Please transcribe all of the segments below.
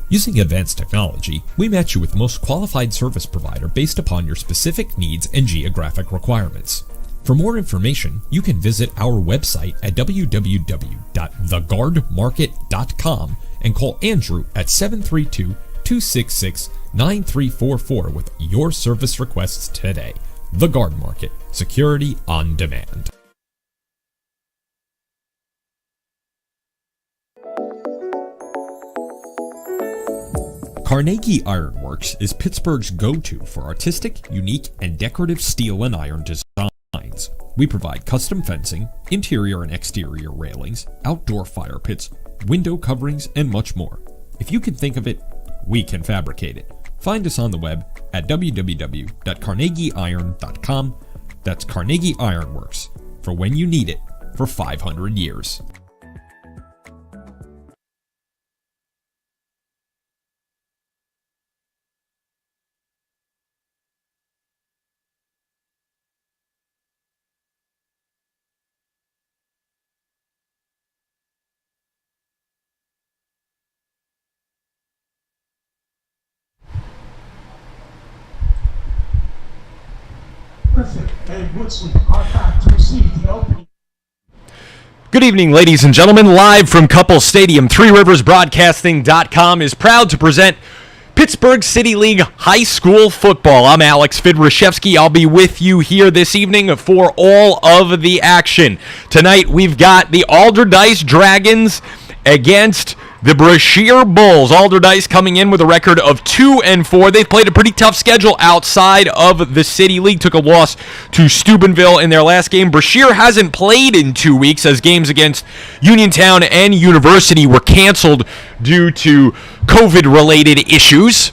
Using advanced technology, we match you with the most qualified service provider based upon your specific needs and geographic requirements. For more information, you can visit our website at www.theguardmarket.com and call Andrew at 732-266-9344 with your service requests today. The Guard Market, security on demand. Carnegie Ironworks is Pittsburgh's go-to for artistic, unique, and decorative steel and iron designs. We provide custom fencing, interior and exterior railings, outdoor fire pits, window coverings, and much more. If you can think of it, we can fabricate it. Find us on the web at www.carnegieiron.com. That's Carnegie Ironworks, for when you need it, for 500 years. Good evening, ladies and gentlemen. Live from Couple Stadium, Three Rivers Broadcasting.com is proud to present Pittsburgh City League High School Football. I'm Alex Fidrashevsky. I'll be with you here this evening for all of the action. Tonight, we've got the Alderdice Dragons against the Brashear Bulls. Alderdice coming in with a record of 2-4. They've played a pretty tough schedule outside of the City League. Took a loss to Steubenville in their last game. Brashear hasn't played in 2 weeks as games against Uniontown and University were canceled due to COVID-related issues.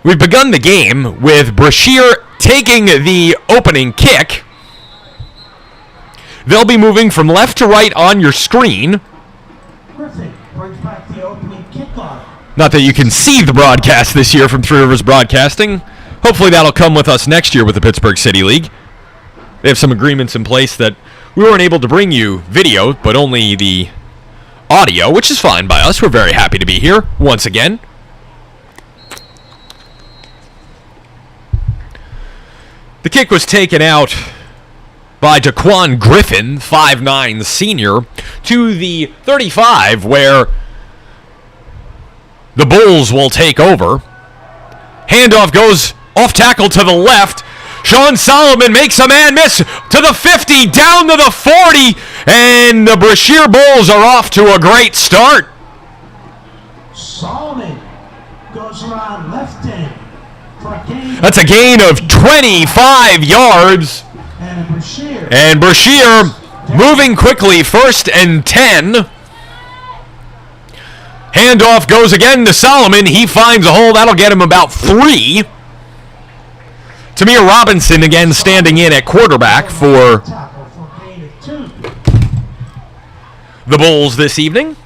We've begun the game with Brashear taking the opening kick. They'll be moving from left to right on your screen. Brings back the opening kickoff. Not that you can see the broadcast this year from Three Rivers Broadcasting. Hopefully that'll come with us next year with the Pittsburgh City League. They have some agreements in place that we weren't able to bring you video, but only the audio, which is fine by us. We're very happy to be here once again. The kick was taken out by Daquan Griffin, 5'9", senior, to the 35, where the Bulls will take over. Handoff goes off tackle to the left. Sean Solomon makes a man miss to the 50, down to the 40, and the Brashear Bulls are off to a great start. Solomon goes around left end for a gain. That's a gain of 25 yards. And Brashear moving quickly, 1st and 10. Handoff goes again to Solomon. He finds a hole. That'll get him about 3. Tamir Robinson again standing in at quarterback for the Bulls this evening.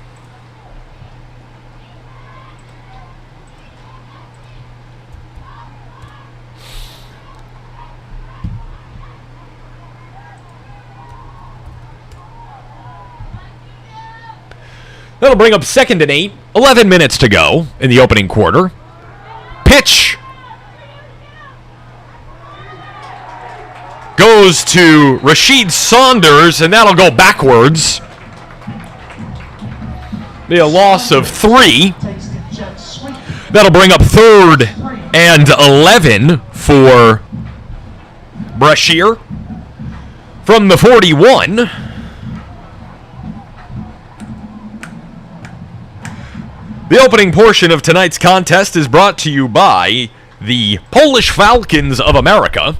That'll bring up 2nd and 8. 11 minutes to go in the opening quarter. Pitch goes to Rashid Saunders, and that'll go backwards. Be a loss of 3. That'll bring up 3rd and 11 for Brashear from the 41. The opening portion of tonight's contest is brought to you by the Polish Falcons of America.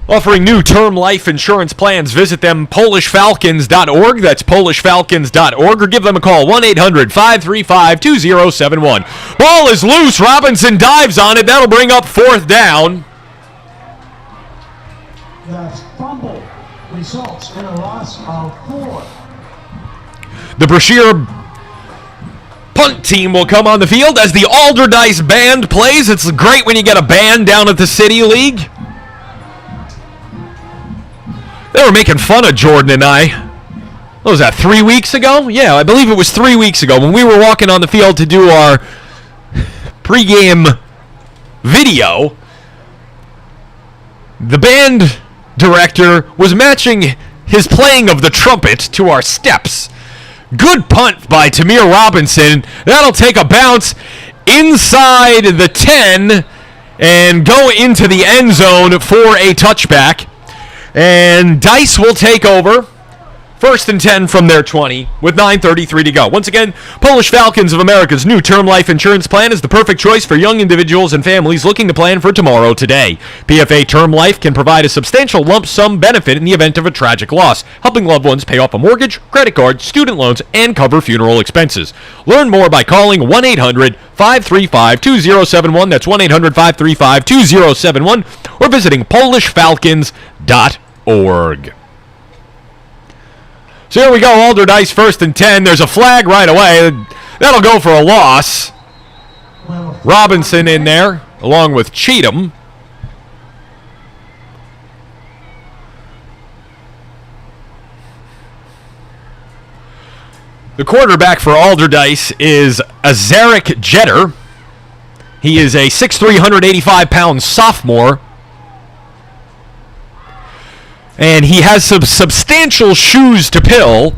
Offering new term life insurance plans, visit them, polishfalcons.org. That's polishfalcons.org, or give them a call, 1-800-535-2071. Ball is loose. Robinson dives on it. That'll bring up 4th down. The fumble results in a loss of 4. The Brashear punt team will come on the field as the Alderdice band plays. It's great when you get a band down at the City League. They were making fun of Jordan and I. what was that, 3 weeks ago? Yeah, I believe it was 3 weeks ago when we were walking on the field to do our pregame video. The band director was matching his playing of the trumpet to our steps. Good punt by Tamir Robinson. That'll take a bounce inside the 10 and go into the end zone for a touchback. And Dice will take over. 1st and 10 from their 20 with 9:33 to go. Once again, Polish Falcons of America's new term life insurance plan is the perfect choice for young individuals and families looking to plan for tomorrow today. PFA Term Life can provide a substantial lump sum benefit in the event of a tragic loss, helping loved ones pay off a mortgage, credit card, student loans, and cover funeral expenses. Learn more by calling 1-800-535-2071. That's 1-800-535-2071, or visiting polishfalcons.org. So here we go, Alderdice 1st and 10. There's a flag right away. That'll go for a loss. Robinson in there, along with Cheatham. The quarterback for Alderdice is Azaric Jeter. He is a 6'3", 185-pound sophomore. And he has some substantial shoes to fill,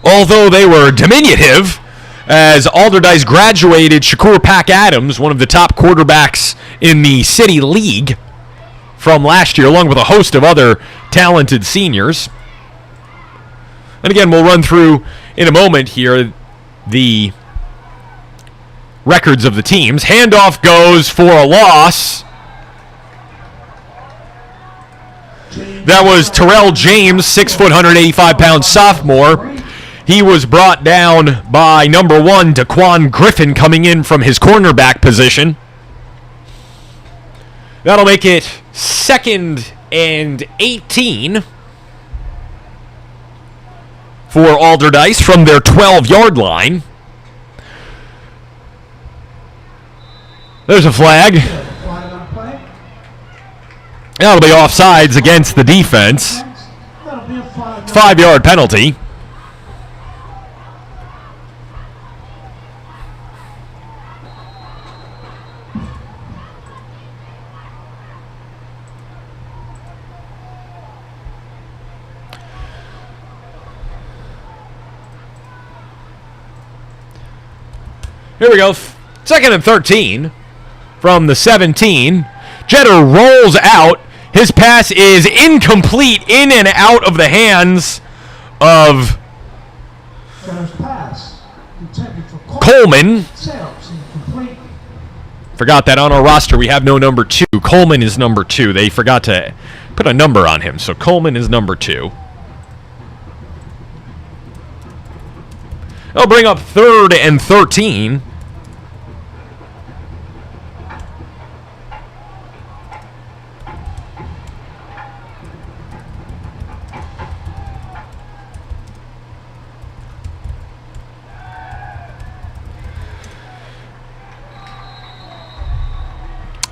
although they were diminutive, as Alderdice graduated Shakur Pack-Adams, one of the top quarterbacks in the City League from last year, along with a host of other talented seniors. And again, we'll run through in a moment here the records of the teams. Handoff goes for a loss. That was Terrell James, 6', 185-pound sophomore. He was brought down by number 1, Daquan Griffin, coming in from his cornerback position. That'll make it 2nd and 18 for Alderdice from their 12-yard line. There's a flag. That'll be offsides against the defense. 5-yard penalty. Here we go. 2nd and 13 from the 17. Jeter rolls out. His pass is incomplete, in and out of the hands of Coleman. Forgot that on our roster we have no number 2. Coleman is number 2. They forgot to put a number on him, so Coleman is number 2. They'll bring up 3rd and 13.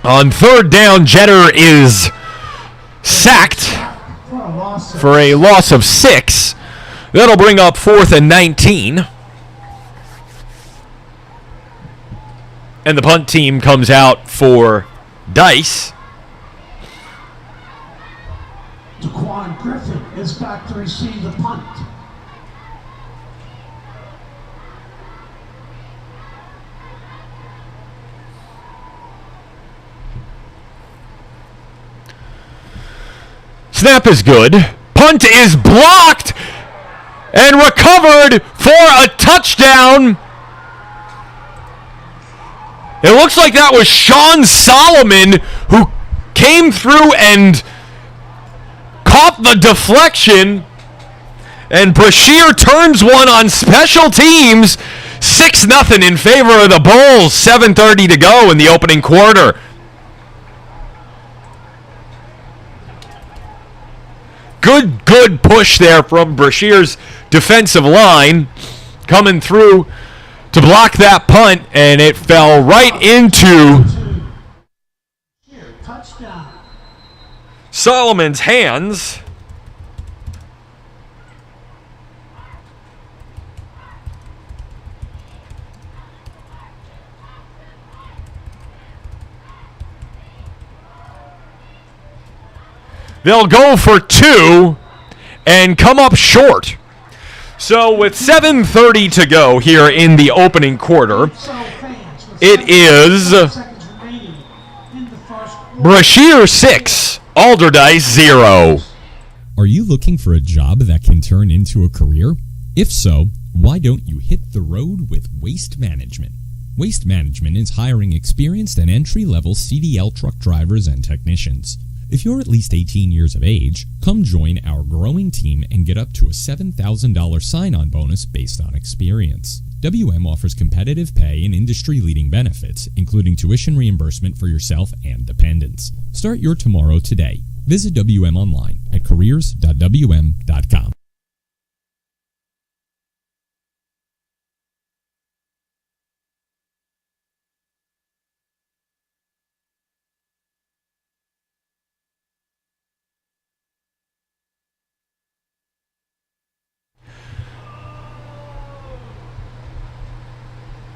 On 3rd down, Jeter is sacked for a loss of 6. That'll bring up 4th and 19. And the punt team comes out for Dice. Daquan Griffin is back to receive the punt. Snap is good. Punt is blocked and recovered for a touchdown. It looks like that was Sean Solomon who came through and caught the deflection. And Brashear turns one on special teams. 6-0 in favor of the Bulls. 7:30 to go in the opening quarter. Good push there from Brashear's defensive line, coming through to block that punt, and it fell right into Solomon's hands. They'll go for 2 and come up short. So with 7:30 to go here in the opening quarter, it is Brashear 6, Alderdice 0. Are you looking for a job that can turn into a career? If so, why don't you hit the road with Waste Management? Waste Management is hiring experienced and entry-level CDL truck drivers and technicians. If you're at least 18 years of age, come join our growing team and get up to a $7,000 sign-on bonus based on experience. WM offers competitive pay and industry-leading benefits, including tuition reimbursement for yourself and dependents. Start your tomorrow today. Visit WM online at careers.wm.com.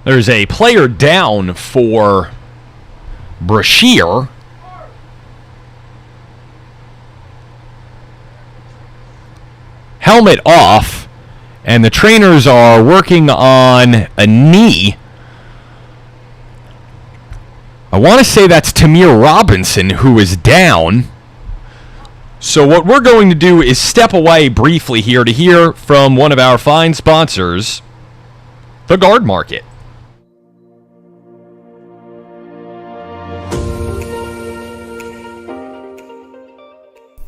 There's a player down for Brashear. Helmet off, and the trainers are working on a knee. I want to say that's Tamir Robinson who is down. So what we're going to do is step away briefly here to hear from one of our fine sponsors, the Guard Market.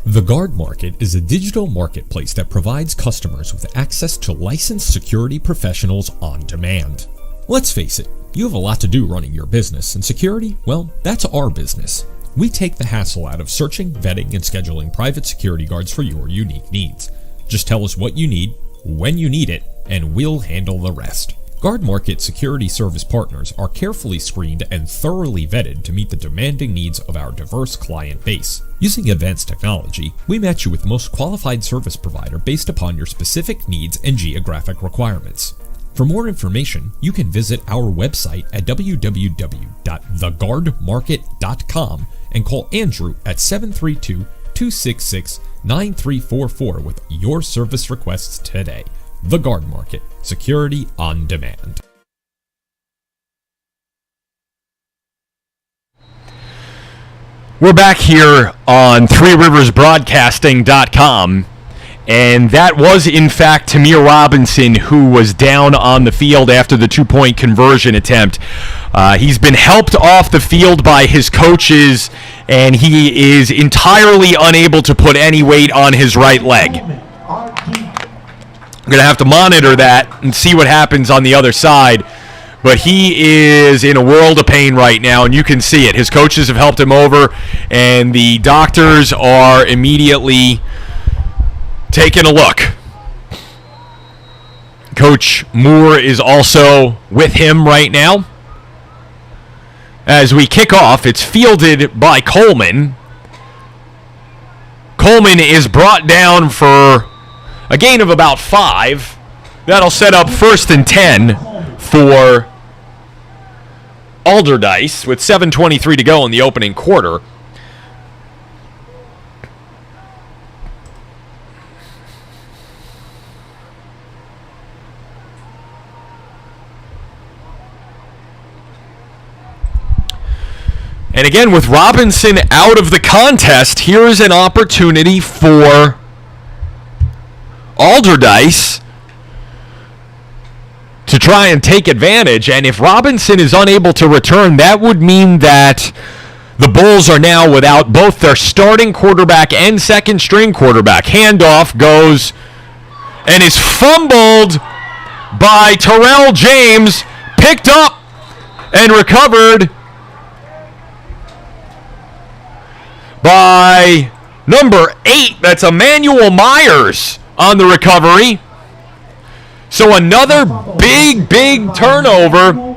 The Guard Market is a digital marketplace that provides customers with access to licensed security professionals on demand. Let's face it, you have a lot to do running your business, and security, well, that's our business. We take the hassle out of searching, vetting, and scheduling private security guards for your unique needs. Just tell us what you need, when you need it, and we'll handle the rest. Guard Market security service partners are carefully screened and thoroughly vetted to meet the demanding needs of our diverse client base. Using advanced technology, we match you with the most qualified service provider based upon your specific needs and geographic requirements. For more information, you can visit our website at www.theguardmarket.com and call Andrew at 732-266-9344 with your service requests today. The Guard Market, security on demand. We're back here on ThreeRiversBroadcasting.com, and that was in fact Tamir Robinson who was down on the field after the 2-point conversion attempt. He's been helped off the field by his coaches, and he is entirely unable to put any weight on his right leg. I'm going to have to monitor that and see what happens on the other side. But he is in a world of pain right now, and you can see it. His coaches have helped him over, and the doctors are immediately taking a look. Coach Moore is also with him right now. As we kick off, it's fielded by Coleman. Coleman is brought down for a gain of about 5. That'll set up 1st and 10 for Alderdice with 7:23 to go in the opening quarter. And again, with Robinson out of the contest, here's an opportunity for Alderdice to try and take advantage. And if Robinson is unable to return, that would mean that the Bulls are now without both their starting quarterback and second-string quarterback. Handoff goes and is fumbled by Terrell James, picked up and recovered by number 8. That's Emmanuel Myers on the recovery. So another big turnover.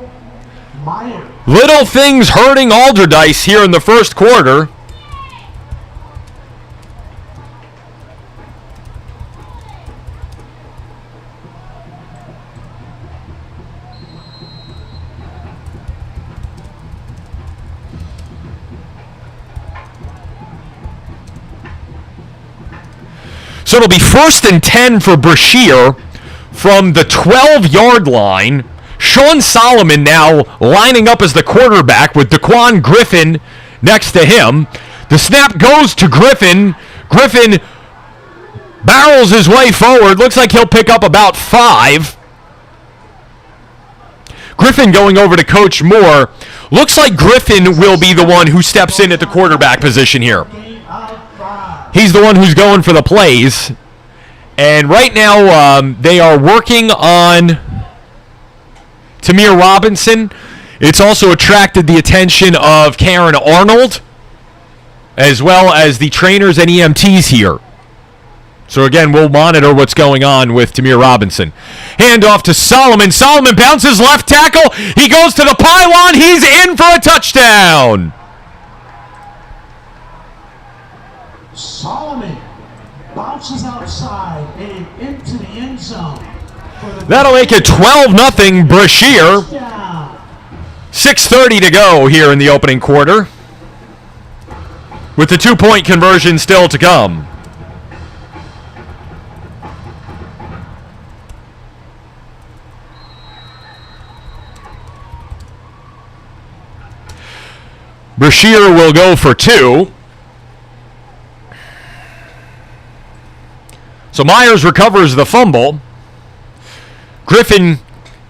Little things hurting Alderdice here in the first quarter. So it'll be 1st and 10 for Brashear from the 12-yard line. Sean Solomon now lining up as the quarterback with Daquan Griffin next to him. The snap goes to Griffin. Griffin barrels his way forward. Looks like he'll pick up about 5. Griffin going over to Coach Moore. Looks like Griffin will be the one who steps in at the quarterback position here. He's the one who's going for the plays. And right now they are working on Tamir Robinson. It's also attracted the attention of Karen Arnold, as well as the trainers and EMTs here. So again, we'll monitor what's going on with Tamir Robinson. Handoff to Solomon. Solomon bounces left tackle. He goes to the pylon. He's in for a touchdown. Solomon bounces outside and into the end zone. That'll make it 12-0 Brashear. 6:30 to go here in the opening quarter, with the 2-point conversion still to come. Brashear will go for 2. So Myers recovers the fumble. Griffin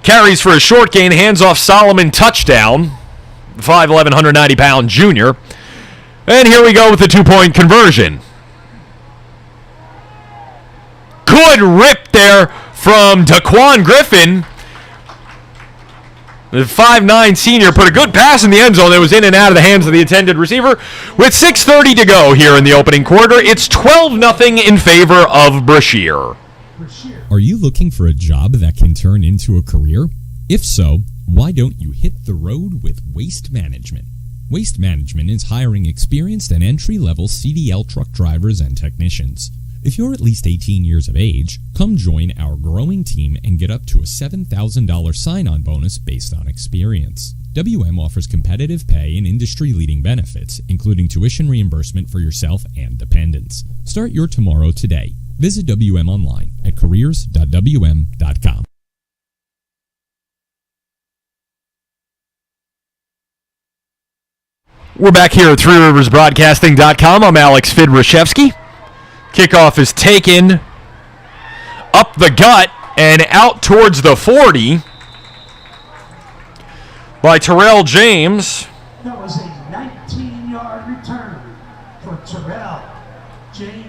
carries for a short gain, hands off Solomon, touchdown. 5'11", 190-pound junior. And here we go with the 2-point conversion. Good rip there from Daquan Griffin. The 5'9" senior put a good pass in the end zone that was in and out of the hands of the intended receiver. With 6:30 to go here in the opening quarter, it's 12-0 in favor of Brashear. Are you looking for a job that can turn into a career? If so, why don't you hit the road with Waste Management? Waste Management is hiring experienced and entry-level CDL truck drivers and technicians. If you're at least 18 years of age, come join our growing team and get up to a $7,000 sign-on bonus based on experience. WM offers competitive pay and industry-leading benefits, including tuition reimbursement for yourself and dependents. Start your tomorrow today. Visit WM online at careers.wm.com. We're back here at ThreeRiversBroadcasting.com. I'm Alex Fidrashevsky. Kickoff is taken up the gut and out towards the 40 by Terrell James. That was a 19-yard return for Terrell James.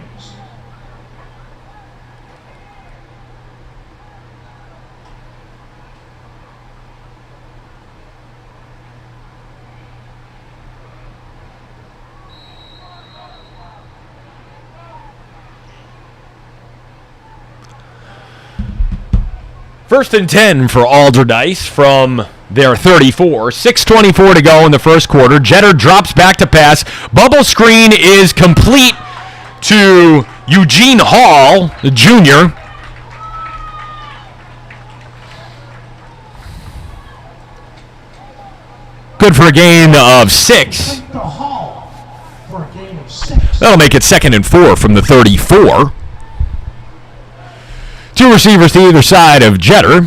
First and 10 for Alderdice from their 34. 6:24 to go in the first quarter. Jeter drops back to pass. Bubble screen is complete to Eugene Hall, the junior. Good for a gain of 6. That'll make it 2nd and 4 from the 34. 2 receivers to either side of Jeter.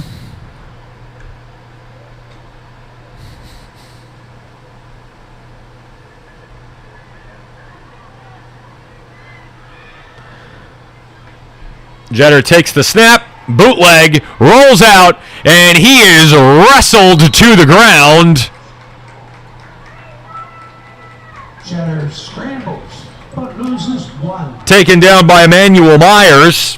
Jeter takes the snap, bootleg, rolls out, and he is wrestled to the ground. Jeter scrambles, but loses 1. Taken down by Emmanuel Myers.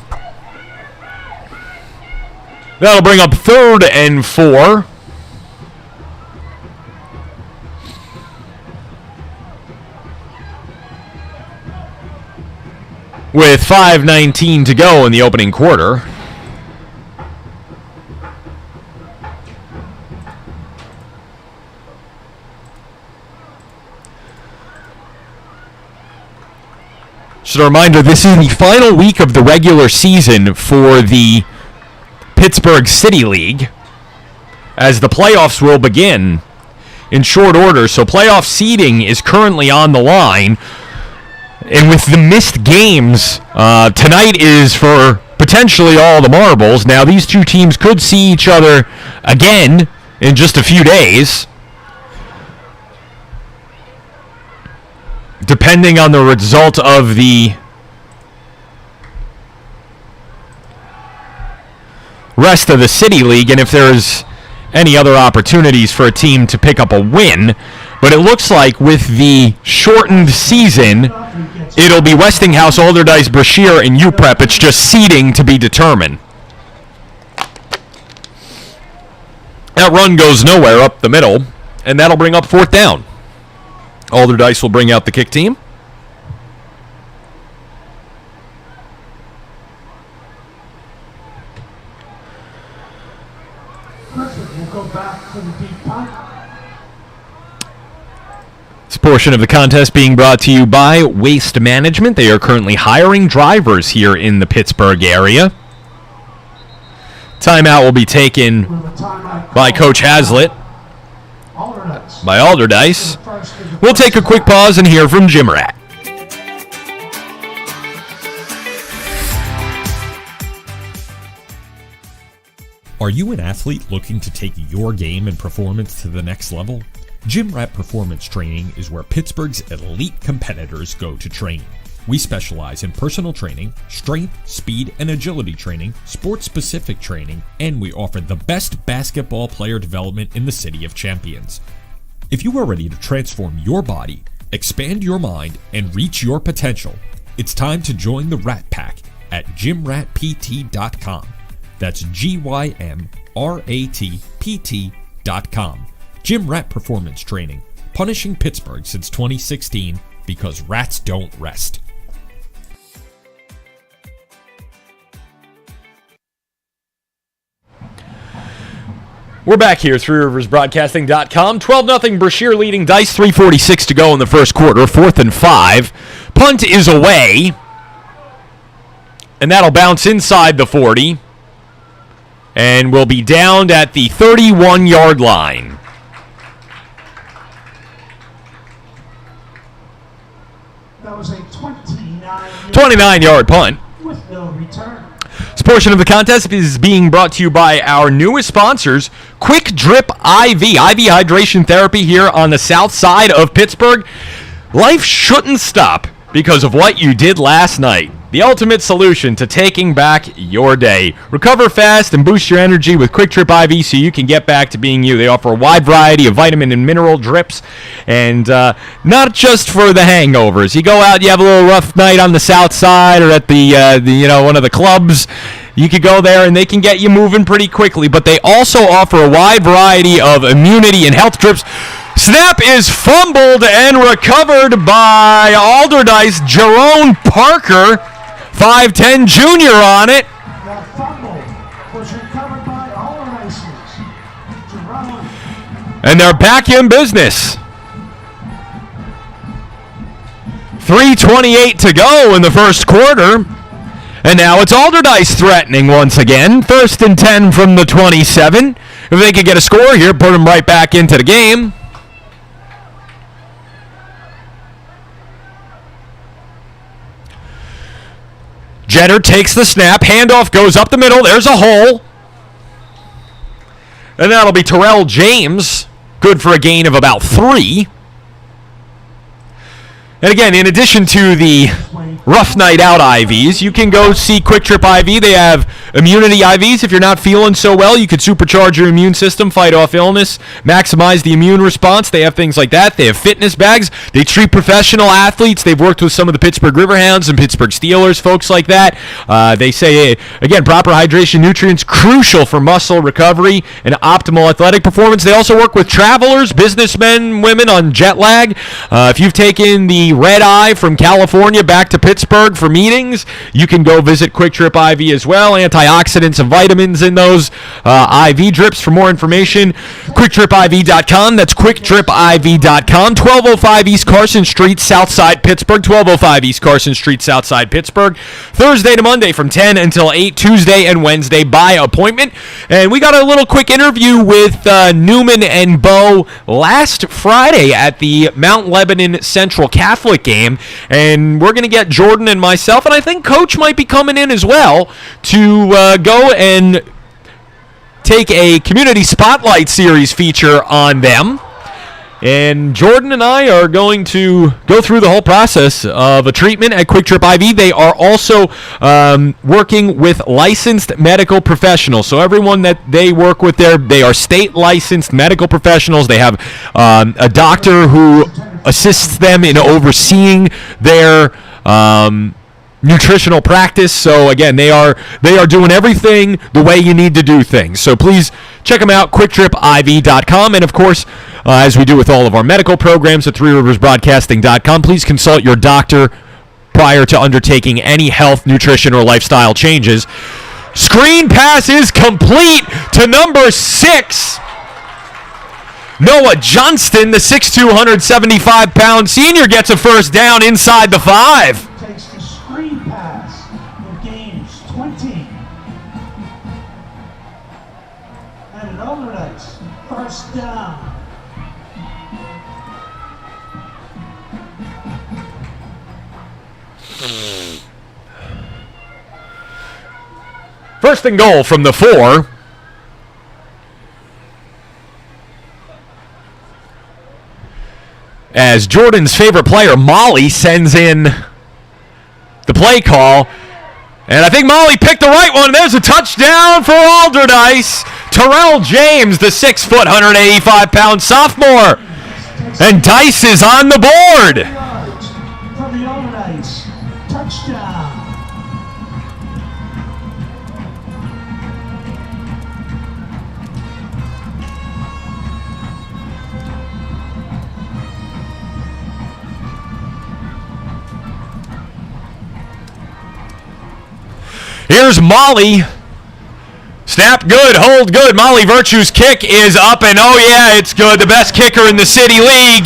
That'll bring up 3rd and 4. With 5:19 to go in the opening quarter. Just a reminder, this is the final week of the regular season for the Pittsburgh City League, as the playoffs will begin in short order. So playoff seeding is currently on the line. And with the missed games, tonight is for potentially all the marbles. Now, these two teams could see each other again in just a few days, depending on the result of the rest of the City League and if there's any other opportunities for a team to pick up a win. But it looks like with the shortened season, it'll be Westinghouse, Alderdice, Brashear, and UPrep. It's just seeding to be determined. That run goes nowhere up the middle, and that'll bring up fourth down. Alderdice will bring out the kick team. We'll go back for the deep punt. This portion of the contest being brought to you by Waste Management. They are currently hiring drivers here in the Pittsburgh area. Timeout will be taken by Coach Hazlitt, by Alderdice. We'll take a quick pause and hear from Jim Rat. Are you an athlete looking to take your game and performance to the next level? Gym Rat Performance Training is where Pittsburgh's elite competitors go to train. We specialize in personal training, strength, speed, and agility training, sports-specific training, and we offer the best basketball player development in the City of Champions. If you are ready to transform your body, expand your mind, and reach your potential, it's time to join the Rat Pack at gymratpt.com. That's GYMRATPT.com. Gym Rat Performance Training, punishing Pittsburgh since 2016 because rats don't rest. We're back here, ThreeRiversBroadcasting.com. 12-0 Brashear leading Dice, 3:46 to go in the first quarter, 4th and 5. Punt is away, and that'll bounce inside the 40, and will be downed at the 31-yard line. That was a 29-yard punt. with no return. This portion of the contest is being brought to you by our newest sponsors, Quick Drip IV hydration therapy here on the south side of Pittsburgh. Life shouldn't stop because of what you did last night. The ultimate solution to taking back your day. Recover fast and boost your energy with Quick Drip IV so you can get back to being you. They offer a wide variety of vitamin and mineral drips, and not just for the hangovers. You go out, you have a little rough night on the south side or at the one of the clubs. You could go there and they can get you moving pretty quickly, but they also offer a wide variety of immunity and health drips. Snap is fumbled and recovered by Alderdice. Jerome Parker, 5'10 junior on it. The fumble was recovered by Alderdice's Jerome. And they're back in business. 3:28 to go in the first quarter. And now it's Alderdice threatening once again. 1st and 10 from the 27. If they could get a score here, put them right back into the game. Jetter takes the snap. Handoff goes up the middle. There's a hole. And that'll be Terrell James. Good for a gain of about 3. And again, in addition to the rough night out IVs, you can go see Quick Trip IV. They have immunity IVs. If you're not feeling so well, you could supercharge your immune system, fight off illness, maximize the immune response. They have things like that. They have fitness bags. They treat professional athletes. They've worked with some of the Pittsburgh Riverhounds and Pittsburgh Steelers, folks like that. They say, again, proper hydration, nutrients, crucial for muscle recovery and optimal athletic performance. They also work with travelers, businessmen, women on jet lag. If you've taken the red eye from California back to Pittsburgh for meetings, you can go visit Quick Trip IV as well. Antioxidants and vitamins in those IV drips. For more information, QuickTripIV.com. That's QuickTripIV.com. 1205 East Carson Street, Southside Pittsburgh. 1205 East Carson Street, Southside Pittsburgh. Thursday to Monday from 10 until 8. Tuesday and Wednesday by appointment. And we got a little quick interview with Newman and Bo last Friday at the Mount Lebanon Central Catholic game. And we're going to get Jordan and myself, and I think Coach might be coming in as well, to go and take a Community Spotlight Series feature on them. And Jordan and I are going to go through the whole process of a treatment at Quick Trip IV. They are also working with licensed medical professionals. So everyone that they work with there, they are state licensed medical professionals. They have a doctor who assists them in overseeing their nutritional practice. So again, they are doing everything the way you need to do things. So please check them out, QuickTripIV.com. And of course, as we do with all of our medical programs at ThreeRiversBroadcasting.com, please consult your doctor prior to undertaking any health, nutrition, or lifestyle changes. Screen pass is complete to number 6. Noah Johnston, the 6'2", 175-pound senior, gets a first down inside the 5. Takes the screen pass. The game's 20. And it overlays. First down. First and goal from the 4. As Jordan's favorite player, Molly, sends in the play call. And I think Molly picked the right one. There's a touchdown for Alderdice. Terrell James, the 6', 185-pound sophomore. And Dice is on the board. Yards for the Alderdice. Touchdown. Here's Molly. Snap good, hold good. Molly Virtue's kick is up, and oh yeah, it's good. The best kicker in the City League.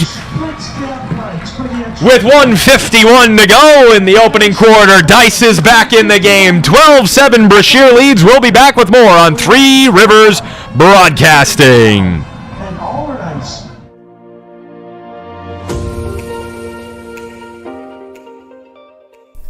With 1:51 to go in the opening quarter, Dice is back in the game. 12-7 Brashear leads. We'll be back with more on Three Rivers Broadcasting. And Alderdice.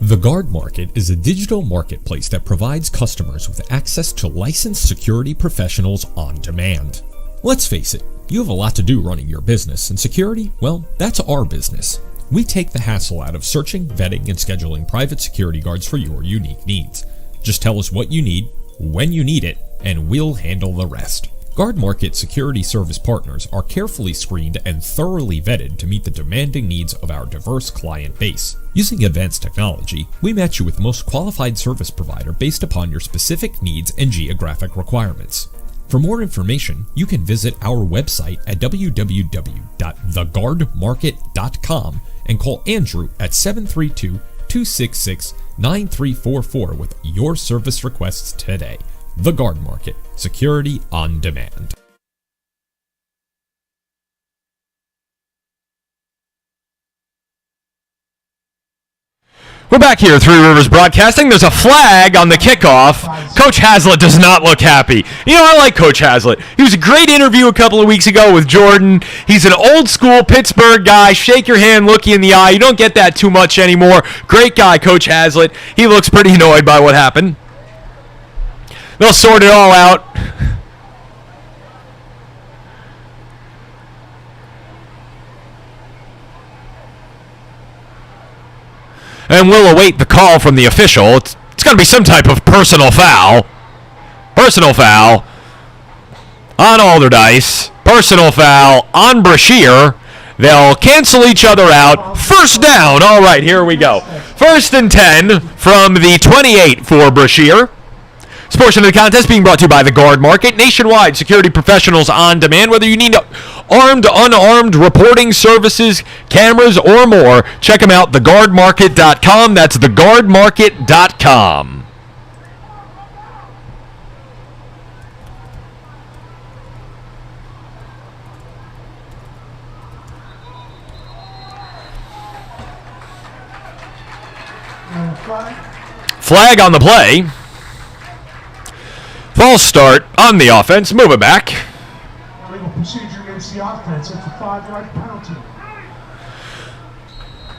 The Guard Market is a digital marketplace that provides customers with access to licensed security professionals on demand. Let's face it, you have a lot to do running your business, and security, well, that's our business. We take the hassle out of searching, vetting, and scheduling private security guards for your unique needs. Just tell us what you need, when you need it, and we'll handle the rest. Guard Market security service partners are carefully screened and thoroughly vetted to meet the demanding needs of our diverse client base. Using advanced technology, we match you with the most qualified service provider based upon your specific needs and geographic requirements. For more information, you can visit our website at www.theguardmarket.com and call Andrew at 732-266-9344 with your service requests today. The Guard Market, security on demand. We're back here at Three Rivers Broadcasting. There's a flag on the kickoff. Coach Haslett does not look happy. You know, I like Coach Haslett. He was a great interview a couple of weeks ago with Jordan. He's an old school Pittsburgh guy. Shake your hand, look you in the eye. You don't get that too much anymore. Great guy, Coach Haslett. He looks pretty annoyed by what happened. They'll sort it all out. And we'll await the call from the official. It's going to be some type of personal foul. Personal foul on Alderdice. Personal foul on Brashear. They'll cancel each other out. First down. All right, here we go. 1st and 10 from the 28 for Brashear. This portion of the contest being brought to you by the Guard Market, nationwide security professionals on demand. Whether you need armed, unarmed reporting services, cameras, or more, check them out, theguardmarket.com. That's theguardmarket.com. Flag on the play. False start on the offense. Move it back. Illegal procedure against the offense. It's a 5-yard penalty.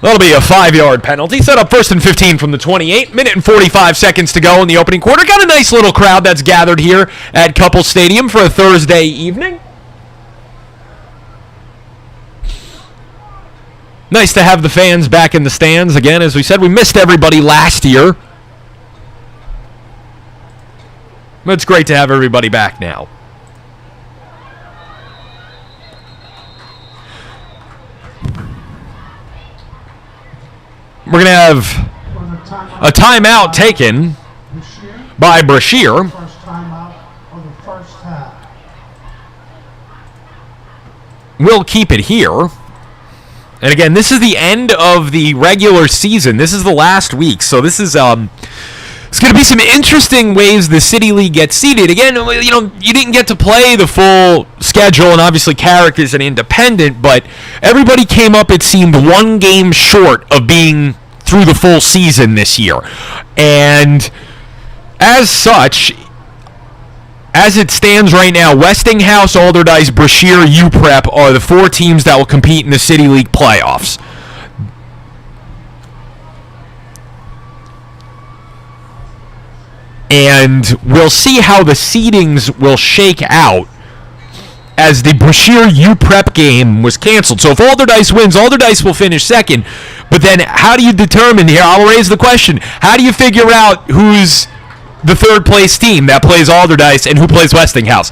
That'll be a 5-yard penalty. Set up 1st and 15 from the 28. Minute and 45 seconds to go in the opening quarter. Got a nice little crowd that's gathered here at Couple Stadium for a Thursday evening. Nice to have the fans back in the stands again. As we said, we missed everybody last year. But it's great to have everybody back now. We're going to have a timeout taken by Brashear. First timeout of the first half. We'll keep it here. And again, this is the end of the regular season. This is the last week. So this is it's going to be some interesting ways the City League gets seeded. Again, you know, you didn't get to play the full schedule, and obviously Carrick is an independent, but everybody came up, it seemed, one game short of being through the full season this year. And as such, as it stands right now, Westinghouse, Alderdice, Brashear, UPrep are the 4 teams that will compete in the City League playoffs. And we'll see how the seedings will shake out as the Brashear UPrep game was canceled. So if Alderdice wins, Alderdice will finish second. But then how do you determine here? I'll raise the question. How do you figure out who's the third place team that plays Alderdice and who plays Westinghouse?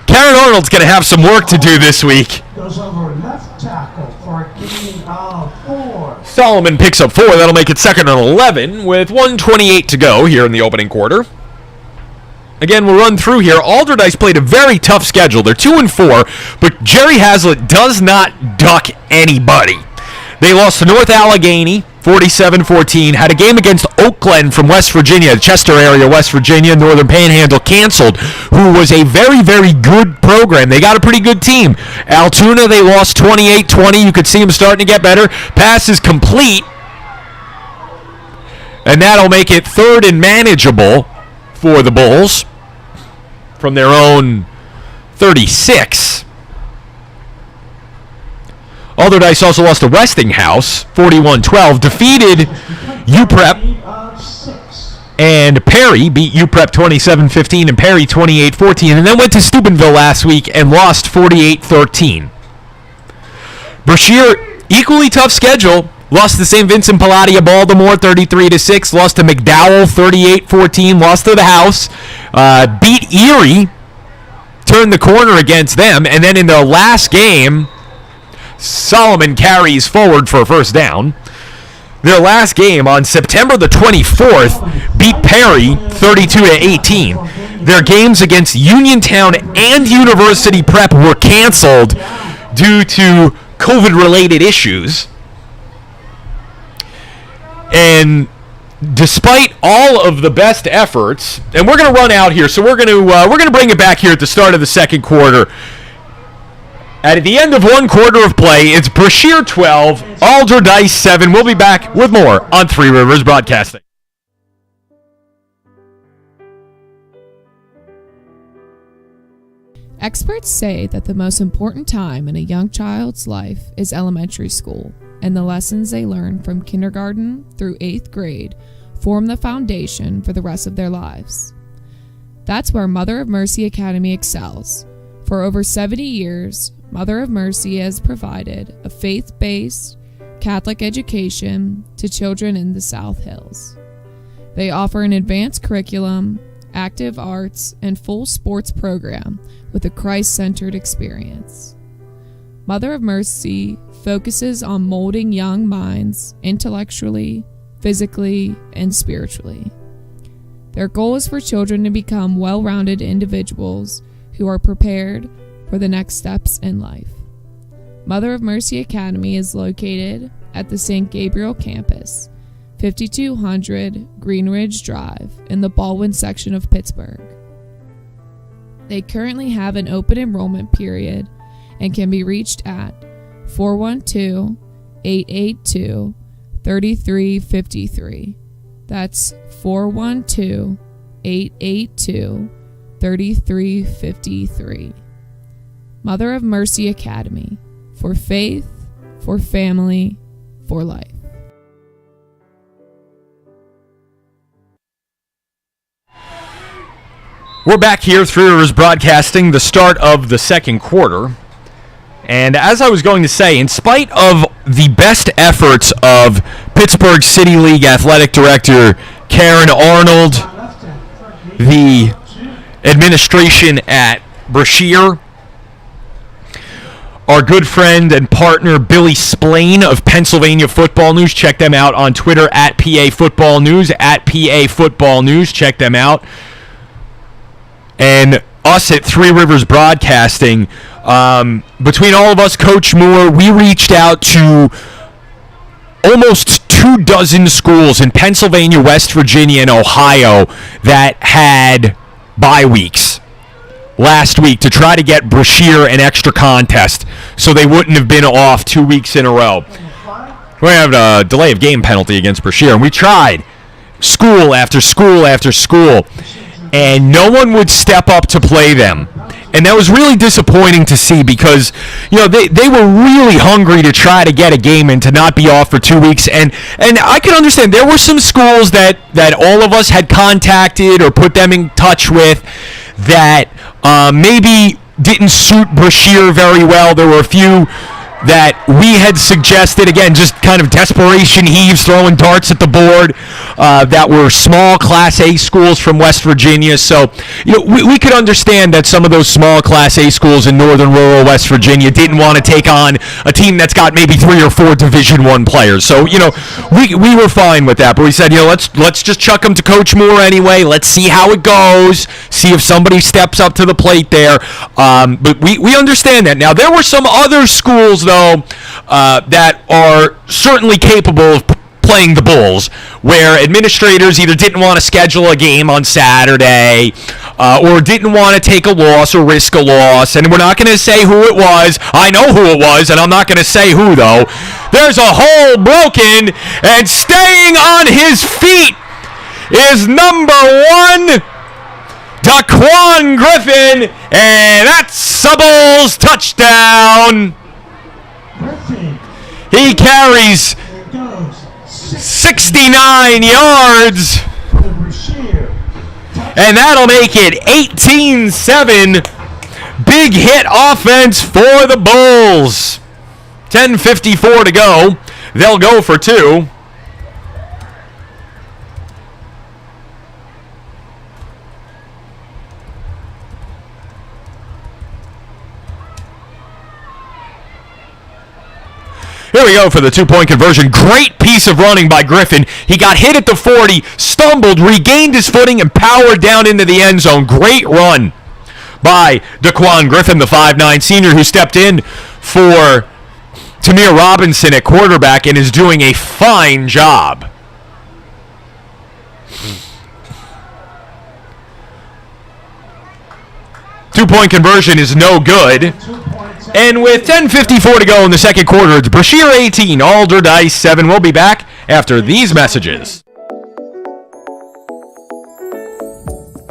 Karen Arnold's going to have some work to do this week. Goes over left tackle for a gain of 4. Solomon picks up 4. That'll make it 2nd and 11 with 1:28 to go here in the opening quarter. Again, we'll run through here. Alderdice played a very tough schedule. They're 2-4, but Jerry Hazlitt does not duck anybody. They lost to North Allegheny, 47-14. Had a game against Oak Glen from West Virginia, Chester area, West Virginia, Northern Panhandle, canceled, who was a very, very good program. They got a pretty good team. Altoona, they lost 28-20. You could see them starting to get better. Pass is complete, and that'll make it 3rd and manageable for the Bulls from their own 36. Alderdice also lost to Westinghouse, 41-12, defeated UPrep, and Perry beat UPrep 27-15 and Perry 28-14, and then went to Steubenville last week and lost 48-13. Brashear, equally tough schedule, lost to St. Vincent Palladia Baltimore 33-6, lost to McDowell 38-14, lost to the House, beat Erie, turned the corner against them, and then in the last game, Solomon carries forward for a first down. Their last game on September the 24th beat Perry 32-18. Their games against Uniontown and University Prep were canceled due to COVID-related issues. And despite all of the best efforts, and we're going to run out here, so we're going to bring it back here at the start of the second quarter. At the end of one quarter of play, it's Brashear 12, Alderdice 7. We'll be back with more on Three Rivers Broadcasting. Experts say that the most important time in a young child's life is elementary school, and the lessons they learn from kindergarten through 8th grade form the foundation for the rest of their lives. That's where Mother of Mercy Academy excels. For over 70 years, Mother of Mercy has provided a faith-based Catholic education to children in the South Hills. They offer an advanced curriculum, active arts, and full sports program with a Christ-centered experience. Mother of Mercy focuses on molding young minds intellectually, physically, and spiritually. Their goal is for children to become well-rounded individuals who are prepared for the next steps in life. Mother of Mercy Academy is located at the St. Gabriel campus, 5200 Greenridge Drive in the Baldwin section of Pittsburgh. They currently have an open enrollment period and can be reached at 412-882-3353. That's 412-882-3353. Mother of Mercy Academy, for faith, for family, for life. We're back here, Three Rivers Broadcasting, the start of the second quarter. And as I was going to say, in spite of the best efforts of Pittsburgh City League Athletic Director Karen Arnold, the administration at Brashear, our good friend and partner Billy Splain of Pennsylvania Football News. Check them out on Twitter at PA Football News, at PA Football News. Check them out. And us at Three Rivers Broadcasting, between all of us, Coach Moore, we reached out to almost 24 schools in Pennsylvania, West Virginia, and Ohio that had bye weeks last week to try to get Brashear an extra contest so they wouldn't have been off 2 weeks in a row. We have a delay of game penalty against Brashear, and we tried school after school after school, and no one would step up to play them. And that was really disappointing to see because, you know, they were really hungry to try to get a game and to not be off for 2 weeks. And I can understand there were some schools that all of us had contacted or put them in touch with that maybe didn't suit Brashear very well. There were a few that we had suggested, again, just kind of desperation heaves, throwing darts at the board, that were small Class A schools from West Virginia. So, you know, we could understand that some of those small Class A schools in northern rural West Virginia didn't want to take on a team that's got maybe 3 or 4 Division I players. So, you know, we were fine with that. But we said, you know, let's just chuck them to Coach Moore anyway. Let's see how it goes. See if somebody steps up to the plate there. But we understand that. Now, there were some other schools, though, that are certainly capable of playing the Bulls, where administrators either didn't want to schedule a game on Saturday or didn't want to take a loss or risk a loss. And we're not going to say who it was. I know who it was, and I'm not going to say who, though. There's a hole broken, and staying on his feet is number 1, Daquan Griffin, and that's a Bulls touchdown. He carries 69 yards, and that'll make it 18-7. Big hit offense for the Bulls. 10:54 to go. They'll go for 2. Here we go for the 2-point conversion. Great piece of running by Griffin. He got hit at the 40, stumbled, regained his footing, and powered down into the end zone. Great run by Daquan Griffin, the 5'9 senior who stepped in for Tamir Robinson at quarterback and is doing a fine job. Two-point conversion is no good. And with 10:54 to go in the second quarter, it's Brashear 18, Alderdice 7. We'll be back after these messages.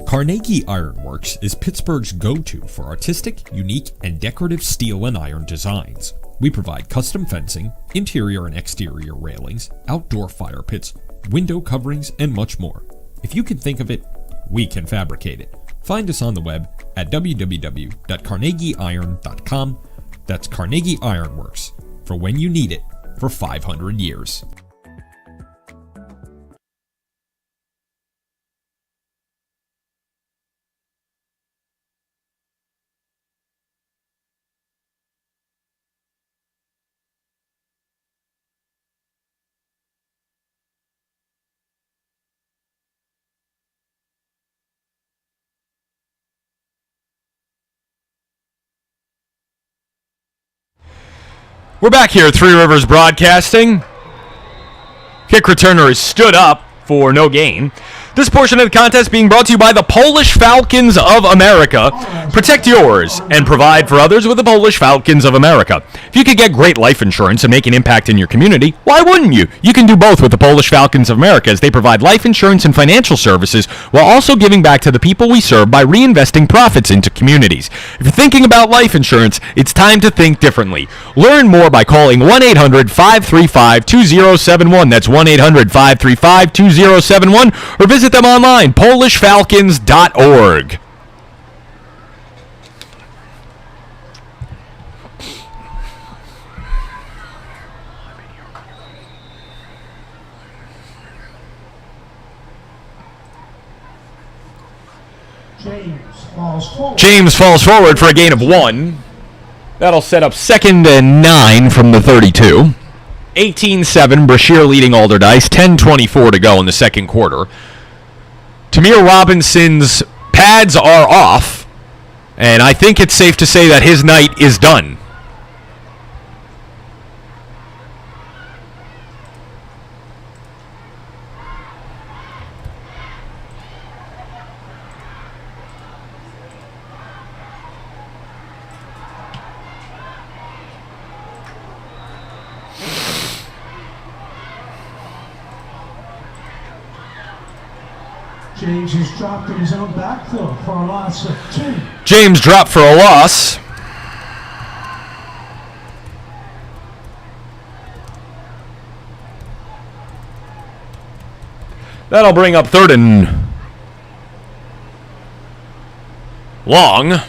Carnegie Ironworks is Pittsburgh's go-to for artistic, unique, and decorative steel and iron designs. We provide custom fencing, interior and exterior railings, outdoor fire pits, window coverings, and much more. If you can think of it, we can fabricate it. Find us on the web at www.carnegieiron.com. That's Carnegie Ironworks, for when you need it for 500 years. We're back here at Three Rivers Broadcasting. Kick returner is stood up for no gain. This portion of the contest being brought to you by the Polish Falcons of America. Protect yours and provide for others with the Polish Falcons of America. If you could get great life insurance and make an impact in your community, why wouldn't you? You can do both with the Polish Falcons of America, as they provide life insurance and financial services while also giving back to the people we serve by reinvesting profits into communities. If you're thinking about life insurance, it's time to think differently. Learn more by calling 1-800-535-2071. That's 1-800-535-2071, or visit them online, polishfalcons.org. James falls forward for a gain of 1. That'll set up 2nd and 9 from the 32. 18-7, Brashear leading Alderdice. 10:24 to go in the second quarter. Tamir Robinson's pads are off, and I think it's safe to say that his night is done. James has dropped in his own backfield for a loss of 2. James dropped for a loss. That'll bring up 3rd and long.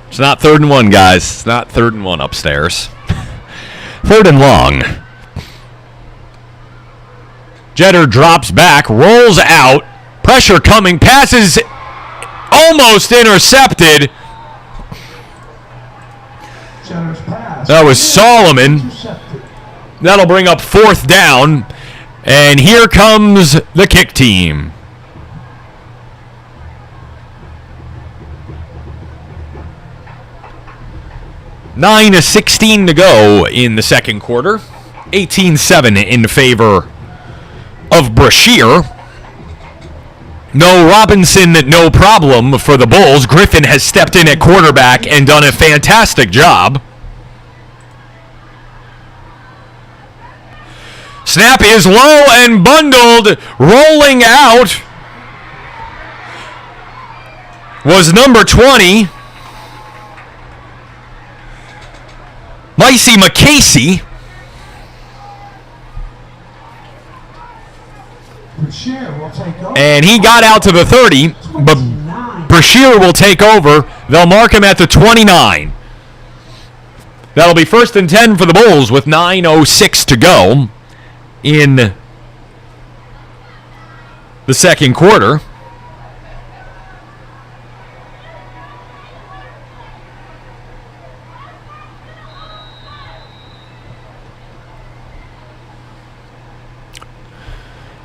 It's not 3rd and 1, guys. It's not 3rd and 1 upstairs. 3rd and long. Jeter drops back, rolls out, pressure coming, passes almost intercepted. That was Solomon. That'll bring up 4th down, and here comes the kick team. Nine to 16 to go in the second quarter. 18-7 in favor of Brashear. No Robinson, no problem for the Bulls. Griffin has stepped in at quarterback and done a fantastic job. Snap is low and bundled. Rolling out was number 20, Micey McCasey. And he got out to the 30, but Brashear will take over. They'll mark him at the 29. That'll be 1st and 10 for the Bulls with 9:06 to go in the second quarter.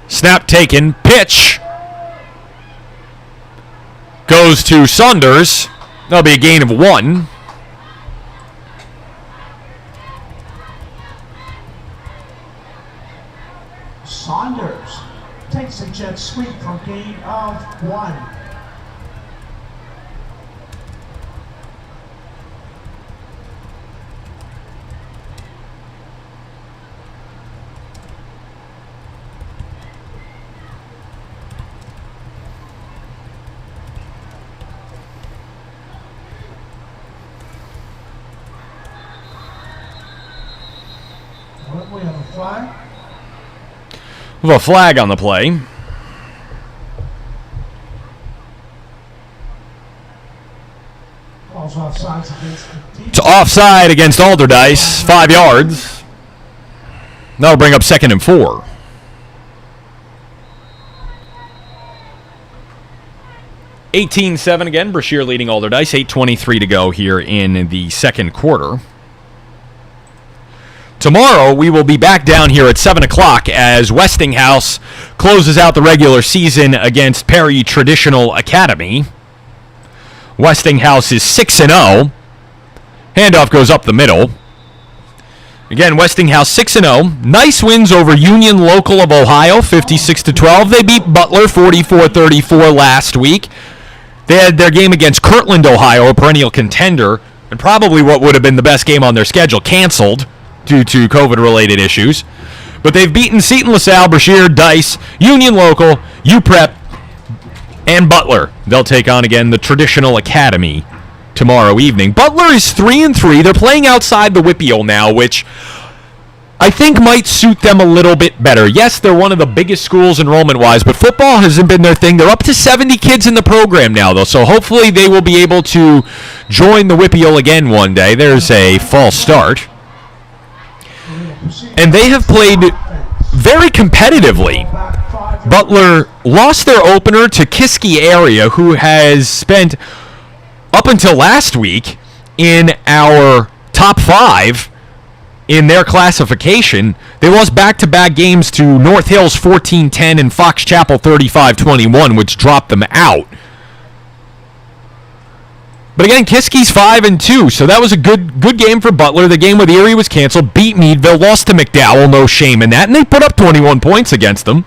Snap taken, pitch goes to Saunders. That'll be a gain of 1. Saunders takes a jet sweep for a gain of 1. We have a flag. We have a flag on the play. It's offside against Alderdice, 5 yards. That'll bring up 2nd and 4. (18-7) again. Brashear leading Alderdice. 8:23 to go here in the second quarter. Tomorrow, we will be back down here at 7 o'clock as Westinghouse closes out the regular season against Perry Traditional Academy. Westinghouse is 6-0, Handoff goes up the middle. Again, Westinghouse 6-0. Nice wins over Union Local of Ohio, 56-12. They beat Butler 44-34 last week. They had their game against Kirtland, Ohio, a perennial contender, and probably what would have been the best game on their schedule, canceled due to COVID-related issues. But they've beaten Seton LaSalle, Brashear, Dice, Union Local, UPrep, and Butler. They'll take on, again, the traditional academy tomorrow evening. Butler is 3-3. They're playing outside the Whippeal now, which I think might suit them a little bit better. Yes, they're one of the biggest schools enrollment-wise, but football hasn't been their thing. They're up to 70 kids in the program now, though, so hopefully they will be able to join the Whippeal again one day. There's a false start. And they have played very competitively. Butler lost their opener to Kiski area, who has spent, up until last week, in our top 5 in their classification. They lost back-to-back games to North Hills 14-10 and Fox Chapel 35-21, which dropped them out. But again, Kiski's 5-2, so that was a good game for Butler. The game with Erie was canceled, beat Meadville, lost to McDowell, no shame in that, and they put up 21 points against them.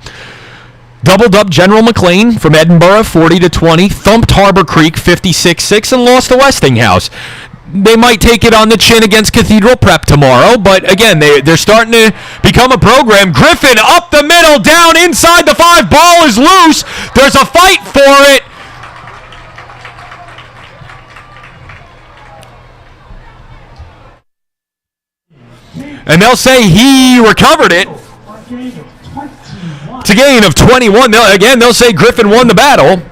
Doubled up General McLean from Edinburgh, 40-20, thumped Harbor Creek, 56-6, and lost to Westinghouse. They might take it on the chin against Cathedral Prep tomorrow, but again, they're starting to become a program. Griffin up the middle, down inside the 5, ball is loose. There's a fight for it. And they'll say he recovered it. It's a gain of 21. They'll say Griffin won the battle.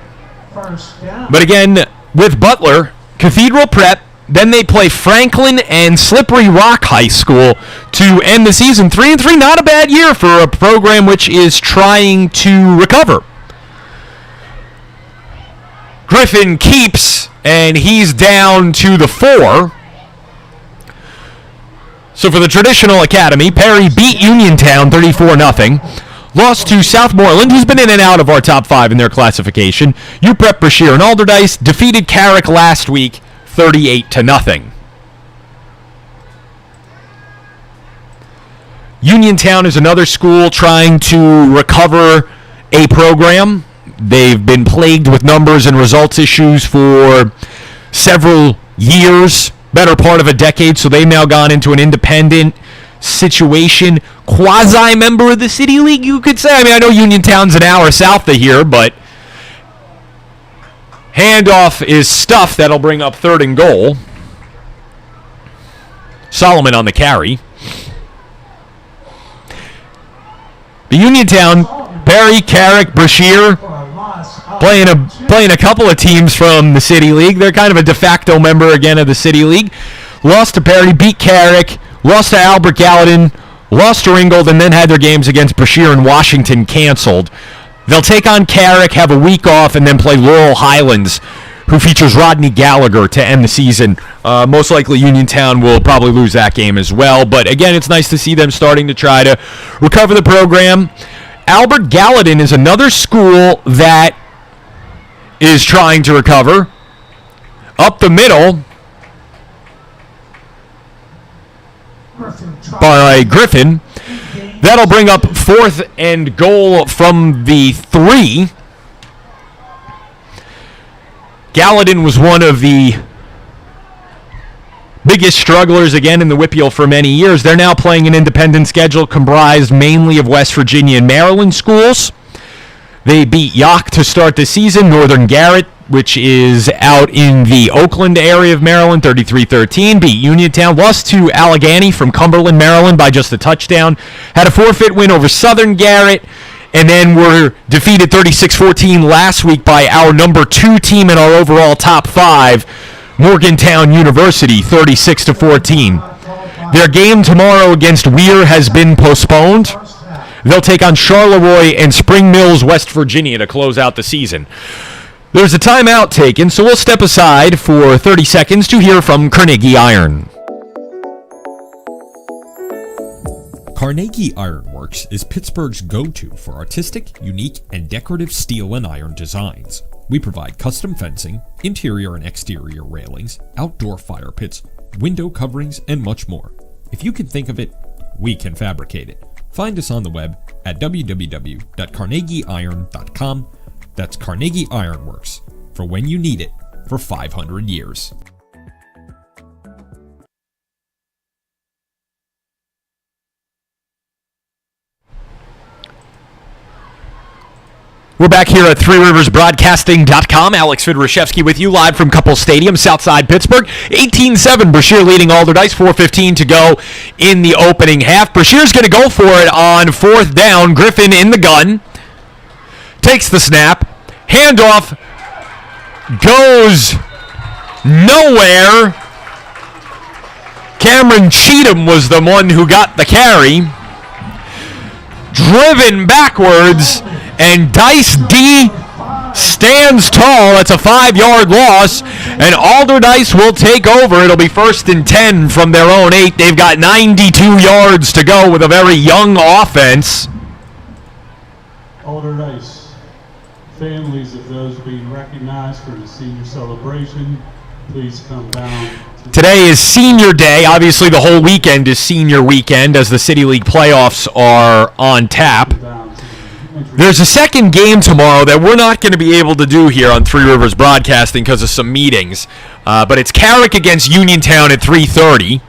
But again, with Butler, Cathedral Prep, then they play Franklin and Slippery Rock High School to end the season. 3-3, not a bad year for a program which is trying to recover. Griffin keeps, and he's down to the 4. So for the traditional academy, Perry beat Uniontown 34-0. Lost to Southmoreland, who's been in and out of our top 5 in their classification. UPrep, Brashear, and Alderdice defeated Carrick last week 38-0. Uniontown is another school trying to recover a program. They've been plagued with numbers and results issues for several years, better part of a decade, so they've now gone into an independent situation, quasi-member of the City League, you could say. I mean, I know Uniontown's an hour south of here, but handoff is stuff that'll bring up 3rd and goal. Solomon on the carry. The Uniontown, Perry, Carrick, Brashear, playing a couple of teams from the City League. They're kind of a de facto member again of the City League. Lost to Perry, beat Carrick, lost to Albert Gallatin, lost to Ringgold, and then had their games against Brashear and Washington canceled. They'll take on Carrick, have a week off, and then play Laurel Highlands, who features Rodney Gallagher to end the season. Most likely Uniontown will probably lose that game as well. But again, it's nice to see them starting to try to recover the program. Albert Gallatin is another school that is trying to recover. Up the middle by Griffin. That'll bring up 4th and goal from the 3. Gallatin was one of the biggest strugglers again in the Whippeal for many years. They're now playing an independent schedule comprised mainly of West Virginia and Maryland schools. They beat Yock to start the season. Northern Garrett, which is out in the Oakland area of Maryland, 33-13. Beat Uniontown. Lost to Allegheny from Cumberland, Maryland by just a touchdown. Had a forfeit win over Southern Garrett. And then were defeated 36-14 last week by our number 2 team in our overall top 5, Morgantown University, 36-14. Their game tomorrow against Weir has been postponed. They'll take on Charleroi and Spring Mills, West Virginia to close out the season. There's a timeout taken, so we'll step aside for 30 seconds to hear from Carnegie Iron. Carnegie Ironworks is Pittsburgh's go-to for artistic, unique, and decorative steel and iron designs. We provide custom fencing, interior and exterior railings, outdoor fire pits, window coverings, and much more. If you can think of it, we can fabricate it. Find us on the web at www.carnegieiron.com. That's Carnegie Ironworks, for when you need it for 500 years. We're back here at ThreeRiversBroadcasting.com. Alex Vidrashevsky with you live from Couple Stadium, Southside Pittsburgh. 18-7, Brashear leading Alderdice. 4:15 to go in the opening half. Brashear's going to go for it on fourth down. Griffin in the gun. Takes the snap. Handoff goes nowhere. Cameron Cheatham was the one who got the carry. Driven backwards. And Dice D stands tall. That's a 5-yard loss. And Alderdice will take over. It'll be 1st and 10 from their own 8. They've got 92 yards to go with a very young offense. Alderdice, families of those being recognized for the senior celebration, please come down. Today is senior day. Obviously, the whole weekend is senior weekend as the City League playoffs are on tap. There's a second game tomorrow that we're not going to be able to do here on Three Rivers Broadcasting because of some meetings. But it's Carrick against Uniontown at 3:30.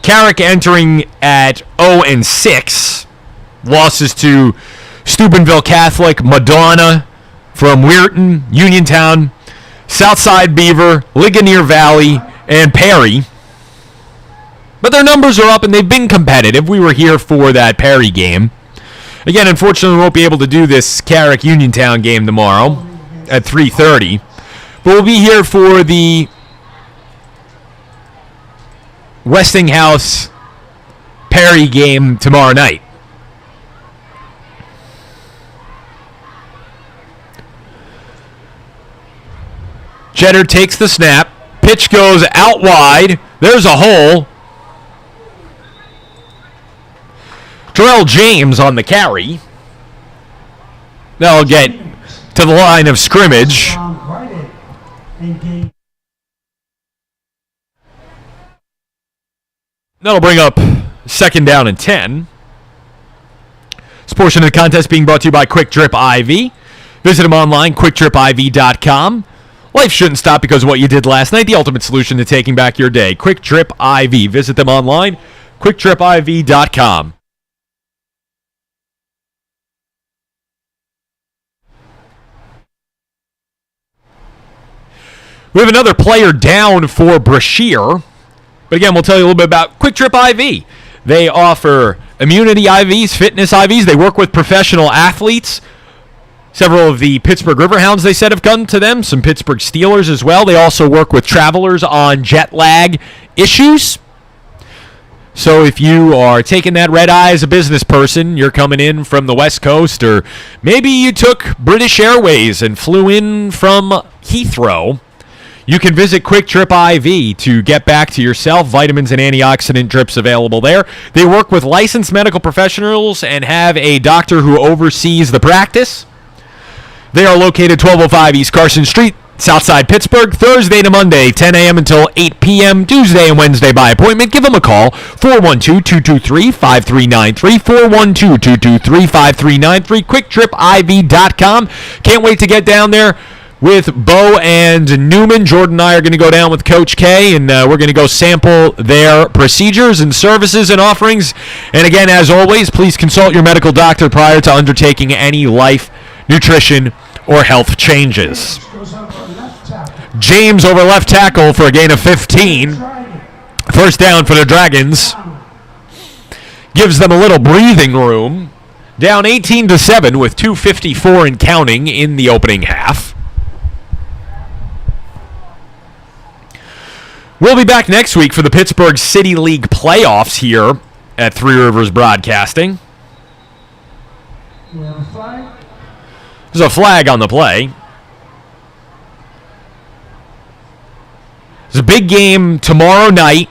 Carrick entering at 0-6. Losses to Steubenville Catholic, Madonna from Weirton, Uniontown, Southside Beaver, Ligonier Valley, and Perry. But their numbers are up and they've been competitive. We were here for that Perry game. Again, unfortunately, we won't be able to do this Carrick-Uniontown game tomorrow at 3:30. But we'll be here for the Westinghouse-Perry game tomorrow night. Cheddar takes the snap. Pitch goes out wide. There's a hole. Terrell James on the carry. They'll get to the line of scrimmage. That'll bring up 2nd down and 10. This portion of the contest being brought to you by Quick Drip IV. Visit them online, quickdripiv.com. Life shouldn't stop because of what you did last night. The ultimate solution to taking back your day. Quick Drip IV. Visit them online, quickdripiv.com. We have another player down for Brashear. But again, we'll tell you a little bit about Quick Trip IV. They offer immunity IVs, fitness IVs. They work with professional athletes. Several of the Pittsburgh Riverhounds, they said, have come to them. Some Pittsburgh Steelers as well. They also work with travelers on jet lag issues. So if you are taking that red eye as a business person, you're coming in from the West Coast, or maybe you took British Airways and flew in from Heathrow, you can visit Quick Trip IV to get back to yourself. Vitamins and antioxidant drips available there. They work with licensed medical professionals and have a doctor who oversees the practice. They are located 1205 East Carson Street, Southside Pittsburgh, Thursday to Monday, 10 a.m. until 8 p.m., Tuesday and Wednesday by appointment. Give them a call, 412-223-5393, 412-223-5393, QuickTripIV.com. Can't wait to get down there with Bo and Newman. Jordan and I are going to go down with Coach K, and we're going to go sample their procedures and services and offerings. And again, as always, please consult your medical doctor prior to undertaking any life, nutrition, or health changes. James over left tackle for a gain of 15. First down for the Dragons. Gives them a little breathing room. Down 18-7 with 2:54 and counting in the opening half. We'll be back next week for the Pittsburgh City League playoffs here at Three Rivers Broadcasting. There's a flag on the play. There's a big game tomorrow night.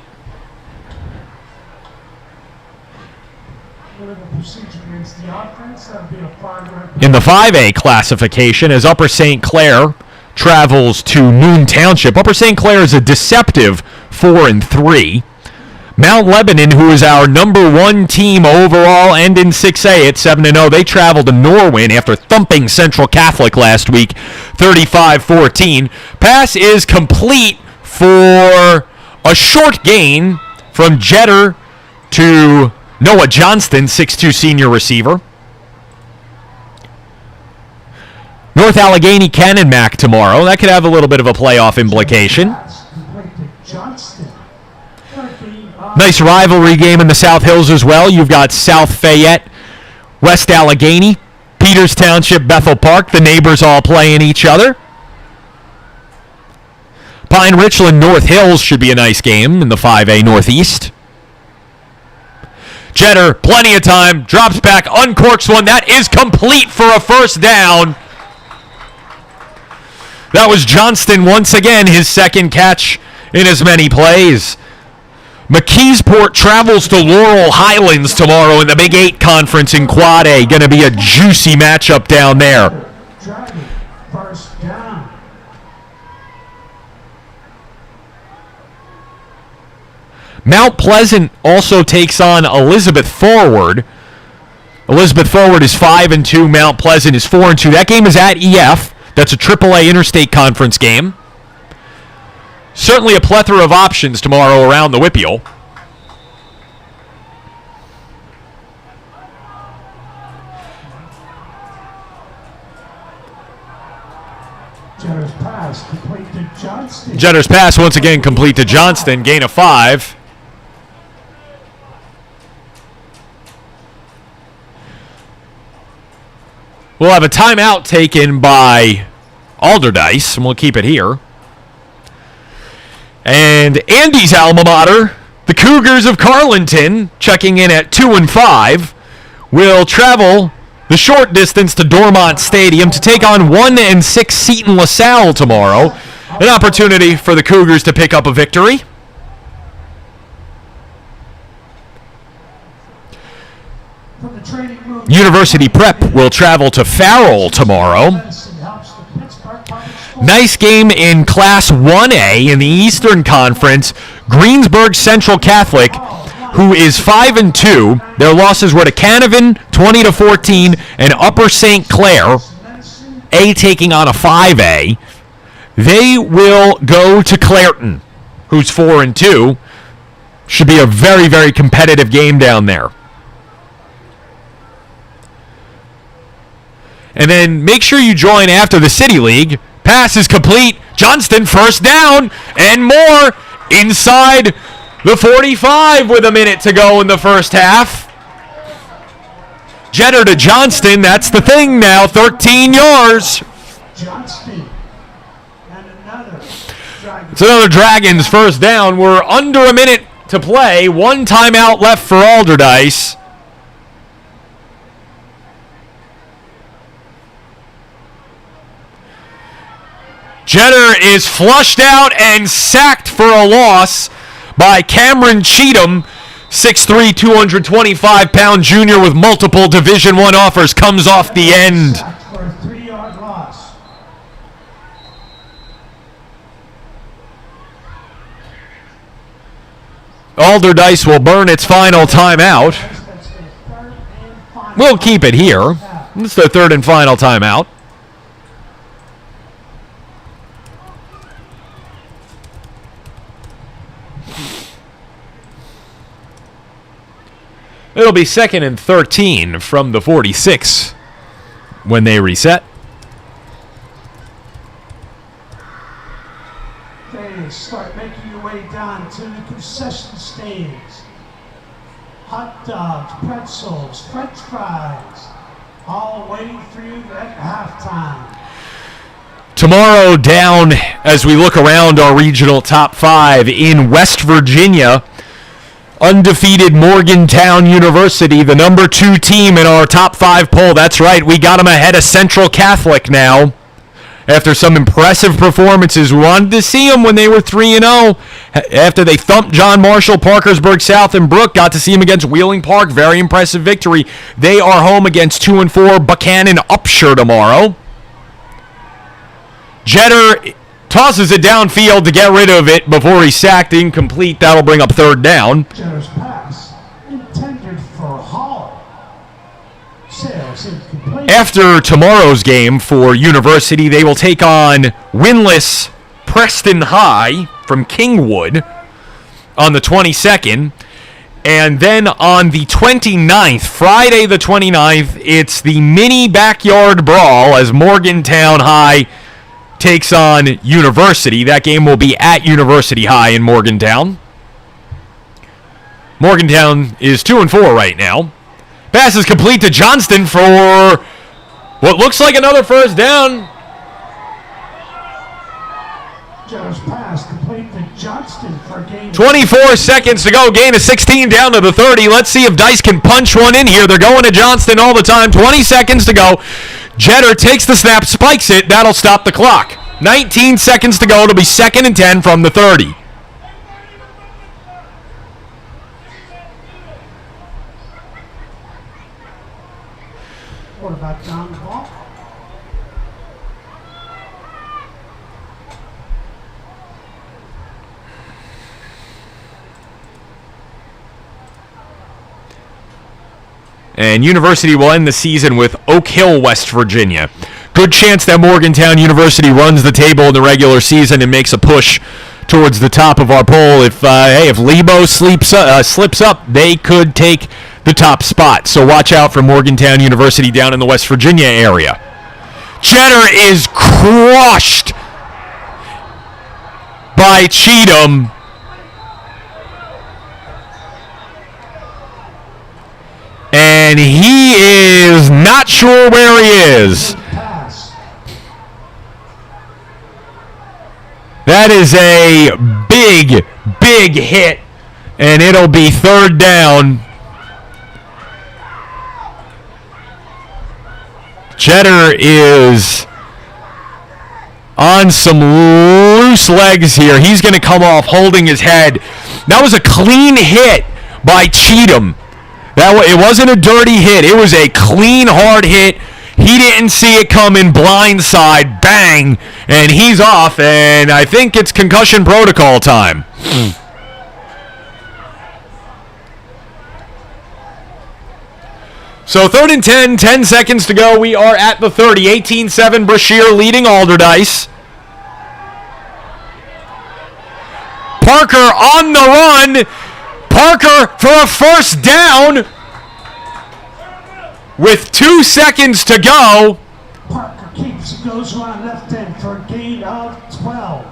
In the 5A classification, as Upper St. Clair travels to Moon Township. Upper St. Clair is a deceptive 4-3. Mount Lebanon, who is our number 1 team overall and in 6A at 7-0, they travel to Norwin after thumping Central Catholic last week, 35-14. Pass is complete for a short gain from Jeter to Noah Johnston, 6'2 senior receiver. North Allegheny Cannon Mac tomorrow. That could have a little bit of a playoff implication. Nice rivalry game in the South Hills as well. You've got South Fayette, West Allegheny, Peters Township, Bethel Park. The neighbors all playing each other. Pine Richland North Hills should be a nice game in the 5A Northeast. Jeter, plenty of time, drops back, uncorks one. That is complete for a first down. That was Johnston once again, his second catch in as many plays. McKeesport travels to Laurel Highlands tomorrow in the Big 8 Conference in Quad A. Going to be a juicy matchup down there. First down. Mount Pleasant also takes on Elizabeth Forward. Elizabeth Forward is 5-2. Mount Pleasant is 4-2. That game is at EF. That's a AAA Interstate Conference game. Certainly a plethora of options tomorrow around the Whippeal. Jetter's pass complete to Johnston. Jetter's pass once again complete to Johnston. Gain of 5. We'll have a timeout taken by Alderdice, and we'll keep it here. And Andy's alma mater, the Cougars of Carlinton, checking in at 2-5, will travel the short distance to Dormont Stadium to take on 1-6 Seton LaSalle tomorrow. An opportunity for the Cougars to pick up a victory. University Prep will travel to Farrell tomorrow. Nice game in Class 1A in the Eastern Conference. Greensburg Central Catholic, who is 5-2. Their losses were to Canavan, 20-14, and Upper St. Clair, A taking on a 5A. They will go to Clairton, who's 4-2. Should be a very, very competitive game down there. And then make sure you join after the City League. Pass is complete. Johnston first down and more inside the 45 with a minute to go in the first half. Jeter to Johnston. That's the thing now. 13 yards. Johnston and another. It's another Dragons first down. We're under a minute to play. One timeout left for Alderdice. Jeter is flushed out and sacked for a loss by Cameron Cheatham, 6'3", 225-pound junior with multiple Division I offers, comes off the end. For a 3-yard loss. Alderdice will burn its final timeout. We'll keep it here. It's the third and final timeout. It'll be 2nd and 13 from the 46 when they reset. Okay, start making your way down to the concession stands. Hot dogs, pretzels, french fries, all waiting for you at halftime. Tomorrow down as we look around our regional top 5 in West Virginia. Undefeated Morgantown University, the number 2 team in our top 5 poll. That's right, we got them ahead of Central Catholic now. After some impressive performances, we wanted to see them when they were 3-0. After they thumped John Marshall, Parkersburg South, and Brook, got to see them against Wheeling Park. Very impressive victory. They are home against 2-4 Buchanan Upshur tomorrow. Jeter tosses it downfield to get rid of it before he's sacked, incomplete. That'll bring up third down. Jeter's pass intended for Hall. Sales incomplete. After tomorrow's game for University, they will take on winless Preston High from Kingwood on the 22nd. And then on the 29th, Friday the 29th, it's the mini backyard brawl as Morgantown High takes on University. That game will be at University High in Morgantown. Morgantown is 2-4 right now. Pass is complete to Johnston for what looks like another first down. Jeter's pass complete to Johnston for a gain. 24 seconds to go. Gain of 16 down to the 30. Let's see if Dice can punch one in here. They're going to Johnston all the time. 20 seconds to go. Jeter takes the snap, spikes it. That'll stop the clock. 19 seconds to go. It'll be 2nd and 10 from the 30. What about down the ball? And University will end the season with Oak Hill, West Virginia. Good chance that Morgantown University runs the table in the regular season and makes a push towards the top of our poll. If Lebo slips up, they could take the top spot. So watch out for Morgantown University down in the West Virginia area. Jeter is crushed by Cheatham. And he is not sure where he is. That is a big, big hit. And it'll be third down. Jeter is on some loose legs here. He's going to come off holding his head. That was a clean hit by Cheatham. It wasn't a dirty hit. It was a clean, hard hit. He didn't see it coming. Blindside, bang, and he's off. And I think it's concussion protocol time. So 3rd and 10, 10 seconds to go. We are at the 30. 18-7, Brashear leading Alderdice. Parker on the run. Parker for a first down with 2 seconds to go. Parker keeps it, goes around left end for a gain of 12.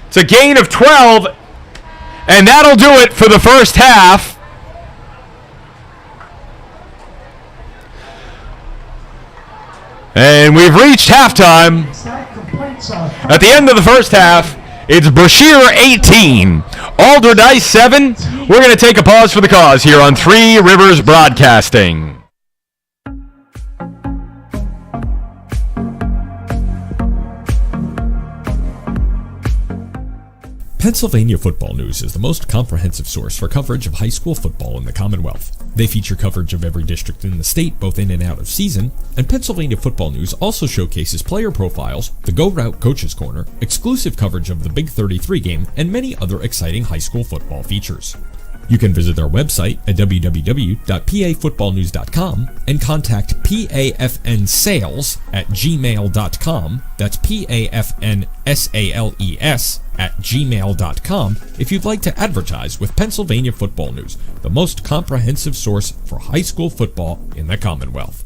It's a gain of 12, and that'll do it for the first half. And we've reached halftime. At the end of the first half, it's Brashear 18, Alderdice 7. We're going to take a pause for the cause here on Three Rivers Broadcasting. Pennsylvania Football News is the most comprehensive source for coverage of high school football in the Commonwealth. They feature coverage of every district in the state, both in and out of season, and Pennsylvania Football News also showcases player profiles, the Go Route Coaches Corner, exclusive coverage of the Big 33 game, and many other exciting high school football features. You can visit their website at www.pafootballnews.com and contact pafnsales@gmail.com. That's pafnsales@gmail.com if you'd like to advertise with Pennsylvania Football News, the most comprehensive source for high school football in the Commonwealth.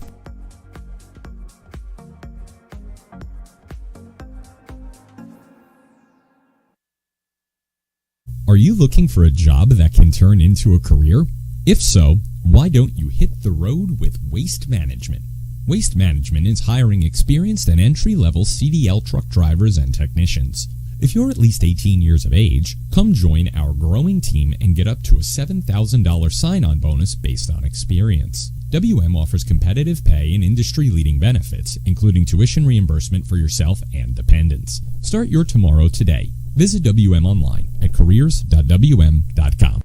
Are you looking for a job that can turn into a career? If so, why don't you hit the road with Waste Management? Waste Management is hiring experienced and entry-level CDL truck drivers and technicians. If you're at least 18 years of age, come join our growing team and get up to a $7,000 sign-on bonus based on experience. WM offers competitive pay and industry-leading benefits, including tuition reimbursement for yourself and dependents. Start your tomorrow today. Visit WM online at careers.wm.com.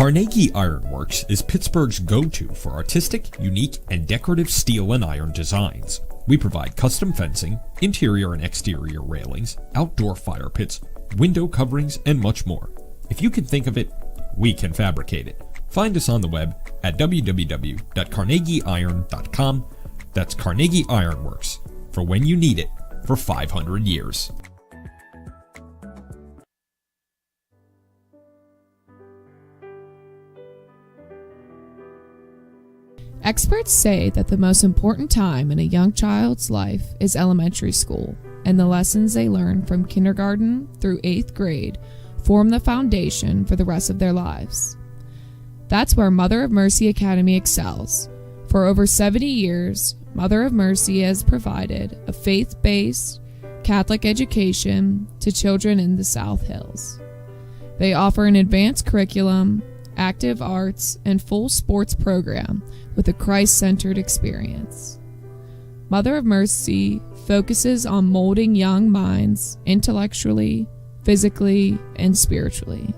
Carnegie Ironworks is Pittsburgh's go-to for artistic, unique, and decorative steel and iron designs. We provide custom fencing, interior and exterior railings, outdoor fire pits, window coverings, and much more. If you can think of it, we can fabricate it. Find us on the web at www.carnegieiron.com. That's Carnegie Ironworks, for when you need it for 500 years. Experts say that the most important time in a young child's life is elementary school, and the lessons they learn from kindergarten through 8th grade form the foundation for the rest of their lives. That's where Mother of Mercy Academy excels. For over 70 years, Mother of Mercy has provided a faith-based Catholic education to children in the South Hills. They offer an advanced curriculum, active arts, and full sports program with a Christ-centered experience. Mother of Mercy focuses on molding young minds intellectually, physically, and spiritually.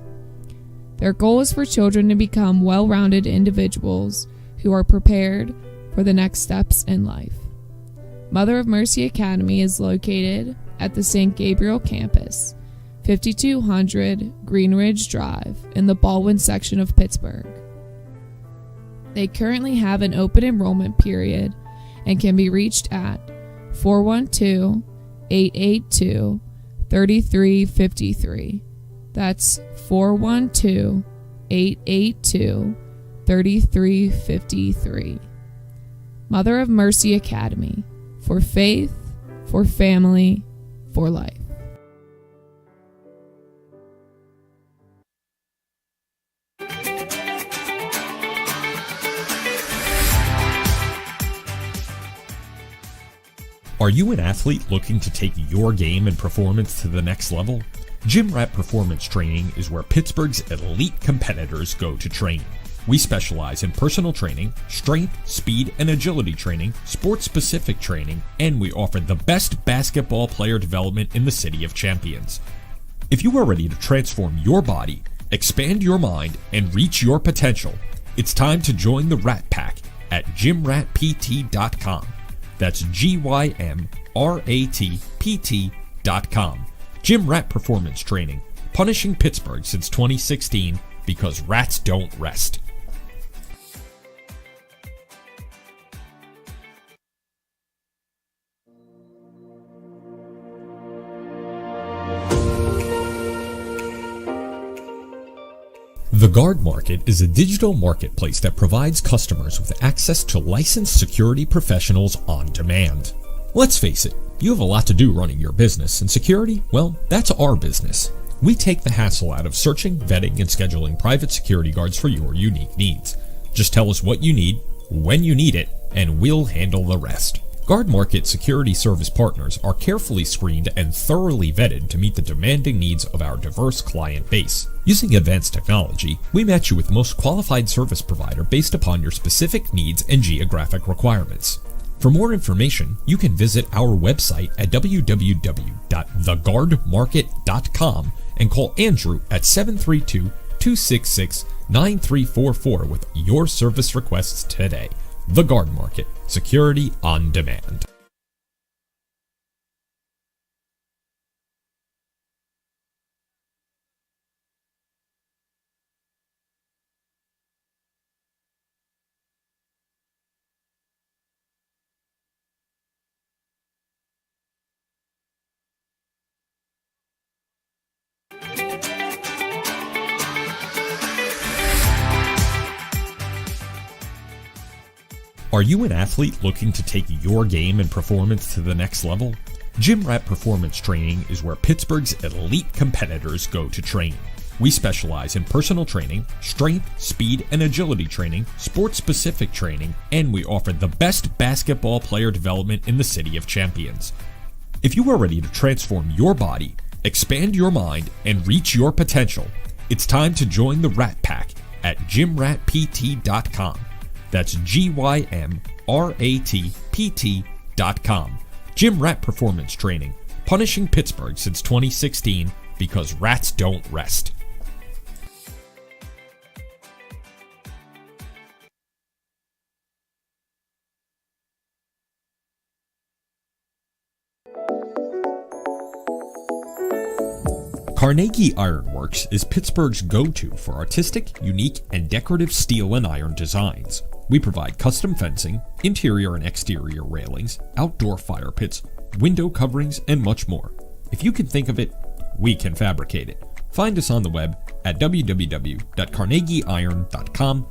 Their goal is for children to become well-rounded individuals who are prepared for the next steps in life. Mother of Mercy Academy is located at the St. Gabriel campus, 5200 Greenridge Drive in the Baldwin section of Pittsburgh. They currently have an open enrollment period and can be reached at 412-882-3353. That's 412-882-3353. Mother of Mercy Academy, for faith, for family, for life. Are you an athlete looking to take your game and performance to the next level? Gym Rat Performance Training is where Pittsburgh's elite competitors go to train. We specialize in personal training, strength, speed, and agility training, sports-specific training, and we offer the best basketball player development in the City of Champions. If you are ready to transform your body, expand your mind, and reach your potential, it's time to join the Rat Pack at gymratpt.com. That's GYMRATPT.com. Gym Rat Performance Training, punishing Pittsburgh since 2016 because rats don't rest. The Guard Market is a digital marketplace that provides customers with access to licensed security professionals on demand. Let's face it, you have a lot to do running your business, and security, well, that's our business. We take the hassle out of searching, vetting, and scheduling private security guards for your unique needs. Just tell us what you need, when you need it, and we'll handle the rest. Guard Market security service partners are carefully screened and thoroughly vetted to meet the demanding needs of our diverse client base. Using advanced technology, we match you with the most qualified service provider based upon your specific needs and geographic requirements. For more information, you can visit our website at www.theguardmarket.com and call Andrew at 732-266-9344 with your service requests today. The Guard Market, security on demand. Are you an athlete looking to take your game and performance to the next level? Gym Rat Performance Training is where Pittsburgh's elite competitors go to train. We specialize in personal training, strength, speed, and agility training, sports-specific training, and we offer the best basketball player development in the City of Champions. If you are ready to transform your body, expand your mind, and reach your potential, it's time to join the Rat Pack at gymratpt.com. That's GYMRATPT.com. Gym Rat Performance Training, punishing Pittsburgh since 2016 because rats don't rest. Carnegie Ironworks is Pittsburgh's go-to for artistic, unique, and decorative steel and iron designs. We provide custom fencing, interior and exterior railings, outdoor fire pits, window coverings, and much more. If you can think of it, we can fabricate it. Find us on the web at www.carnegieiron.com.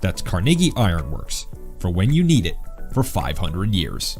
That's Carnegie Ironworks, for when you need it for 500 years.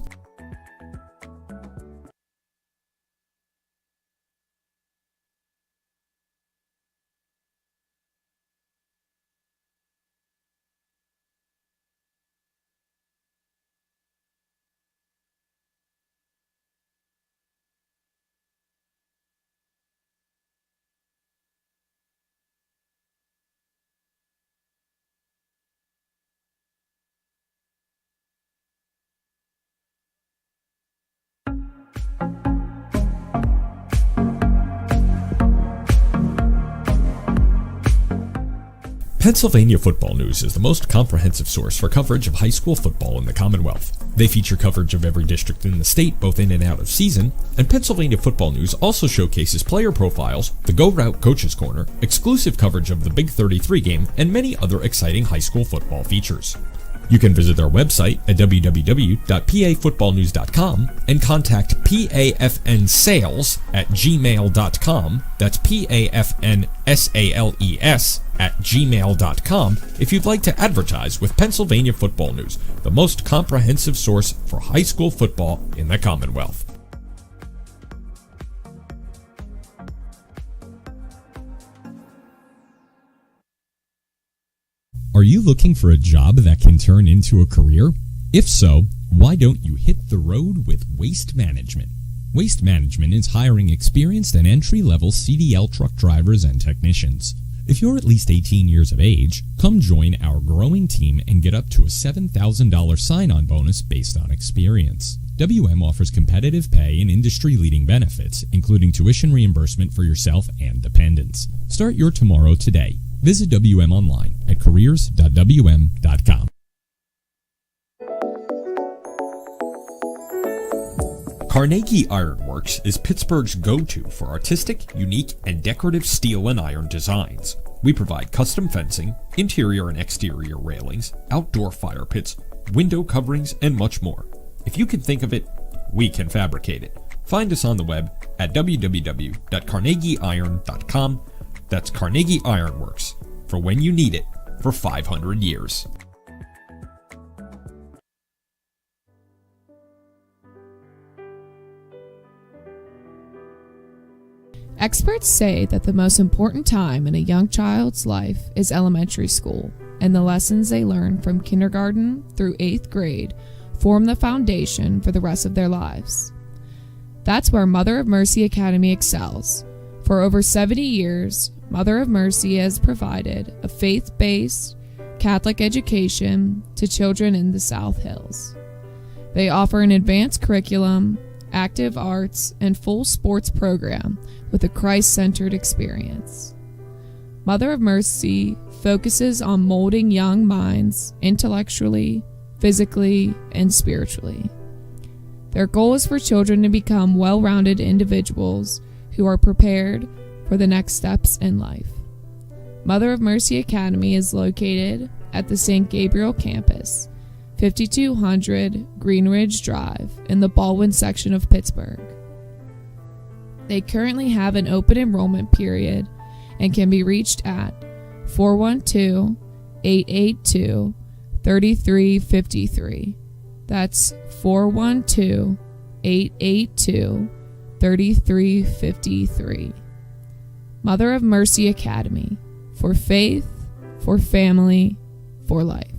Pennsylvania Football News is the most comprehensive source for coverage of high school football in the Commonwealth. They feature coverage of every district in the state, both in and out of season, and Pennsylvania Football News also showcases player profiles, the Go Route Coaches Corner, exclusive coverage of the Big 33 game, and many other exciting high school football features. You can visit their website at www.pafootballnews.com and contact pafnsales@gmail.com. That's pafnsales@gmail.com if you'd like to advertise with Pennsylvania Football News, the most comprehensive source for high school football in the Commonwealth. Are you looking for a job that can turn into a career? If so, why don't you hit the road with Waste Management? Waste Management is hiring experienced and entry-level CDL truck drivers and technicians. If you're at least 18 years of age, come join our growing team and get up to a $7,000 sign-on bonus based on experience. WM offers competitive pay and industry-leading benefits, including tuition reimbursement for yourself and dependents. Start your tomorrow today. Visit WM online at careers.wm.com. Carnegie Ironworks is Pittsburgh's go-to for artistic, unique, and decorative steel and iron designs. We provide custom fencing, interior and exterior railings, outdoor fire pits, window coverings, and much more. If you can think of it, we can fabricate it. Find us on the web at www.carnegieiron.com. That's Carnegie Ironworks, for when you need it for 500 years. Experts say that the most important time in a young child's life is elementary school, and the lessons they learn from kindergarten through 8th grade form the foundation for the rest of their lives. That's where Mother of Mercy Academy excels. For over 70 years, Mother of Mercy has provided a faith-based Catholic education to children in the South Hills. They offer an advanced curriculum, active arts, and full sports program with a Christ-centered experience. Mother of Mercy focuses on molding young minds intellectually, physically, and spiritually. Their goal is for children to become well-rounded individuals who are prepared for the next steps in life. Mother of Mercy Academy is located at the St. Gabriel campus, 5200 Greenridge Drive in the Baldwin section of Pittsburgh. They currently have an open enrollment period and can be reached at 412-882-3353. That's 412-882-3353. Mother of Mercy Academy, for faith, for family, for life.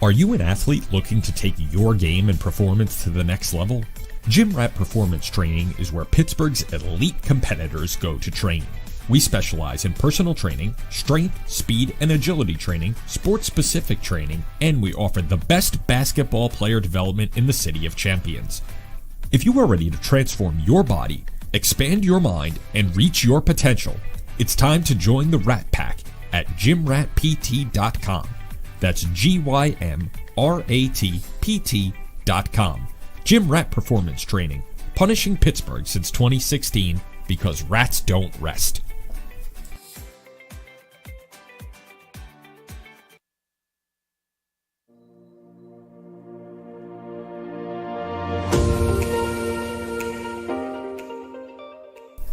Are you an athlete looking to take your game and performance to the next level? Gym Rat Performance Training is where Pittsburgh's elite competitors go to train. We specialize in personal training, strength, speed, and agility training, sports-specific training, and we offer the best basketball player development in the City of Champions. If you are ready to transform your body, expand your mind, and reach your potential, it's time to join the Rat Pack at gymratpt.com. That's GYMRATPT.com. Gym Rat Performance Training, punishing Pittsburgh since 2016 because rats don't rest.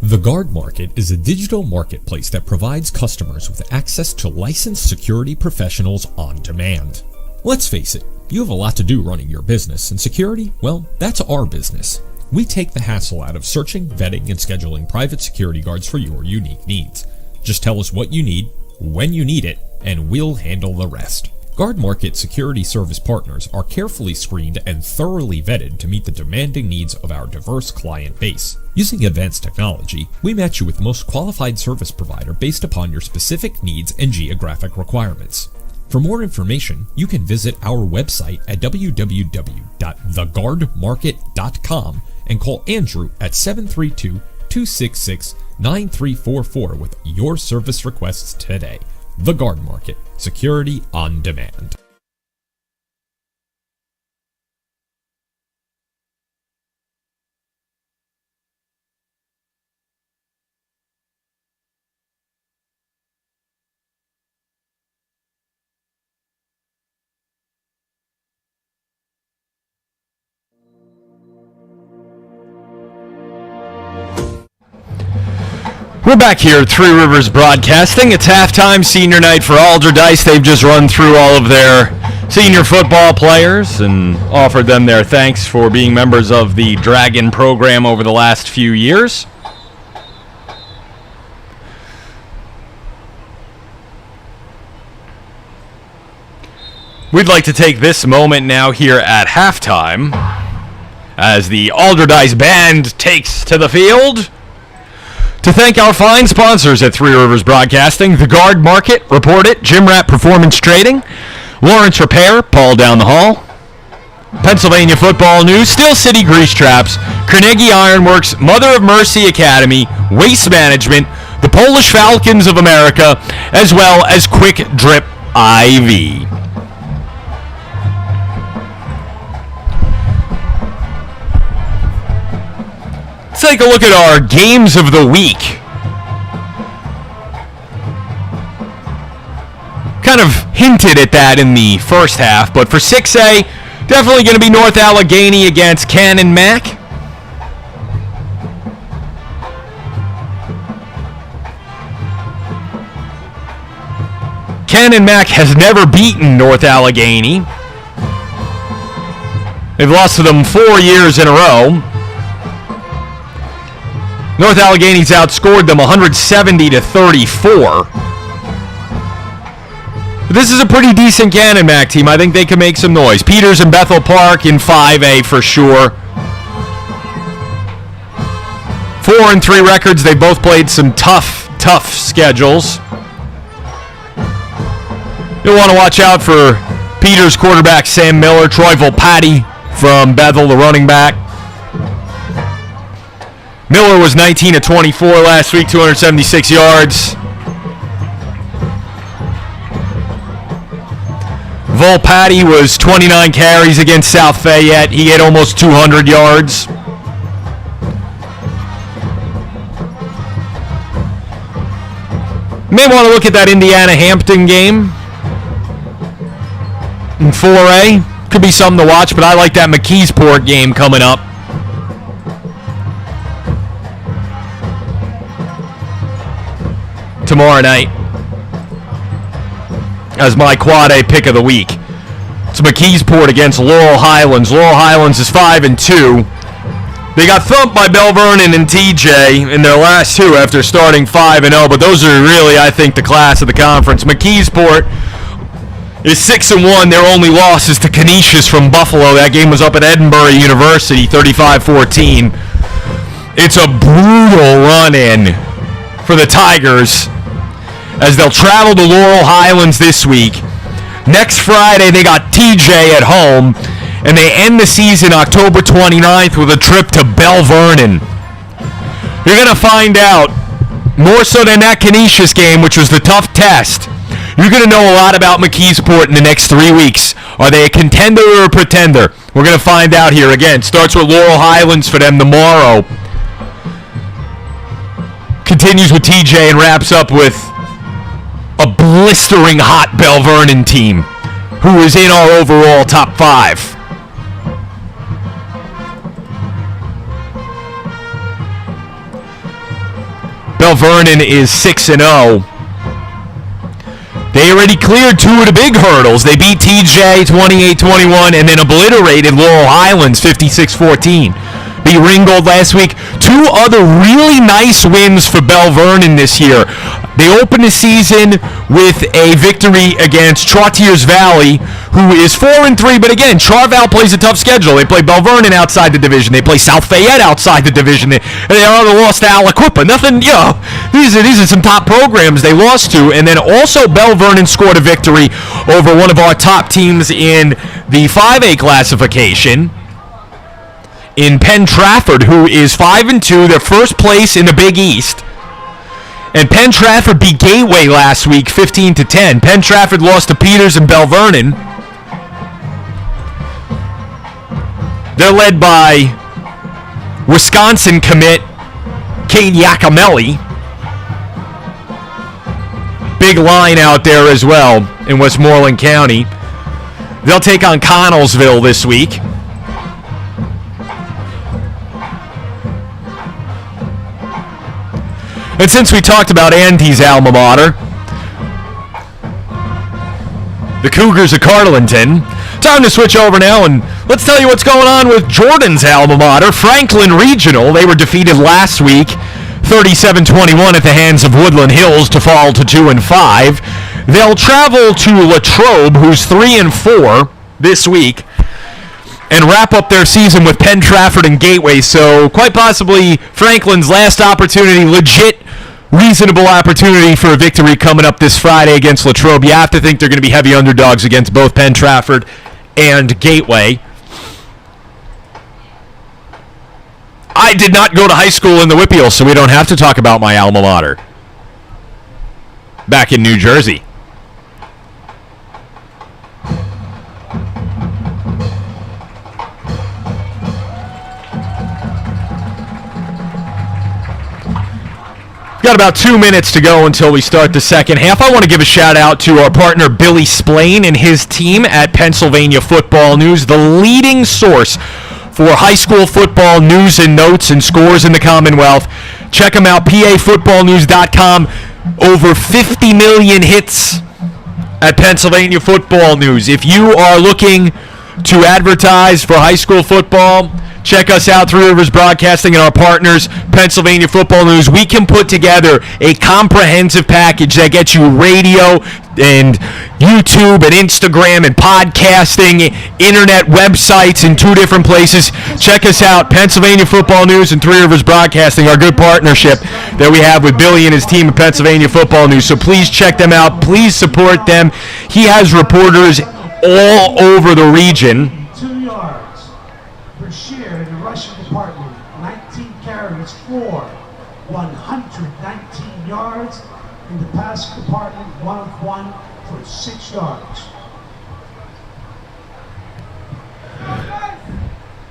The Guard Market is a digital marketplace that provides customers with access to licensed security professionals on demand. Let's face it, you have a lot to do running your business, and security, well, that's our business. We take the hassle out of searching, vetting, and scheduling private security guards for your unique needs. Just tell us what you need, when you need it, and we'll handle the rest. Guard Market security service partners are carefully screened and thoroughly vetted to meet the demanding needs of our diverse client base. Using advanced technology, we match you with the most qualified service provider based upon your specific needs and geographic requirements. For more information, you can visit our website at www.theguardmarket.com and call Andrew at 732-266-9344 with your service requests today. The Guard Market, security on demand. We're back here at Three Rivers Broadcasting. It's halftime, senior night for Alderdice. They've just run through all of their senior football players and offered them their thanks for being members of the Dragon program over the last few years. We'd like to take this moment now here at halftime as the Alderdice band takes to the field to thank our fine sponsors at Three Rivers Broadcasting: The Guard Market, Report It, Gym Rat Performance Trading, Lawrence Repair, Paul down the hall, Pennsylvania Football News, Steel City Grease Traps, Carnegie Ironworks, Mother of Mercy Academy, Waste Management, the Polish Falcons of America, as well as Quick Drip IV. Let's take a look at our games of the week. Kind of hinted at that in the first half, but for 6A, definitely going to be North Allegheny against Cannon Mac. Cannon Mac has never beaten North Allegheny. They've lost to them 4 years in a row. North Allegheny's outscored them 170-34. This is a pretty decent Cannon Mac team. I think they can make some noise. Peters and Bethel Park in 5A for sure. 4-3 records. They both played some tough schedules. You'll want to watch out for Peters quarterback Sam Miller, Troy Volpatti from Bethel, the running back. Miller was 19-24 last week, 276 yards. Volpatti was 29 carries against South Fayette. He had almost 200 yards. You may want to look at that Indiana-Hampton game in 4A. Could be something to watch, but I like that McKeesport game coming up. Tomorrow night as my Quad A pick of the week. It's McKeesport against Laurel Highlands. Laurel Highlands is 5-2. They got thumped by Bell Vernon and TJ in their last two after starting 5-0, but those are really, I think, the class of the conference. McKeesport is 6-1. Their only loss is to Canisius from Buffalo. That game was up at Edinburgh University, 35-14. It's a brutal run-in for the Tigers as they'll travel to Laurel Highlands this week. Next Friday, they got TJ at home, and they end the season October 29th with a trip to Bell Vernon. You're going to find out, more so than that Canisius game, which was the tough test, You're going to know a lot about McKeesport in the next 3 weeks. Are they a contender or a pretender? We're going to find out here. Again, starts with Laurel Highlands for them tomorrow. Continues with TJ and wraps up with a blistering hot Bell Vernon team who is in our overall top 5. Bell Vernon is 6-0. They already cleared 2 of the big hurdles. They beat TJ 28-21 and then obliterated Laurel Highlands 56-14. Beat Ringgold last week. 2 other really nice wins for Bell Vernon this year. They opened the season with a victory against Chartiers Valley, who is 4-3, but again, Charval plays a tough schedule. They play Bell Vernon outside the division. They play South Fayette outside the division. They lost to Aliquippa. Nothing, these are some top programs they lost to. And then also Bell Vernon scored a victory over one of our top teams in the 5A classification, in Penn Trafford, who is 5-2. They're first place in the Big East. And Penn Trafford beat Gateway last week 15-10. Penn Trafford lost to Peters and Bell Vernon. They're led by Wisconsin commit Kate Iacomelli. Big line out there as well in Westmoreland County. They'll take on Connellsville this week. And since we talked about Andy's alma mater, the Cougars of Carlinton, time to switch over now and let's tell you what's going on with Jordan's alma mater, Franklin Regional. They were defeated last week 37-21 at the hands of Woodland Hills to fall to 2-5. They'll travel to Latrobe, who's 3-4 this week, and wrap up their season with Penn Trafford and Gateway. So quite possibly Franklin's last opportunity, legit, reasonable opportunity for a victory coming up this Friday against Latrobe. You have to think they're going to be heavy underdogs against both Penn Trafford and Gateway. I did not go to high school in the Whippeal, so we don't have to talk about my alma mater back in New Jersey. Got about 2 minutes to go until we start the second half. I want to give a shout out to our partner Billy Splain and his team at Pennsylvania Football News, the leading source for high school football news and notes and scores in the Commonwealth. Check them out, pafootballnews.com. Over 50 million hits at Pennsylvania Football News. If you are looking to advertise for high school football, check us out, Three Rivers Broadcasting and our partners, Pennsylvania Football News. We can put together a comprehensive package that gets you radio and YouTube and Instagram and podcasting, internet websites in 2 different places. Check us out, Pennsylvania Football News and Three Rivers Broadcasting, our good partnership that we have with Billy and his team at Pennsylvania Football News. So please check them out. Please support them. He has reporters all over the region. 2 yards per share in the rushing department. 19 carries for 119 yards. In the passing department, 1 of 1 for 6 yards.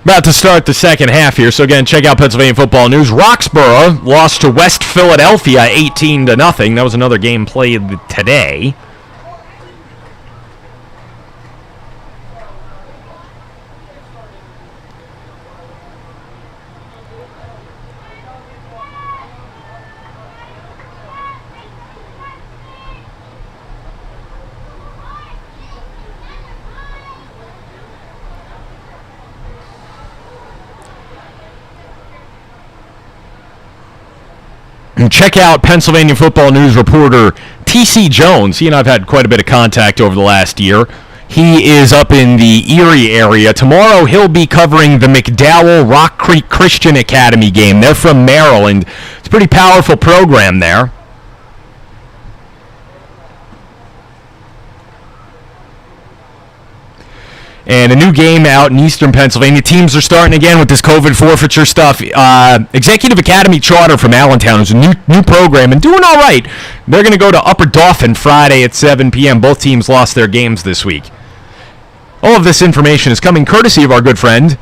About to start the second half here, so again, check out Pennsylvania Football News. Roxborough lost to West Philadelphia 18-0. That was another game played today. And check out Pennsylvania Football News reporter T.C. Jones. He and I have had quite a bit of contact over the last year. He is up in the Erie area. Tomorrow he'll be covering the McDowell Rock Creek Christian Academy game. They're from Maryland. It's a pretty powerful program there. And a new game out in eastern Pennsylvania. Teams are starting again with this COVID forfeiture stuff. Executive Academy Charter from Allentown is a new program and doing all right. They're going to go to Upper Dauphin Friday at 7 p.m. Both teams lost their games this week. All of this information is coming courtesy of our good friend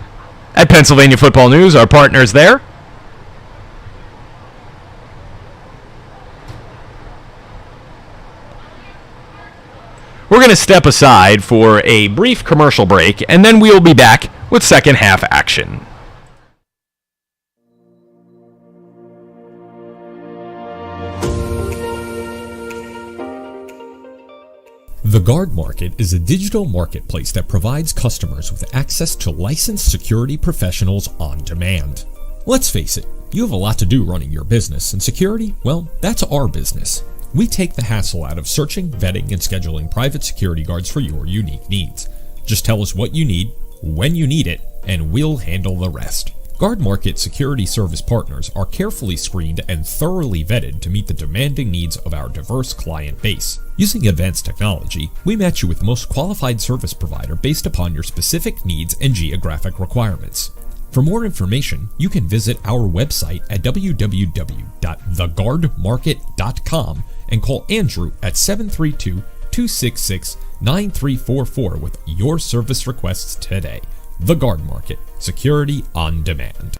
at Pennsylvania Football News, our partners there. We're going to step aside for a brief commercial break, and then we will be back with second half action. The Guard Market is a digital marketplace that provides customers with access to licensed security professionals on demand. Let's face it, you have a lot to do running your business, and security, well, that's our business. We take the hassle out of searching, vetting, and scheduling private security guards for your unique needs. Just tell us what you need, when you need it, and we'll handle the rest. Guard Market security service partners are carefully screened and thoroughly vetted to meet the demanding needs of our diverse client base. Using advanced technology, we match you with the most qualified service provider based upon your specific needs and geographic requirements. For more information, you can visit our website at www.theguardmarket.com and call Andrew at 732-266-9344 with your service requests today. The Guard Market, security on demand.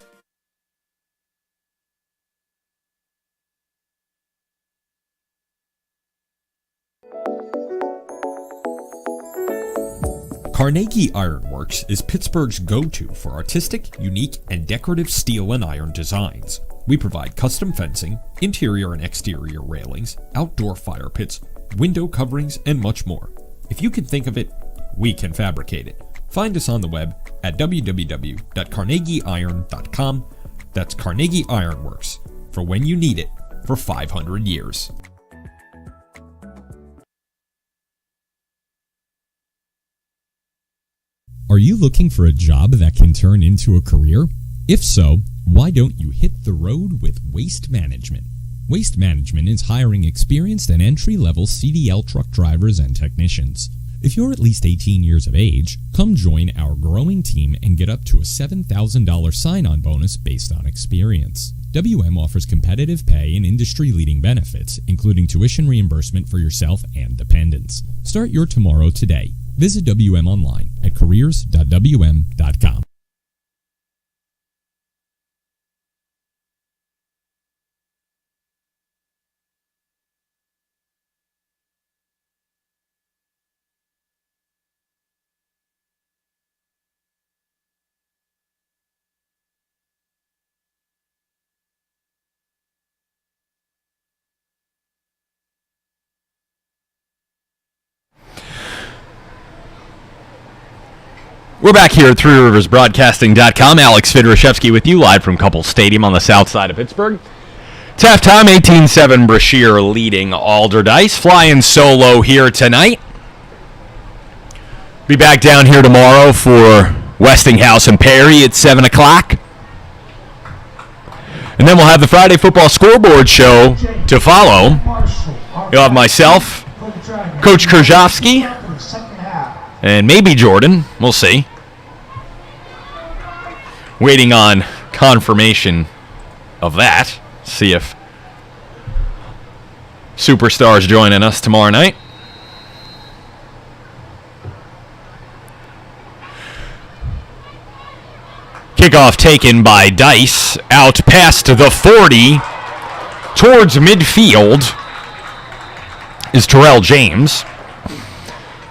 Carnegie Ironworks is Pittsburgh's go-to for artistic, unique, and decorative steel and iron designs. We provide custom fencing, interior and exterior railings, outdoor fire pits, window coverings, and much more. If you can think of it, we can fabricate it. Find us on the web at www.carnegieiron.com. That's Carnegie Ironworks, for when you need it, for 500 years. Are you looking for a job that can turn into a career? If so, why don't you hit the road with Waste Management? Waste Management is hiring experienced and entry-level CDL truck drivers and technicians. If you're at least 18 years of age, come join our growing team and get up to a $7,000 sign-on bonus based on experience. WM offers competitive pay and industry-leading benefits, including tuition reimbursement for yourself and dependents. Start your tomorrow today. Visit WM online at careers.wm.com. We're back here at ThreeRiversBroadcasting.com. Alex Fidrashevsky with you live from Couple Stadium on the south side of Pittsburgh. It's halftime, 18-7 Brashear leading Alderdice. Flying solo here tonight. Be back down here tomorrow for Westinghouse and Perry at 7 o'clock. And then we'll have the Friday Football Scoreboard Show to follow. You'll have myself, Coach Krzyzewski, and maybe Jordan. We'll see. Waiting on confirmation of that. See if Superstar's joining us tomorrow night. Kickoff taken by Dice out past the 40 towards midfield is Terrell James.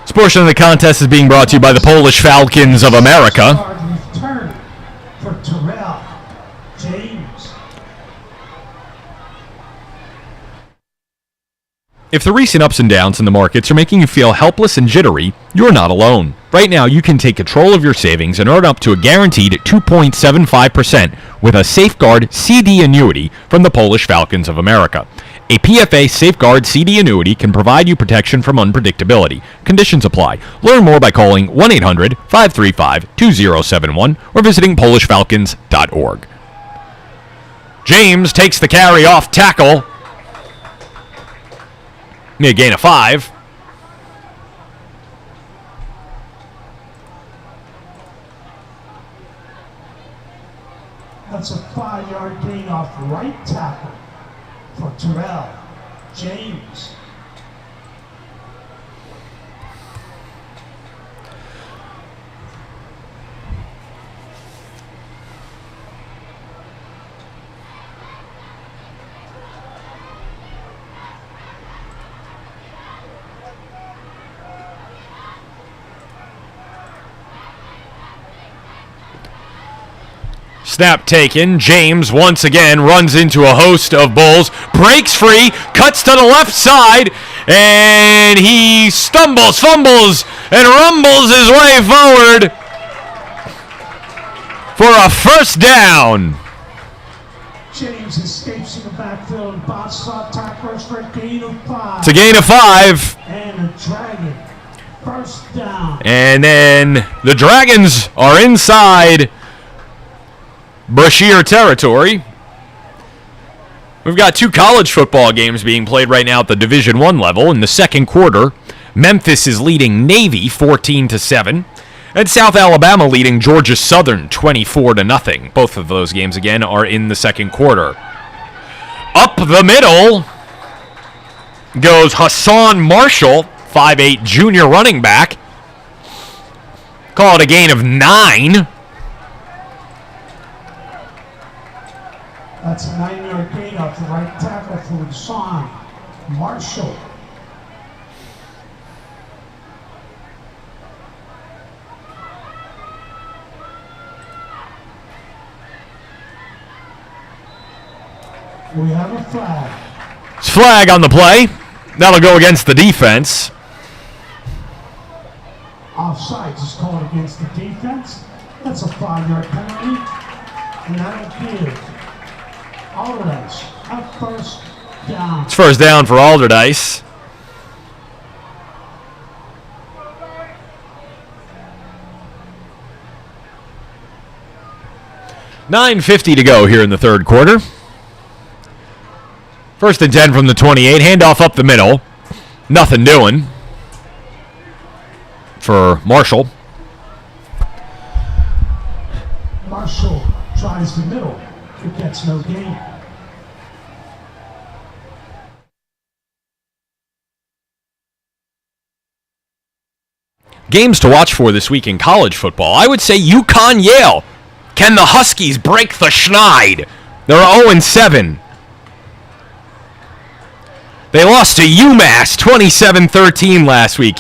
This portion of the contest is being brought to you by the Polish Falcons of America. Return for Terrell James. If the recent ups and downs in the markets are making you feel helpless and jittery, you're not alone. Right now, you can take control of your savings and earn up to a guaranteed 2.75% with a Safeguard CD annuity from the Polish Falcons of America. A PFA Safeguard CD annuity can provide you protection from unpredictability. Conditions apply. Learn more by calling 1-800-535-2071 or visiting polishfalcons.org. James takes the carry off tackle. A gain of 5. That's a 5-yard gain off right tackle for Terrell James. Snap taken. James once again runs into a host of Bulls. Breaks free. Cuts to the left side. And he stumbles, fumbles, and rumbles his way forward for a first down. James escapes in the backfield and bounces off tacklers for a gain of 5. It's a gain of 5. And a Dragon. First down. And then the Dragons are inside Brashear territory. We've got 2 college football games being played right now at the Division I level. In the second quarter, Memphis is leading Navy 14-7, and South Alabama leading Georgia Southern 24-0. Both of those games again are in the second quarter. Up the middle goes Hassan Marshall, 5'8" junior running back. Call it a gain of 9. That's a 9-yard gain off the right tackle for Hassan Marshall. We have a flag. It's flag on the play. That'll go against the defense. Offsides is called against the defense. That's a 5-yard penalty. And that'll give Allardyce a first down. It's first down for Allardyce. $9:50 to go here in the third quarter. First and 10 from the 28. Handoff up the middle. Nothing doing for Marshall. Marshall tries the middle. It gets no gain. Games to watch for this week in college football. I would say UConn-Yale. Can the Huskies break the schneid? They're 0-7. They lost to UMass 27-13 last week.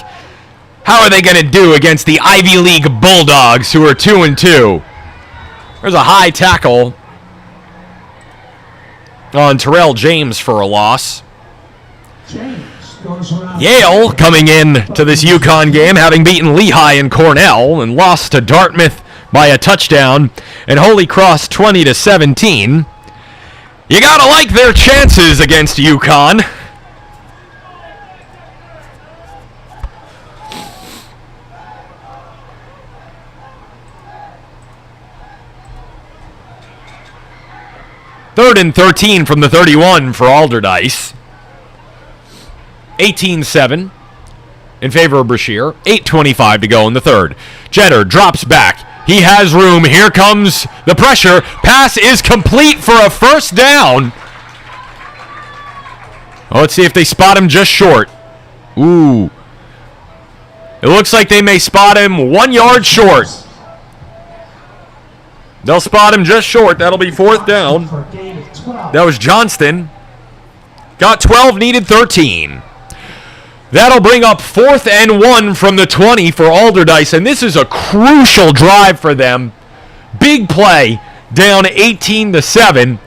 How are they going to do against the Ivy League Bulldogs, who are 2-2? There's a high tackle on Terrell James for a loss. Yale coming in to this UConn game, having beaten Lehigh and Cornell and lost to Dartmouth by a touchdown and Holy Cross 20-17. You gotta like their chances against UConn. Third and 13 from the 31 for Allardyce. 18-7 in favor of Brashear. 8:25 to go in the third. Jeter drops back. He has room. Here comes the pressure. Pass is complete for a first down. Well, let's see if they spot him just short. Ooh. It looks like they may spot him 1 yard short. They'll spot him just short. That'll be fourth down. That was Johnston. Got 12, needed 13. That'll bring up 4th and 1 from the 20 for Allardyce, and this is a crucial drive for them. Big play, down 18-7.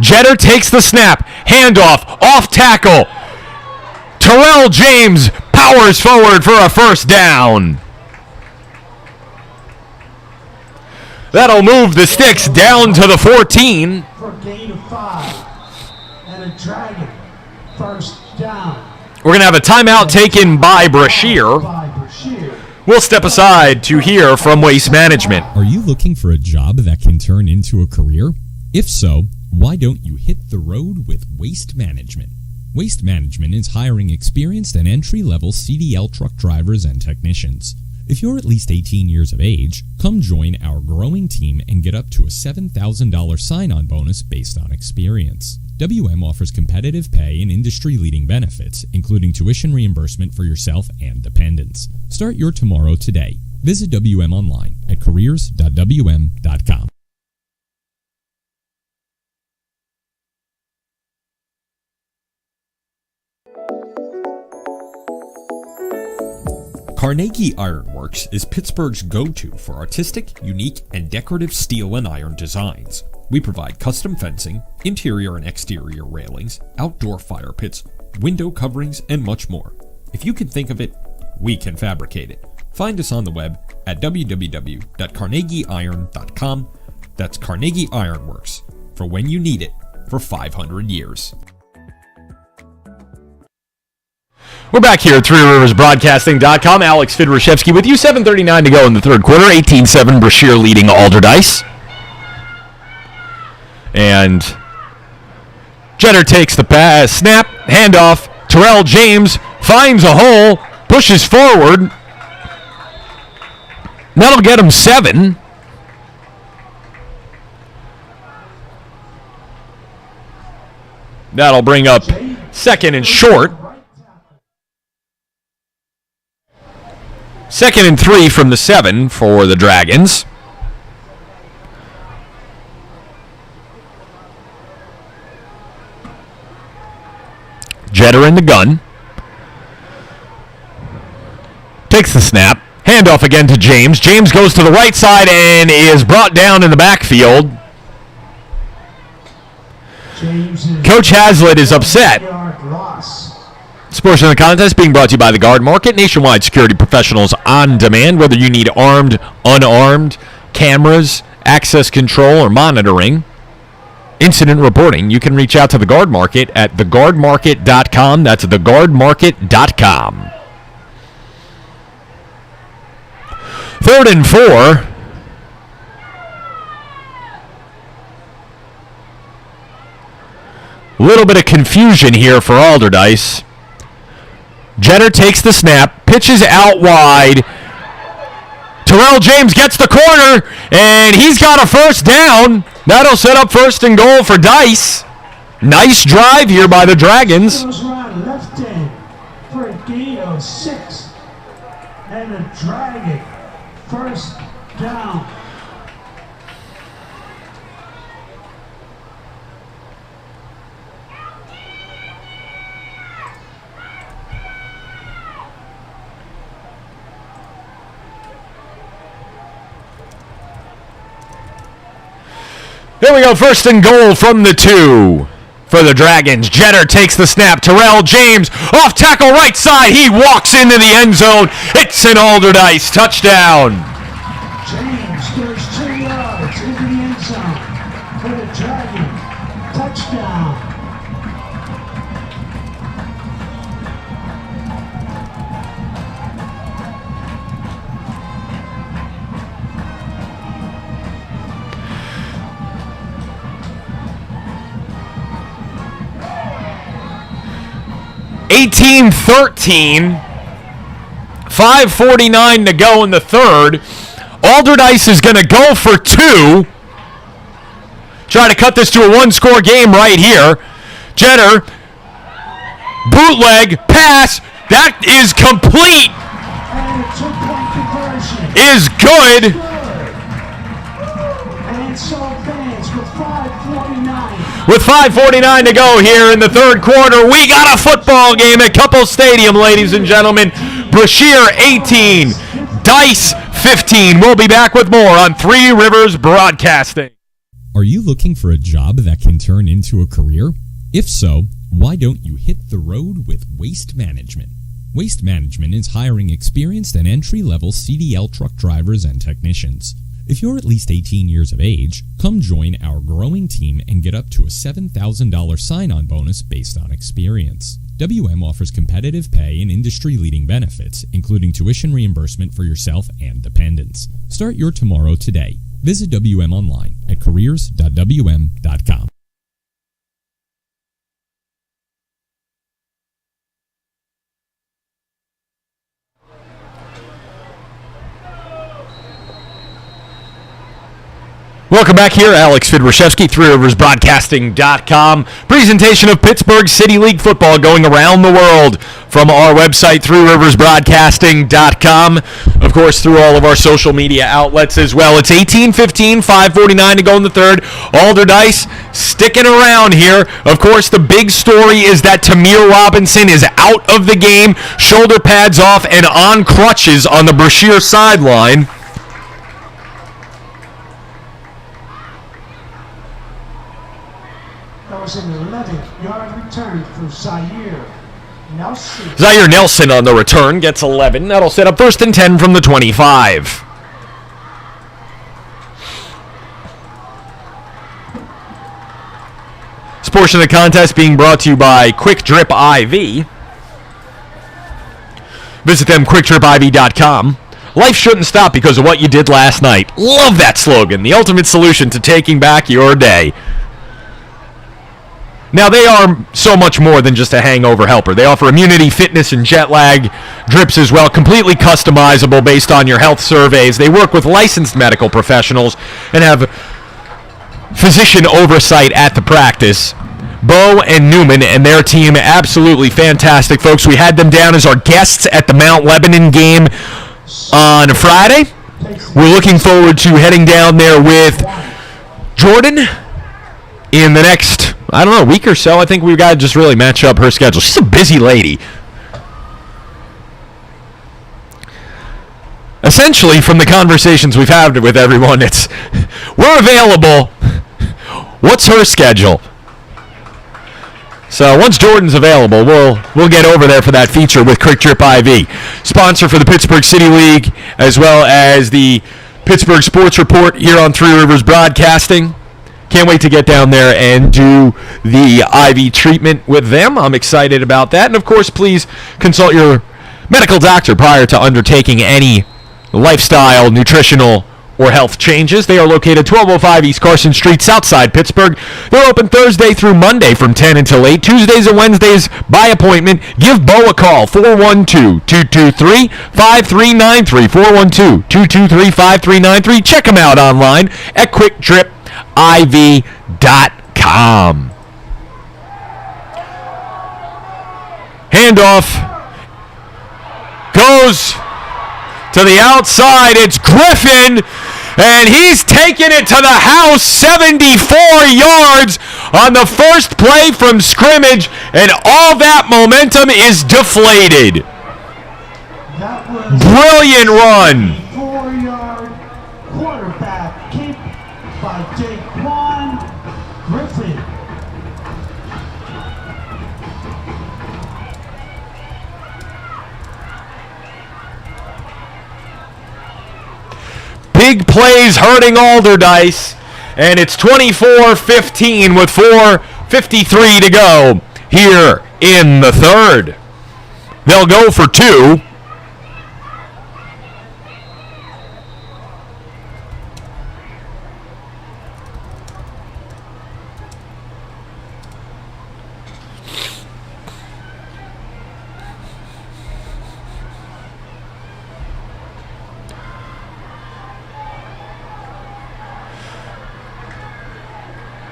Jeter takes the snap, handoff, off tackle. Terrell James powers forward for a first down. That'll move the sticks down to the 14. For a gain of 5 and a Dragon. First down. We're going to have a timeout taken by Brashear. We'll step aside to hear from Waste Management. Are you looking for a job that can turn into a career? If so, why don't you hit the road with Waste Management? Waste Management is hiring experienced and entry-level CDL truck drivers and technicians. If you're at least 18 years of age, come join our growing team and get up to a $7,000 sign-on bonus based on experience. WM offers competitive pay and industry-leading benefits, including tuition reimbursement for yourself and dependents. Start your tomorrow today. Visit WM online at careers.wm.com. Carnegie Ironworks is Pittsburgh's go-to for artistic, unique, and decorative steel and iron designs. We provide custom fencing, interior and exterior railings, outdoor fire pits, window coverings, and much more. If you can think of it, we can fabricate it. Find us on the web at www.carnegieiron.com. That's Carnegie Ironworks, for when you need it for 500 years. We're back here at ThreeRiversBroadcasting.com. Alex Fidrishevsky with you. 7:39 to go in the third quarter. 18-7, Brashear leading Alderdice. And Jenner takes the pass, snap, handoff. Terrell James finds a hole, pushes forward. That'll get him 7. That'll bring up second and short. 2nd and 3 from the 7 for the Dragons. Jeter in the gun. Takes the snap. Handoff again to James. James goes to the right side and is brought down in the backfield. Coach Hazlitt is upset. This portion of the contest being brought to you by the Guard Market, nationwide security professionals on demand, whether you need armed, unarmed, cameras, access control, or monitoring. Incident reporting, you can reach out to the Guard Market at theguardmarket.com. That's theguardmarket.com. 3rd and 4. A little bit of confusion here for Alderdice. Jeter takes the snap, pitches out wide. Terrell James gets the corner, and he's got a first down. That'll set up 1st and goal for Dice. Nice drive here by the Dragons. Goes around left end for a gain of 6. And the Dragon, 1st down. There we go, 1st and goal from the 2 for the Dragons. Jeter takes the snap. Terrell James off tackle right side. He walks into the end zone. It's an Alderdice touchdown. James goes 2 yards into the end zone for the Dragon. Touchdown. (18-13). 5:49 to go in the third. Alderdice is going to go for 2. Try to cut this to a 1-score game right here. Jeter, bootleg, pass. That is complete. And a 2-point conversion. Is good. And so fans with 5:49. With 5:49 to go here in the third quarter, we got a football game at Couple Stadium, ladies and gentlemen. Brashear 18, Dice 15. We'll be back with more on Three Rivers Broadcasting. Are you looking for a job that can turn into a career? If so, why don't you hit the road with Waste Management? Waste Management is hiring experienced and entry-level CDL truck drivers and technicians. If you're at least 18 years of age, come join our growing team and get up to a $7,000 sign-on bonus based on experience. WM offers competitive pay and industry-leading benefits, including tuition reimbursement for yourself and dependents. Start your tomorrow today. Visit WM online at careers.wm.com. Welcome back here, Alex Fidrashevsky, ThreeRiversBroadcasting.com. Presentation of Pittsburgh City League football going around the world from our website, ThreeRiversBroadcasting.com. Of course, through all of our social media outlets as well. It's 18:15, 5:49 to go in the third. Alderdice sticking around here. Of course, the big story is that Tamir Robinson is out of the game, shoulder pads off, and on crutches on the Brashear sideline. That was an 11-yard return for Zaire Nelson. Zaire Nelson on the return gets 11. That'll set up 1st and 10 from the 25. This portion of the contest being brought to you by Quick Drip IV. Visit them, quickdripiv.com. Life shouldn't stop because of what you did last night. Love that slogan. The ultimate solution to taking back your day. Now, they are so much more than just a hangover helper. They offer immunity, fitness, and jet lag drips as well, completely customizable based on your health surveys. They work with licensed medical professionals and have physician oversight at the practice. Bo and Newman and their team, absolutely fantastic folks. We had them down as our guests at the Mount Lebanon game on Friday. We're looking forward to heading down there with Jordan in the next, I don't know, week or so. I think we've got to just really match up her schedule. She's a busy lady. Essentially, from the conversations we've had with everyone, it's, we're available. What's her schedule? So once Jordan's available, we'll get over there for that feature with Quick Drip IV. Sponsor for the Pittsburgh City League, as well as the Pittsburgh Sports Report here on Three Rivers Broadcasting. Can't wait to get down there and do the IV treatment with them. I'm excited about that. And, of course, please consult your medical doctor prior to undertaking any lifestyle, nutritional, or health changes. They are located 1205 East Carson Street, Southside Pittsburgh. They're open Thursday through Monday from 10 until 8. Tuesdays and Wednesdays by appointment. Give Bo a call, 412-223-5393. 412-223-5393. Check them out online at QuickDripIV.com. Handoff goes to the outside. It's Griffin, and he's taking it to the house, 74 yards on the first play from scrimmage, and all that momentum is deflated. That was Brilliant run. 4-yard quarterback kick by Daquan Griffin. Big plays hurting Alderdice, and it's 24-15 with 4:53 to go here in the third. They'll go for two.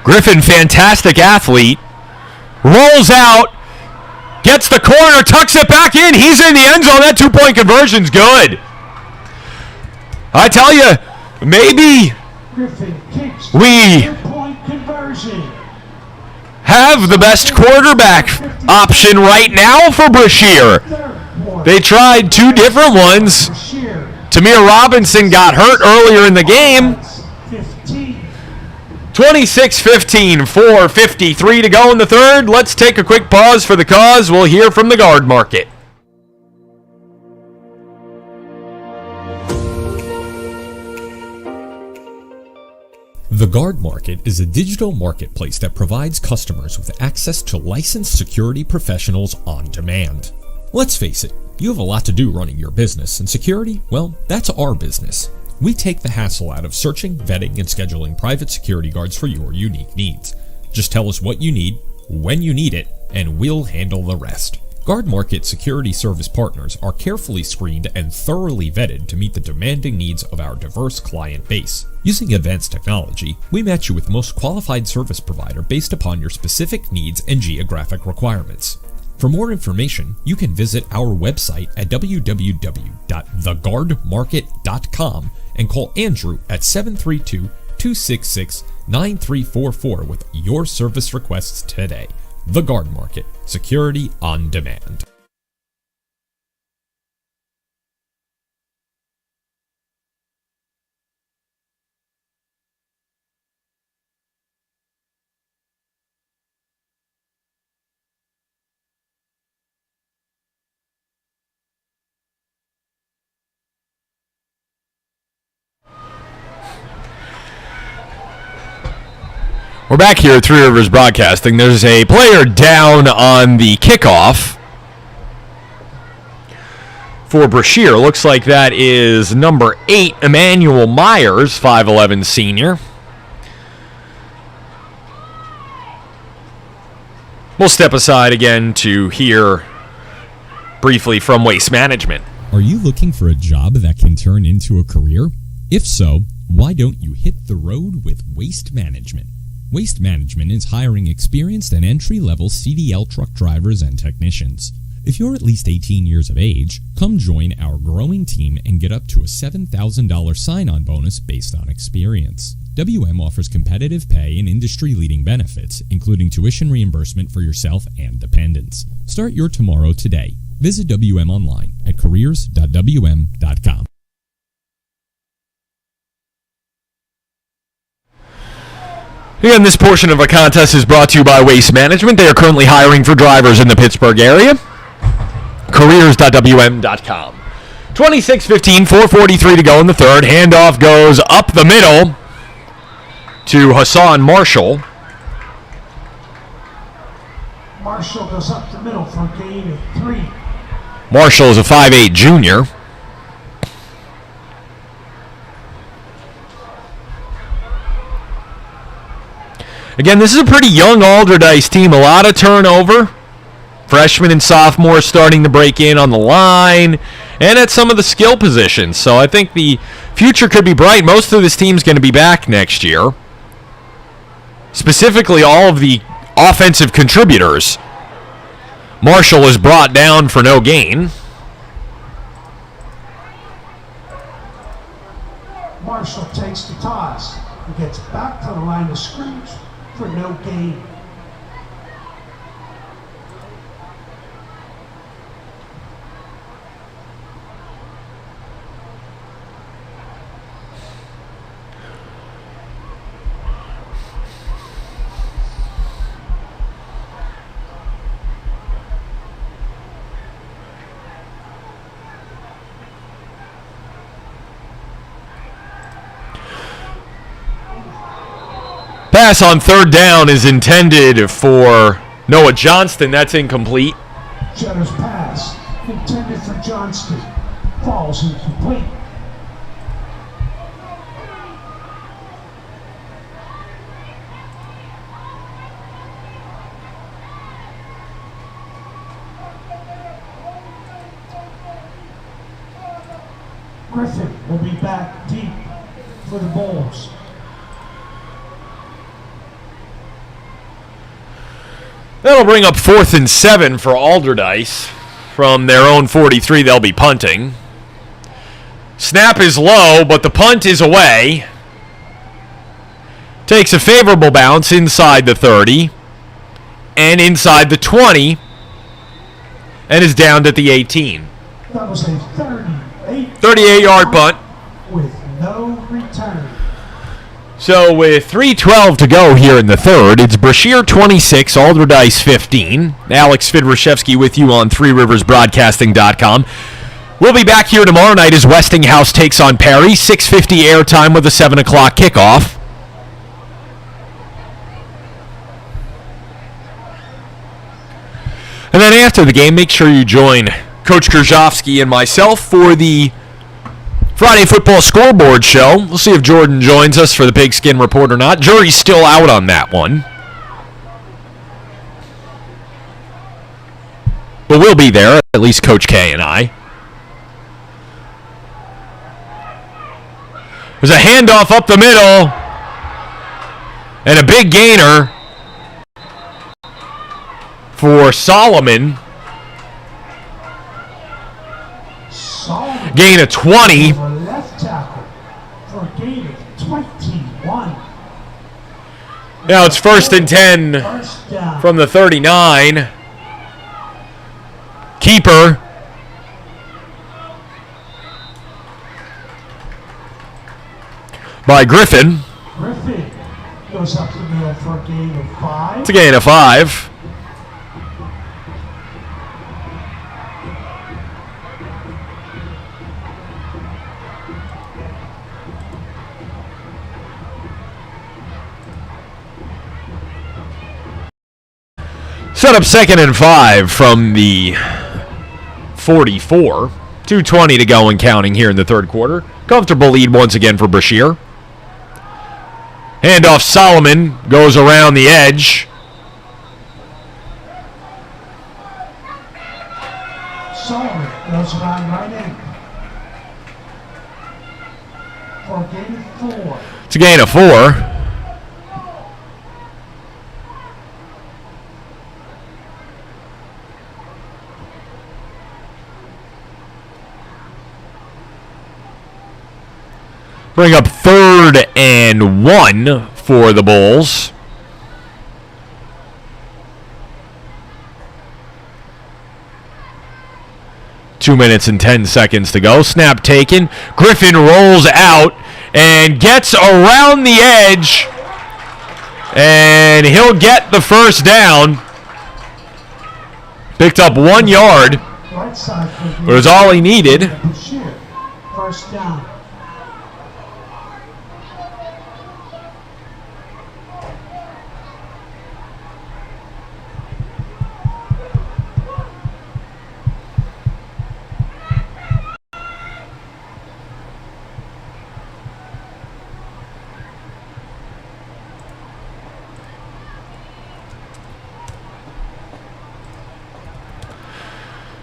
Griffin, fantastic athlete, rolls out, gets the corner, tucks it back in. He's in the end zone. That two-point conversion's good. I tell you, maybe we have the best quarterback option right now for Brashear. They tried two different ones. Tamir Robinson got hurt earlier in the game. 26-15, 4:53 to go in the third. Let's take a quick pause for the cause. We'll hear from the guard market. The Guard Market is a digital marketplace that provides customers with access to licensed security professionals on demand. Let's face it, you have a lot to do running your business, and security, well, that's our business. We take the hassle out of searching, vetting, and scheduling private security guards for your unique needs. Just tell us what you need, when you need it, and we'll handle the rest. Guard Market security service partners are carefully screened and thoroughly vetted to meet the demanding needs of our diverse client base. Using advanced technology, we match you with the most qualified service provider based upon your specific needs and geographic requirements. For more information, you can visit our website at www.theguardmarket.com and call Andrew at 732-266-9344 with your service requests today. The Guard Market, security on demand. We're back here at Three Rivers Broadcasting. There's a player down on the kickoff for Brashear. Looks like that is number 8, Emmanuel Myers, 5'11 senior. We'll step aside again to hear briefly from Waste Management. Are you looking for a job that can turn into a career? If so, why don't you hit the road with Waste Management? Waste Management is hiring experienced and entry-level CDL truck drivers and technicians. If you're at least 18 years of age, come join our growing team and get up to a $7,000 sign-on bonus based on experience. WM offers competitive pay and industry-leading benefits, including tuition reimbursement for yourself and dependents. Start your tomorrow today. Visit WM online at careers.wm.com. Again, this portion of our contest is brought to you by Waste Management. They are currently hiring for drivers in the Pittsburgh area. Careers.wm.com. 26-15, 4:43 to go in the third. Handoff goes up the middle to Hassan Marshall. Marshall goes up the middle for a gain of 3. Marshall is a 5'8 junior. Again, this is a pretty young Alderdice team. A lot of turnover. Freshmen and sophomores starting to break in on the line and at some of the skill positions. So I think the future could be bright. Most of this team's going to be back next year. Specifically, all of the offensive contributors. Marshall is brought down for no gain. Marshall takes the toss and gets back to the line of scrimmage for no gain. Pass on third down is intended for Noah Johnston. That's incomplete. Jetter's pass, intended for Johnston, falls incomplete. Griffin will be back deep for the Bulls. That'll bring up 4th and 7 for Alderdice. From their own 43, they'll be punting. Snap is low, but the punt is away. Takes a favorable bounce inside the 30 and inside the 20 and is downed at the 18. That was a 38-yard punt. With no return. So with 3:12 to go here in the third, it's Brashear 26, Alderdice 15. Alex Fidrashevsky with you on ThreeRiversBroadcasting.com. We'll be back here tomorrow night as Westinghouse takes on Perry. 6:50 airtime with a 7 o'clock kickoff. And then after the game, make sure you join Coach Krzyzewski and myself for the Friday Football Scoreboard Show. We'll see if Jordan joins us for the Pigskin Report or not. Jury's still out on that one. but we'll be there, at least Coach K and I. There's a handoff up the middle, and a big gainer for Solomon. Gain of 20. Left tackle for a gain of 21. Now it's 1st and 10 First down. from the 39. Keeper. By Griffin. Griffin goes up the middle for a gain of 5. It's a gain of 5. Set up 2nd and 5 from the 44. 2:20 to go and counting here in the third quarter. Comfortable lead once again for Brashear. Handoff Solomon goes around the edge. Solomon goes around right in for a gain of 4. It's a gain of 4. Bring up 3rd and 1 for the Bulls. Two minutes and 10 seconds to go. Snap taken. Griffin rolls out and gets around the edge. And he'll get the first down. Picked up 1 yard. Right side for But it was all he needed. First down.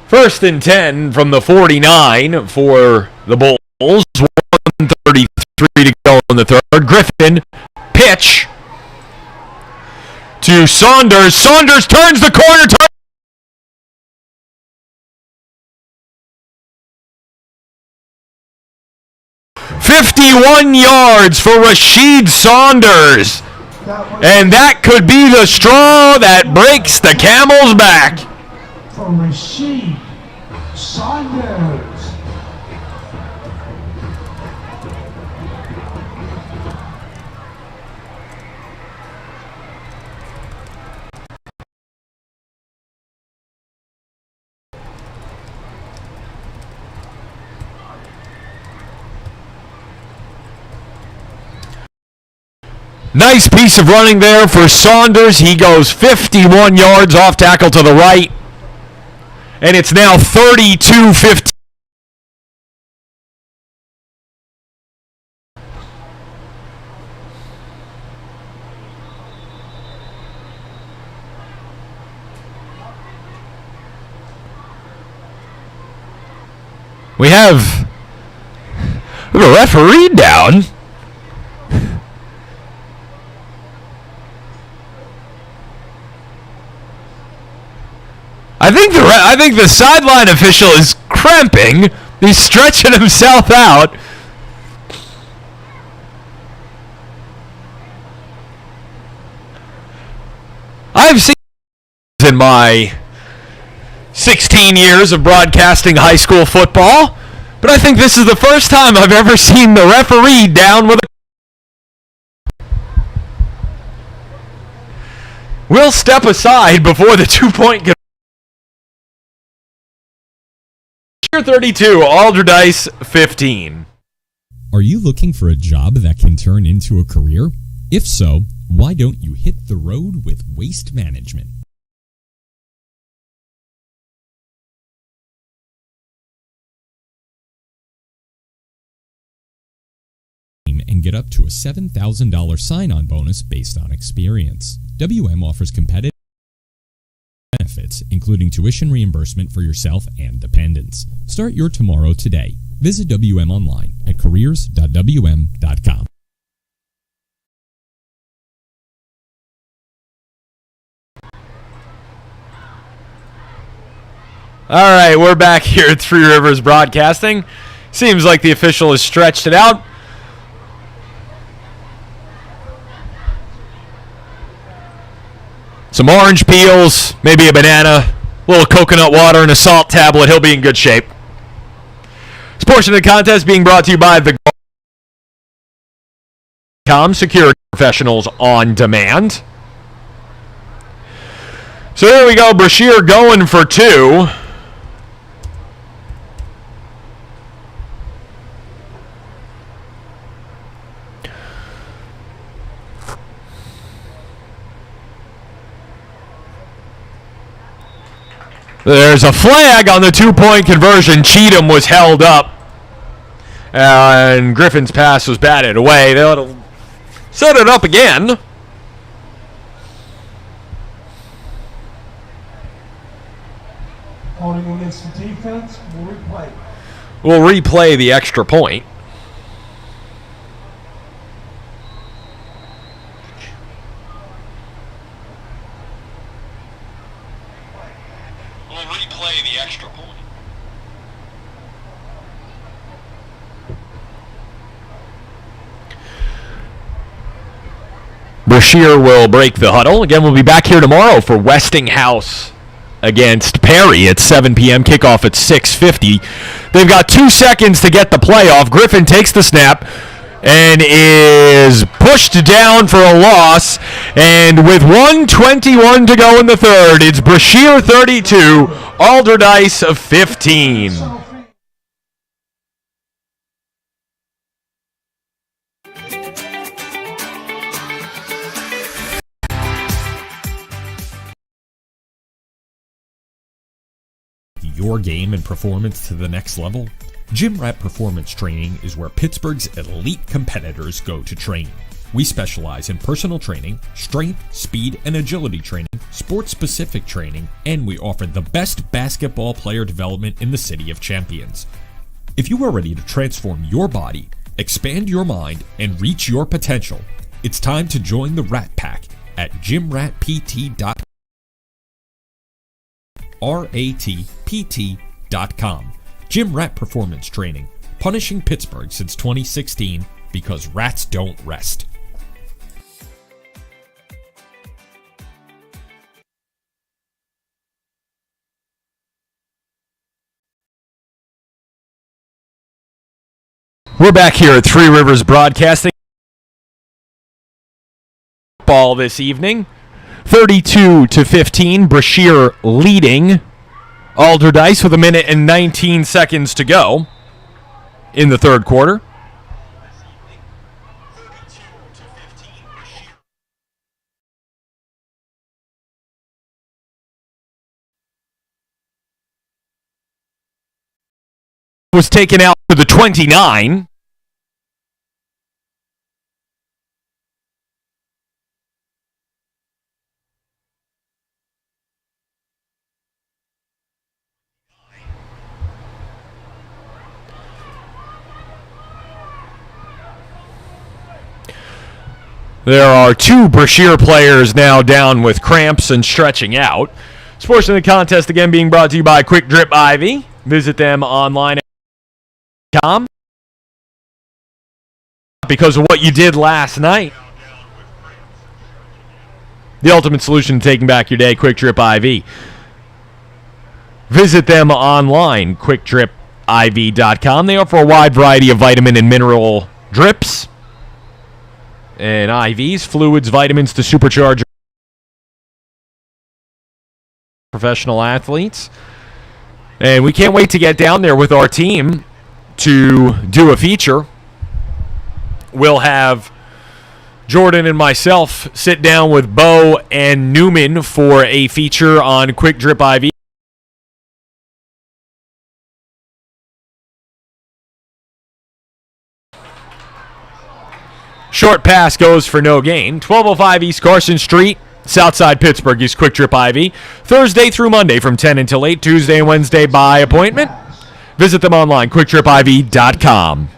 First and 10 from the 49 for the Bulls. 1:33 to go in the third. Griffin, pitch to Saunders. Saunders turns the corner. 51 yards for Rashid Saunders. And that could be the straw that breaks the camel's back. For Rashid Saunders. Nice piece of running there for Saunders. He goes 51 yards off tackle to the right. And it's now 32-15. We have a referee down. I think the sideline official is cramping. He's stretching himself out. I've seen in my 16 years of broadcasting high school football, but I think this is the first time I've ever seen the referee down with a... We'll step aside before the 2-point... 32, Alderdice 15. Are you looking for a job that can turn into a career? If so, why don't you hit the road with Waste Management? And get up to a $7,000 sign-on bonus based on experience. WM offers competitive benefits, including tuition reimbursement for yourself and dependents. Start your tomorrow today. Visit WM online at careers.wm.com. All right, we're back here at Three Rivers Broadcasting. Seems like the official has stretched it out. Some orange peels, maybe a banana, a little coconut water, and a salt tablet. He'll be in good shape. This portion of the contest being brought to you by the Security Professionals on Demand. So here we go, Brashear going for two. There's a flag on the two-point conversion. Cheatham was held up. And Griffin's pass was batted away. They'll set it up again. Holding against the defense, we'll replay. We'll replay the extra point. Brashear will break the huddle. Again, we'll be back here tomorrow for Westinghouse against Perry at 7 p.m. Kickoff at 6:50. They've got 2 seconds to get the playoff. Griffin takes the snap and is pushed down for a loss. And with 1:21 to go in the third, it's Brashear 32, Alderdice 15. Your game and performance to the next level? Gym Rat Performance Training is where Pittsburgh's elite competitors go to train. We specialize in personal training, strength, speed, and agility training, sports-specific training, and we offer the best basketball player development in the City of Champions. If you are ready to transform your body, expand your mind, and reach your potential, it's time to join the Rat Pack at gymratpt.com. RATPT.com. Gym Rat Performance Training, punishing Pittsburgh since 2016 because rats don't rest. We're back here at Three Rivers Broadcasting. Ball this evening. 32-15, Brashear leading Alderdice with 1 minute and 19 seconds to go in the third quarter. Was taken out to the 29. There are 2 Brashear players now down with cramps and stretching out. This portion of the contest again being brought to you by Quick Drip IV. Visit them online at .com. Because of what you did last night. The ultimate solution to taking back your day, Quick Drip IV. Visit them online, quickdripiv.com. They offer a wide variety of vitamin and mineral drips and IVs, fluids, vitamins to supercharge professional athletes. And we can't wait to get down there with our team to do a feature. We'll have Jordan and myself sit down with Bo and Newman for a feature on Quick Drip IV. Short pass goes for no gain. 1205 East Carson Street, Southside Pittsburgh is Quick Trip Ivy. Thursday through Monday from 10 until 8. Tuesday and Wednesday by appointment. Visit them online, quicktripivy.com.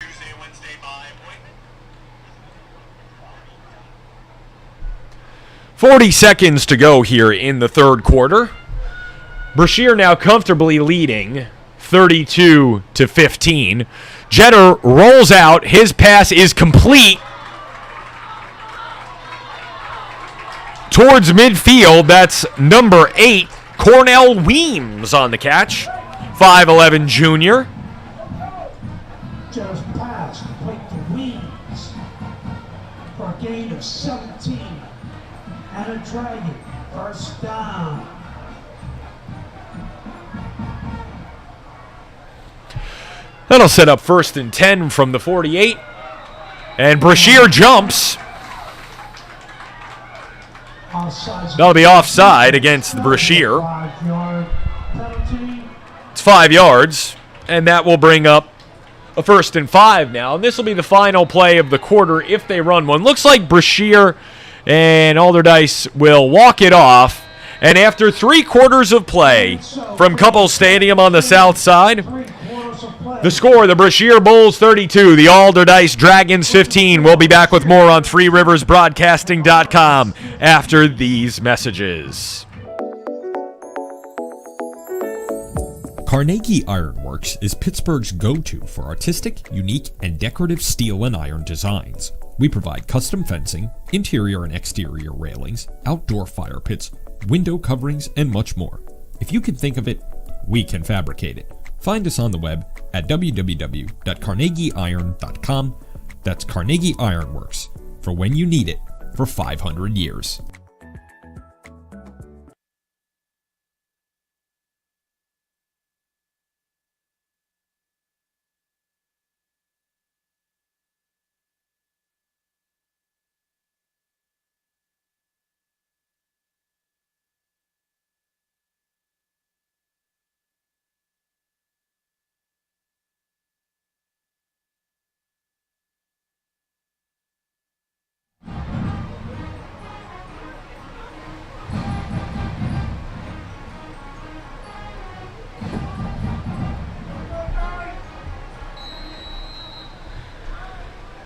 Tuesday and Wednesday by appointment. 40 seconds to go here in the third quarter. Brashear now comfortably leading 32-15. Jeter rolls out. His pass is complete towards midfield. That's number 8, Cornell Weems on the catch. 5'11" junior. Jeter's pass complete to Weems for a gain of 17. And a Dragon. First down. That'll set up 1st and 10 from the 48. And Brashear jumps. That'll be offside against the Brashear. It's 5 yards. And that will bring up a 1st and 5 now. And this will be the final play of the quarter if they run one. Looks like Brashear and Alderdice will walk it off. And after 3 quarters of play from Couple Stadium on the south side, the score, the Brashear Bulls 32, the Alderdice Dragons 15. We'll be back with more on ThreeRiversBroadcasting.com after these messages. Carnegie Ironworks is Pittsburgh's go-to for artistic, unique, and decorative steel and iron designs. We provide custom fencing, interior and exterior railings, outdoor fire pits, window coverings, and much more. If you can think of it, we can fabricate it. Find us on the web at www.carnegieiron.com. That's Carnegie Ironworks, for when you need it for 500 years.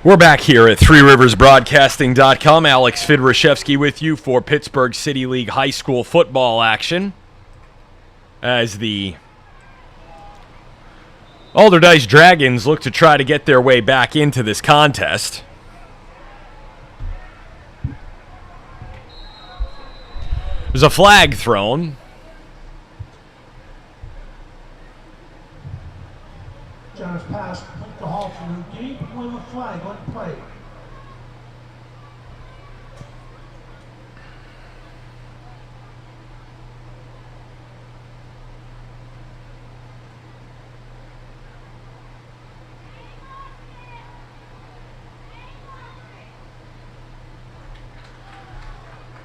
We're back here at ThreeRiversBroadcasting.com. Alex Fidrashevsky with you for Pittsburgh City League high school football action as the Alderdice Dragons look to try to get their way back into this contest. There's a flag thrown. John's pass complete to Halton, who gave him a flag on play.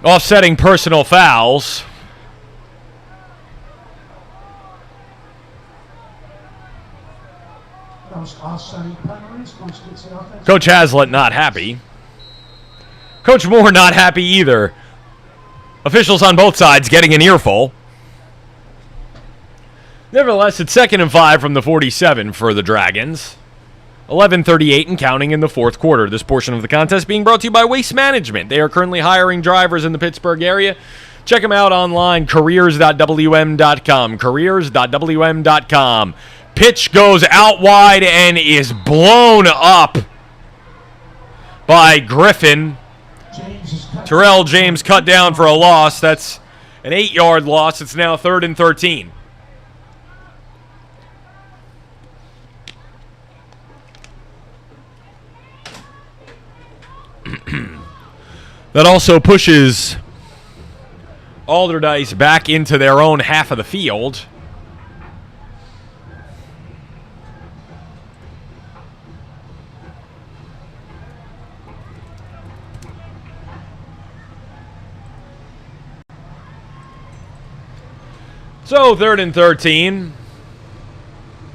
Offsetting personal fouls. Coach Haslett not happy. Coach Moore not happy either. Officials on both sides getting an earful. Nevertheless, it's 2nd and 5 from the 47 for the Dragons. 11:38 and counting in the fourth quarter. This portion of the contest being brought to you by Waste Management. They are currently hiring drivers in the Pittsburgh area. Check them out online, careers.wm.com, careers.wm.com. Pitch goes out wide and is blown up by Griffin. Terrell James cut down for a loss. That's an 8-yard loss. It's now 3rd and 13. That also pushes Alderdice back into their own half of the field. So 3rd and 13.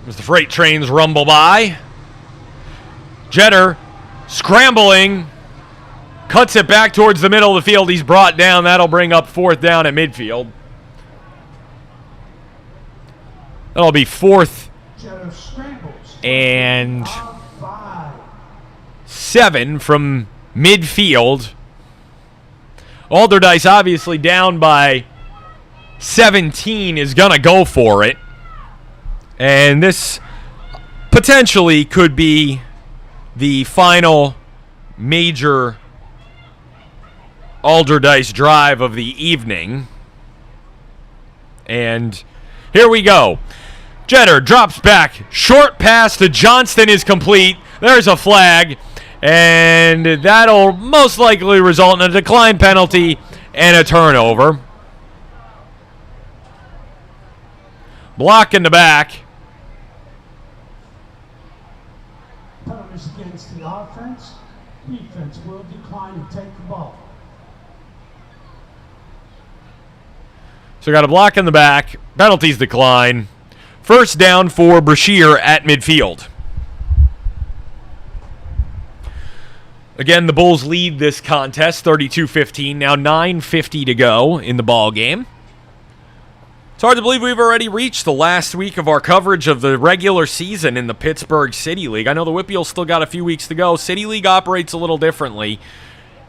As the freight trains rumble by. Jeter scrambling. Cuts it back towards the middle of the field. He's brought down. That'll bring up 4th down at midfield. That'll be 4th and 7 from midfield. Alderdice obviously down by 17 is going to go for it. And this potentially could be the final major Alderdice drive of the evening. And here we go. Jeter drops back. Short pass to Johnston is complete. There's a flag. And that'll most likely result in a decline penalty and a turnover. Block in the back. Penalties against the offense. Defense will decline and take the ball. So got a block in the back. Penalties decline. 1st down for Brashear at midfield. Again, the Bulls lead this contest 32-15. Now 9:50 to go in the ball game. It's hard to believe we've already reached the last week of our coverage of the regular season in the Pittsburgh City League. I know the Whippeals still got a few weeks to go. City League operates a little differently,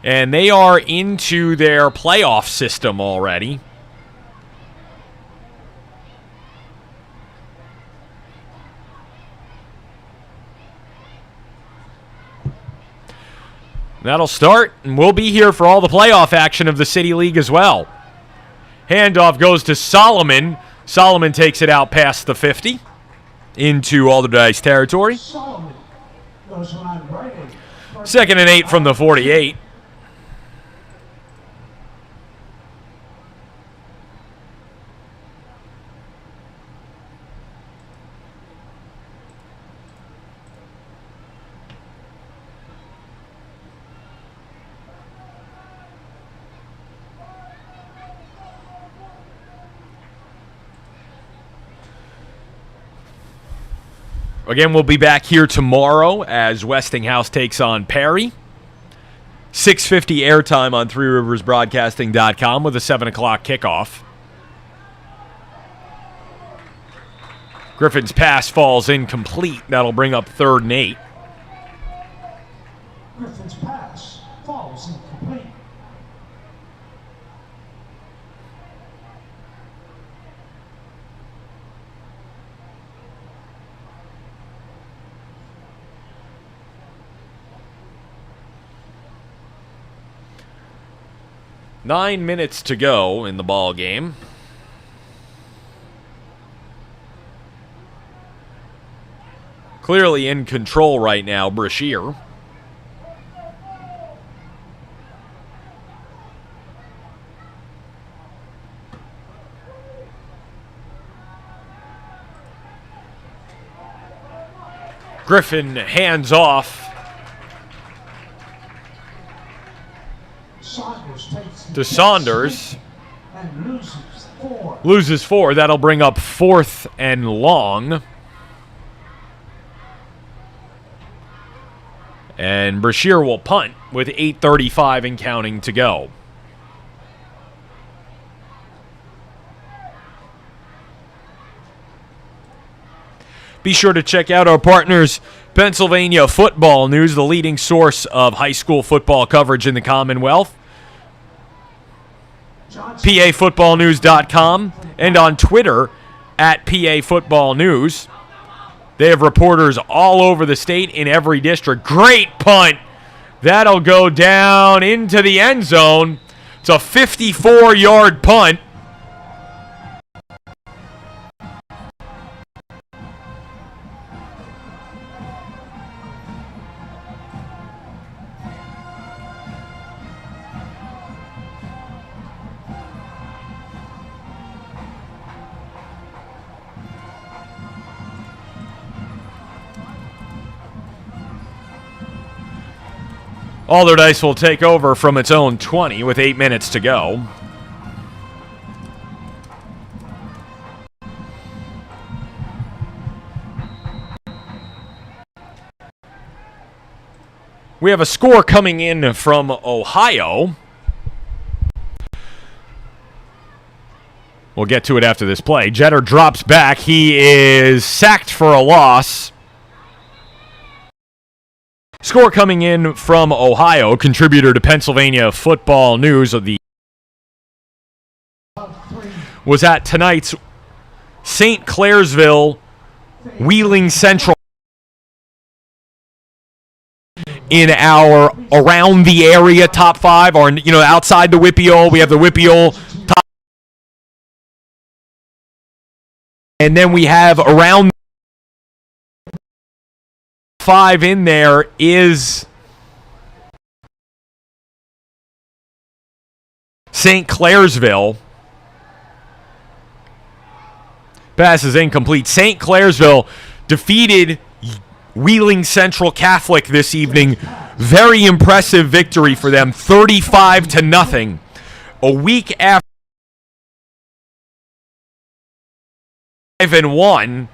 and they are into their playoff system already. That'll start, and we'll be here for all the playoff action of the City League as well. Handoff goes to Solomon. Solomon takes it out past the 50 into Alderdice territory. Solomon goes on right in. 2nd and 8 from the 48. Again, we'll be back here tomorrow as Westinghouse takes on Perry. 6:50 airtime on ThreeRiversBroadcasting.com with a 7 o'clock kickoff. Griffin's pass falls incomplete. That'll bring up 3rd and 8. Griffin's pass falls incomplete. Nine minutes to go in the ball game. Clearly in control right now, Brashear. Griffin hands off to Saunders. And loses 4. That'll bring up 4th and long. And Brashear will punt with 8:35 and counting to go. Be sure to check out our partners, Pennsylvania Football News, the leading source of high school football coverage in the Commonwealth. PAFootballnews.com and on Twitter at PAFootballNews. They have reporters all over the state in every district. Great punt. That'll go down into the end zone. It's a 54-yard punt. Alderdice will take over from its own 20 with 8 minutes to go. We have a score coming in from Ohio. We'll get to it after this play. Jeter drops back. He is sacked for a loss. Score coming in from Ohio, contributor to Pennsylvania Football News of the was at tonight's St. Clairsville Wheeling Central in our around the area top 5, or outside the Whippeal. We have the Whippeal top, and then we have around 5 in there is St. Clairsville. Pass is incomplete. St. Clairsville defeated Wheeling Central Catholic this evening. Very impressive victory for them, 35-0. A week after 5-1.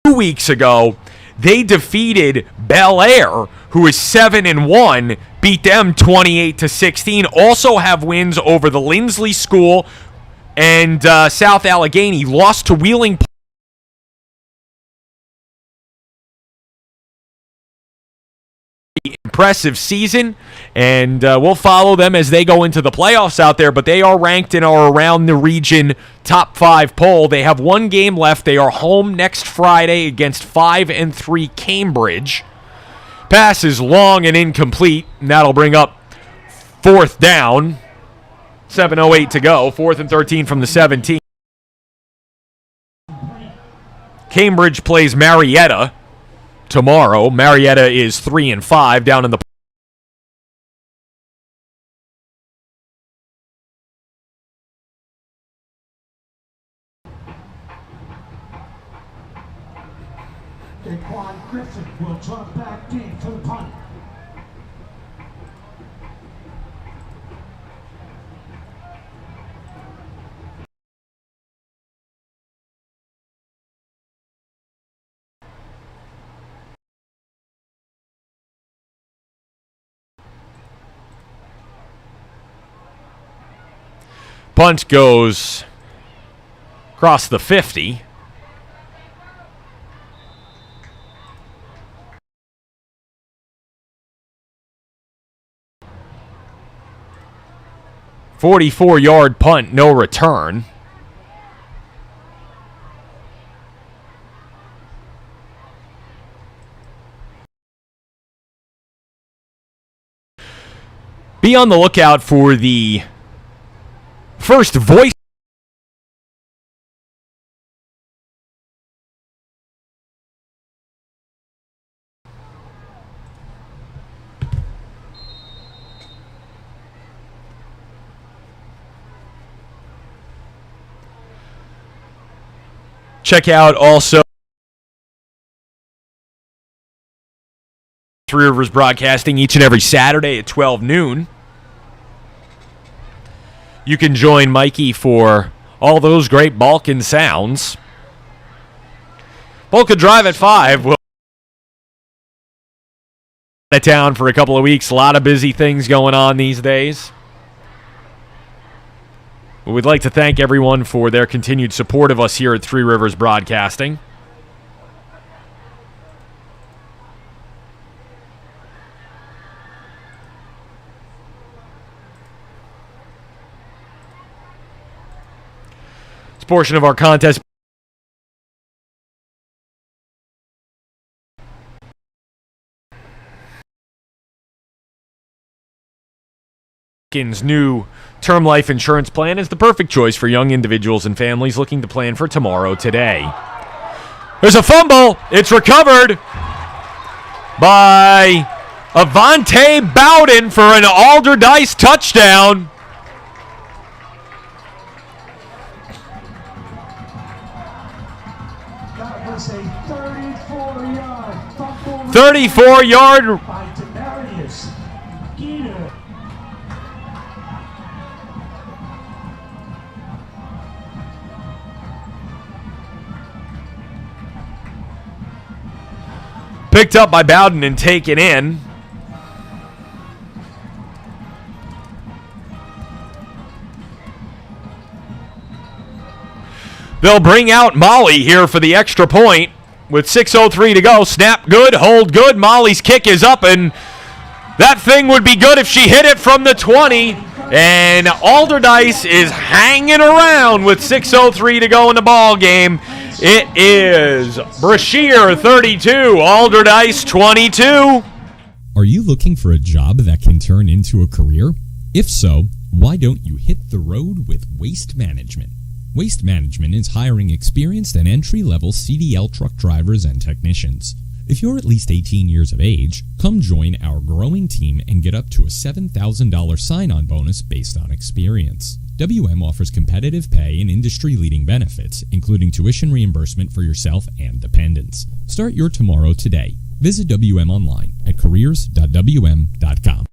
2 weeks ago, they defeated Bel Air, who is 7-1, beat them 28-16. Also have wins over the Lindsley School and South Allegheny. Lost to Wheeling. Impressive season, and we'll follow them as they go into the playoffs out there, but they are ranked in our around the region top 5 poll. They have 1 game left. They are home next Friday against 5-3 Cambridge. Pass is long and incomplete, and that'll bring up 4th down. 7:08 to go, 4th and 13 from the 17. Cambridge plays Marietta tomorrow. Marietta is 3-5 down in the. Daquan Griffin will drop back deep for the punt. Punt goes across the 50. "44-yard punt, no return." Be on the lookout for the first voice. Check out also Three Rivers Broadcasting each and every Saturday at 12 noon. You can join Mikey for all those great Balkan sounds. Balkan Drive at 5. We'll be out of town for a couple of weeks. A lot of busy things going on these days. But we'd like to thank everyone for their continued support of us here at Three Rivers Broadcasting. This portion of our contest new term life insurance plan is the perfect choice for young individuals and families looking to plan for tomorrow today. There's a fumble. It's recovered by Avante Bowden for an Alderdice touchdown. That was a 34-yard fumble. 34-yard. By Demarius Geeter. Picked up by Bowden and taken in. They'll bring out Molly here for the extra point with 6:03 to go. Snap good, hold good. Molly's kick is up, and that thing would be good if she hit it from the 20. And Alderdice is hanging around with 6:03 to go in the ball game. It is Brashear 32, Alderdice 22. Are you looking for a job that can turn into a career? If so, why don't you hit the road with Waste Management? Waste Management is hiring experienced and entry-level CDL truck drivers and technicians. If you're at least 18 years of age, come join our growing team and get up to a $7,000 sign-on bonus based on experience. WM offers competitive pay and industry-leading benefits, including tuition reimbursement for yourself and dependents. Start your tomorrow today. Visit WM online at careers.wm.com.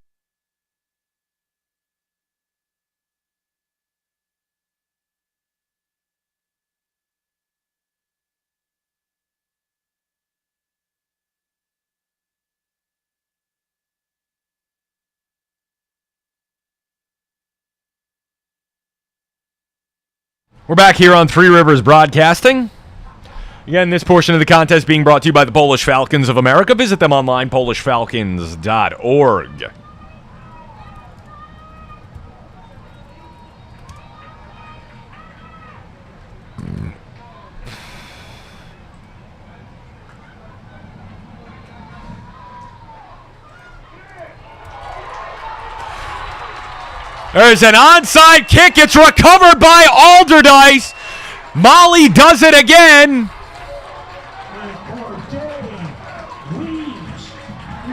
We're back here on Three Rivers Broadcasting. Again, this portion of the contest being brought to you by the Polish Falcons of America. Visit them online, polishfalcons.org. There's an onside kick. It's recovered by Alderdice. Molly does it again.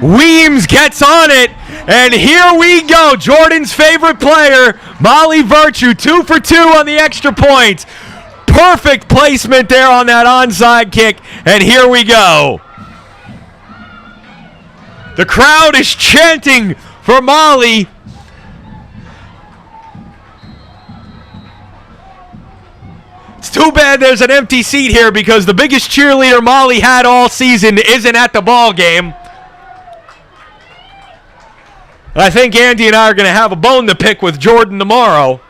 Weems gets on it. And here we go. Jordan's favorite player, Molly Virtue, 2 for 2 on the extra points. Perfect placement there on that onside kick. And here we go. The crowd is chanting for Molly. It's too bad there's an empty seat here because the biggest cheerleader Molly had all season isn't at the ball game. I think Andy and I are going to have a bone to pick with Jordan tomorrow.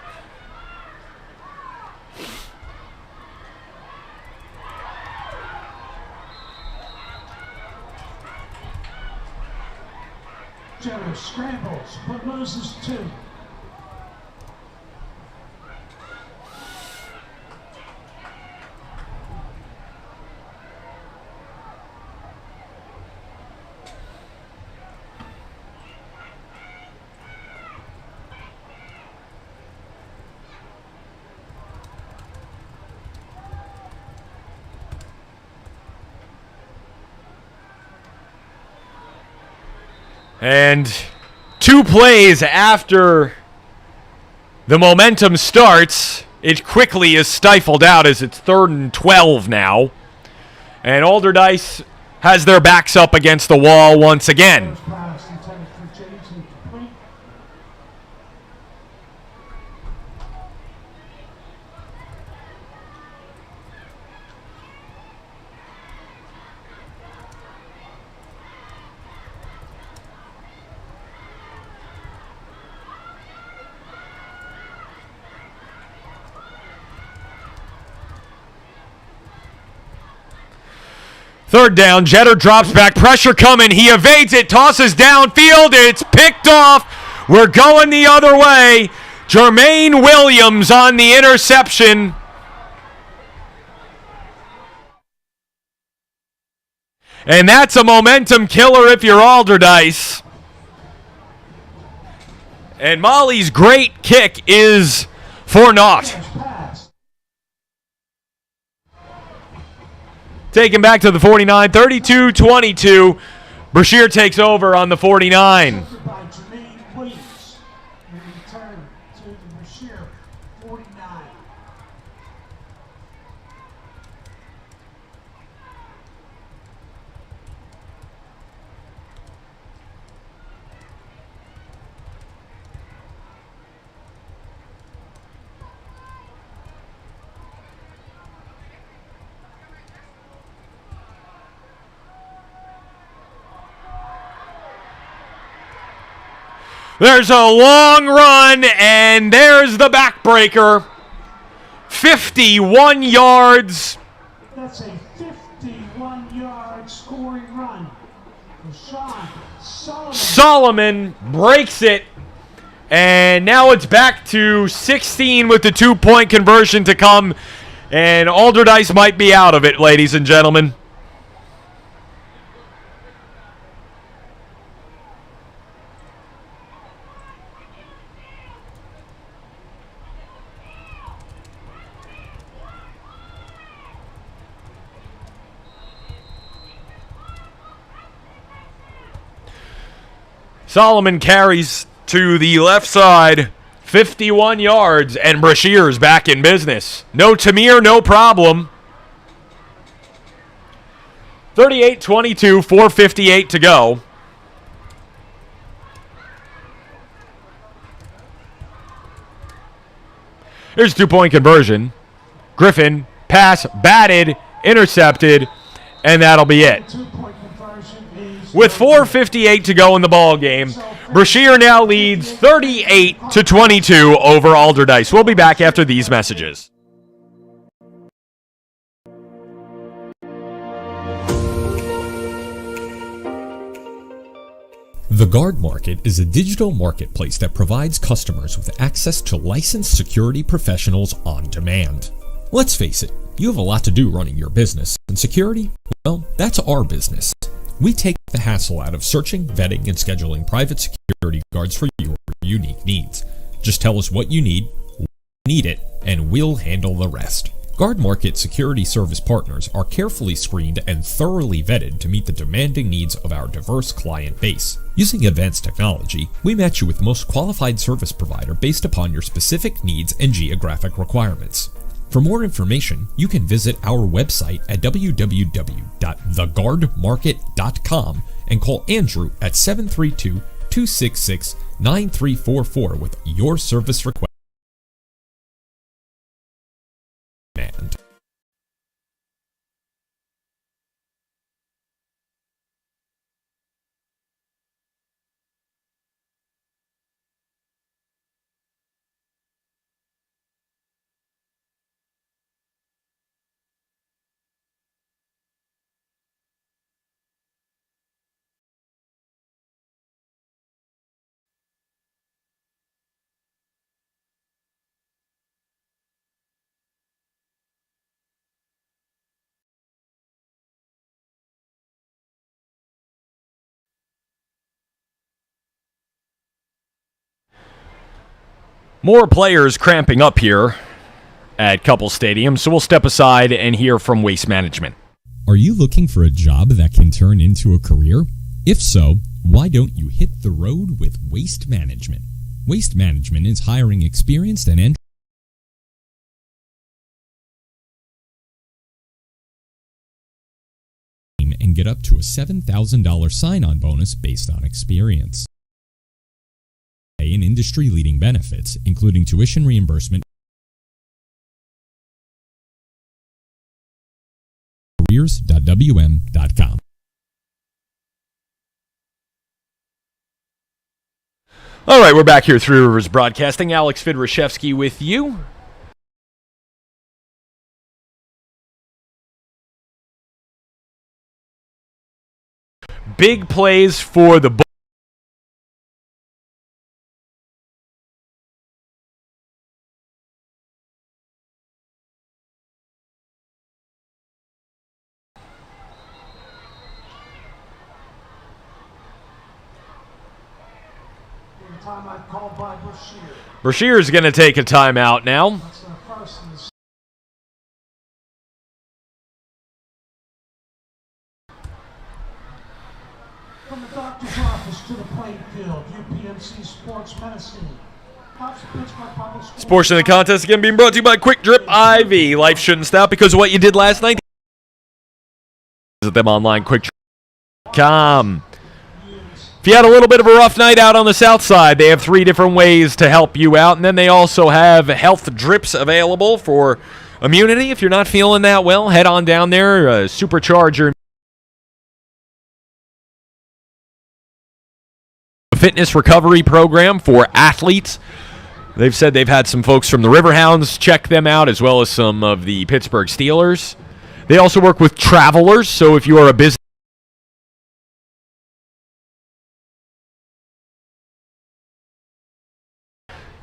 Jenner scrambles, but loses 2. And 2 plays after the momentum starts, it quickly is stifled out as it's 3rd and 12 now. And Alderdice has their backs up against the wall once again. Third down, Jeter drops back, pressure coming, he evades it, tosses downfield, it's picked off. We're going the other way. Jermaine Williams on the interception. And that's a momentum killer if you're Alderdice. And Molly's great kick is for naught. Taken back to the 49, 32-22. Brashear takes over on the 49. There's a long run, and there's the backbreaker. 51 yards. That's a 51-yard scoring run. Solomon breaks it, and now it's back to 16 with the 2-point conversion to come, and Alderdice might be out of it, ladies and gentlemen. Solomon carries to the left side, 51 yards, and Brashear's back in business. No Tamir, no problem. 38-22, 4:58 to go. Here's a 2-point conversion. Griffin, pass, batted, intercepted, and that'll be it. With 4:58 to go in the ball game, Brashear now leads 38-22 over Alderdice. We'll be back after these messages. The Guard Market is a digital marketplace that provides customers with access to licensed security professionals on demand. Let's face it, you have a lot to do running your business, and security, well, that's our business. We take the hassle out of searching, vetting, and scheduling private security guards for your unique needs. Just tell us what you need it, and we'll handle the rest. Guard Market security service partners are carefully screened and thoroughly vetted to meet the demanding needs of our diverse client base. Using advanced technology, we match you with the most qualified service provider based upon your specific needs and geographic requirements. For more information, you can visit our website at www.theguardmarket.com and call Andrew at 732-266-9344 with your service request. More players cramping up here at Couple Stadium, so we'll step aside and hear from Waste Management. Are you looking for a job that can turn into a career? If so, why don't you hit the road with Waste Management? Waste Management is hiring experienced and get up to a $7,000 sign-on bonus based on experience. And industry-leading benefits, including tuition reimbursement, careers.wm.com. All right, we're back here through Rivers Broadcasting. Alex Fidrashevsky with you. Big plays for the Timeout called by Brashear. Brashear is going to take a timeout now. That's the first in the From the doctor's office to the playing field, UPMC Sports Medicine. This portion of the contest again being brought to you by Quick Drip IV. Life shouldn't stop because of what you did last night. Visit them online, quickdrip.com. If you had a little bit of a rough night out on the south side, they have 3 different ways to help you out. And then they also have health drips available for immunity. If you're not feeling that well, head on down there, supercharge your fitness recovery program for athletes. They've said they've had some folks from the Riverhounds check them out, as well as some of the Pittsburgh Steelers. They also work with travelers, so if you are a business,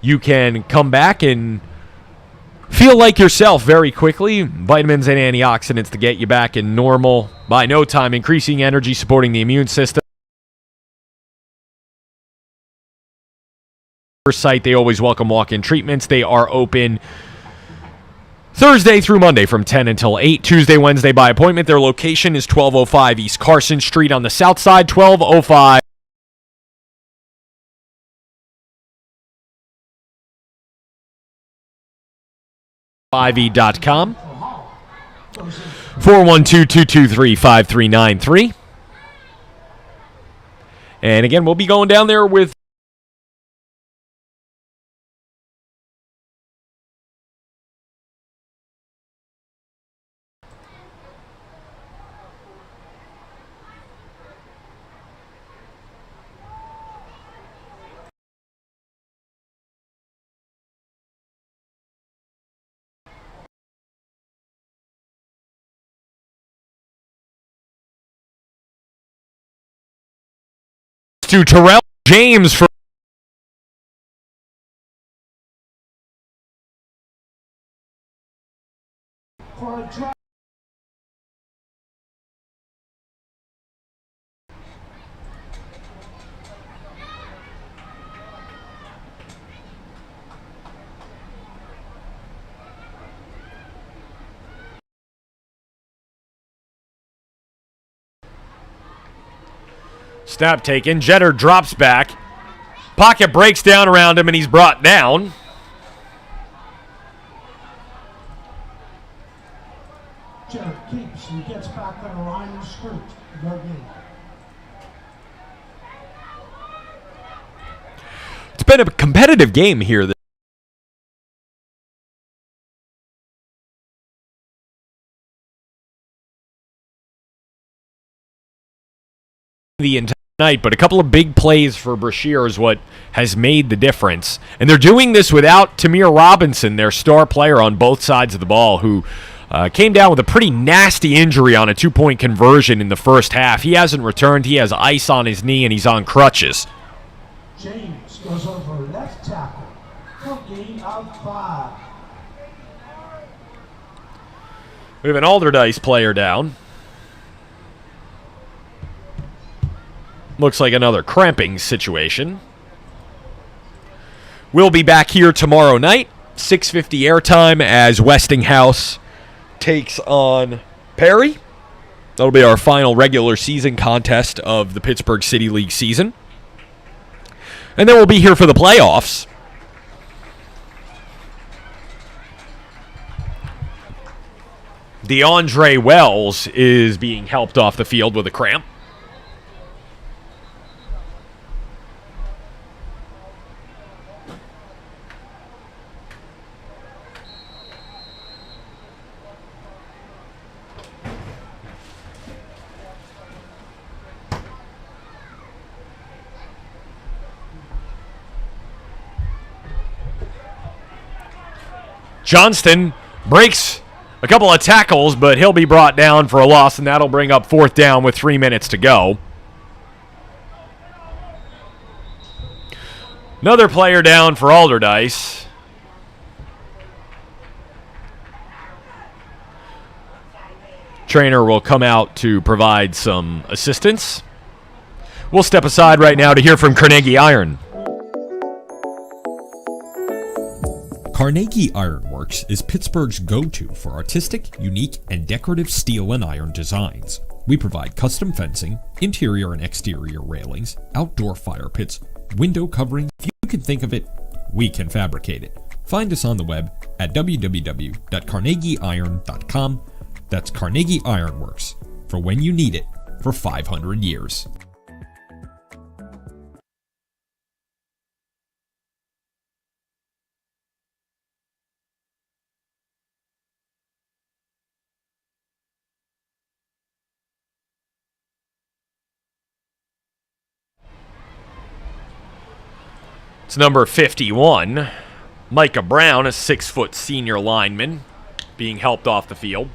you can come back and feel like yourself very quickly. Vitamins and antioxidants to get you back in normal by no time, increasing energy, supporting the immune system. Site, they always welcome walk-in treatments. They are open Thursday through Monday from 10 until 8, Tuesday, Wednesday by appointment. Their location is 1205 East Carson Street on the south side, 1205 5e.com, 412-223-5393. And again, we'll be going down there with to Terrell James for For a try. snap taken. Jeter drops back. Pocket breaks down around him, and he's brought down. Jeter keeps and gets back on the line of scrimmage. No gain. It's been a competitive game here. The entire night, but a couple of big plays for Brashear is what has made the difference. And they're doing this without Tamir Robinson, their star player on both sides of the ball, who came down with a pretty nasty injury on a two-point conversion in the first half. He hasn't returned. He has ice on his knee, and he's on crutches. James goes over left tackle for gain of 5. We have an Alderdice player down. Looks like another cramping situation. We'll be back here tomorrow night, 6:50 airtime, as Westinghouse takes on Perry. That'll be our final regular season contest of the Pittsburgh City League season. And then we'll be here for the playoffs. DeAndre Wells is being helped off the field with a cramp. Johnston breaks a couple of tackles, but he'll be brought down for a loss, and that'll bring up 4th down with 3 minutes to go. Another player down for Alderdice. Trainer will come out to provide some assistance. We'll step aside right now to hear from Carnegie Iron. Carnegie Ironworks is Pittsburgh's go-to for artistic, unique, and decorative steel and iron designs. We provide custom fencing, interior and exterior railings, outdoor fire pits, window covering. If you can think of it, we can fabricate it. Find us on the web at www.carnegieiron.com. That's Carnegie Ironworks, for when you need it for 500 years. It's number 51. Micah Brown, a 6-foot senior lineman, being helped off the field.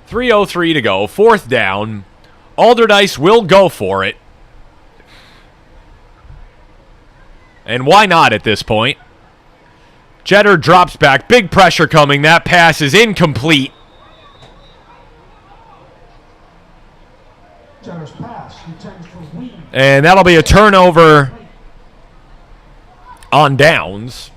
.303 to go. 4th down. Alderdice will go for it. And why not at this point? Jeter drops back. Big pressure coming. That pass is incomplete. Jetter's pass. Intended for Weed. And that'll be a turnover on downs.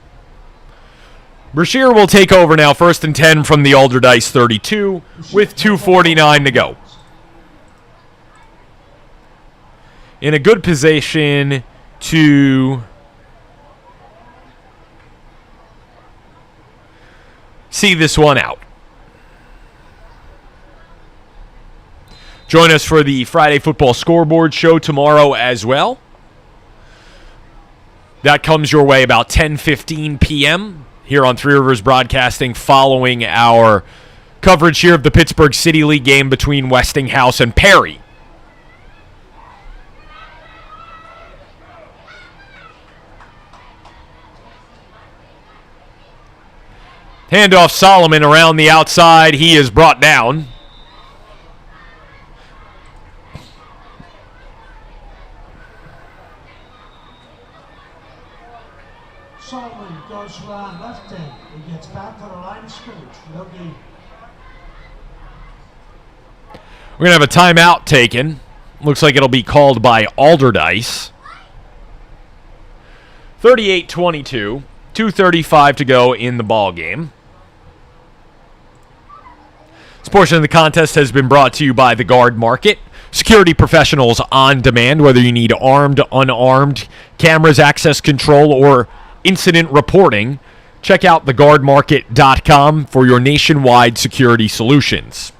Brashear will take over now. 1st and 10 from the Alderdice 32 with 2:49 to go. In a good position to see this one out. Join us for the Friday Football Scoreboard show tomorrow as well. That comes your way about 10:15 p.m. here on Three Rivers Broadcasting, following our coverage here of the Pittsburgh City League game between Westinghouse and Perry. Handoff Solomon around the outside. He is brought down. Solomon goes around left end. He gets back to the line of scrimmage. No gain. We're going to have a timeout taken. Looks like it'll be called by Alderdice. 38-22. 2:35 to go in the ball game. This portion of the contest has been brought to you by the Guard Market. Security professionals on demand, whether you need armed, unarmed, cameras, access control, or incident reporting. Check out theguardmarket.com for your nationwide security solutions.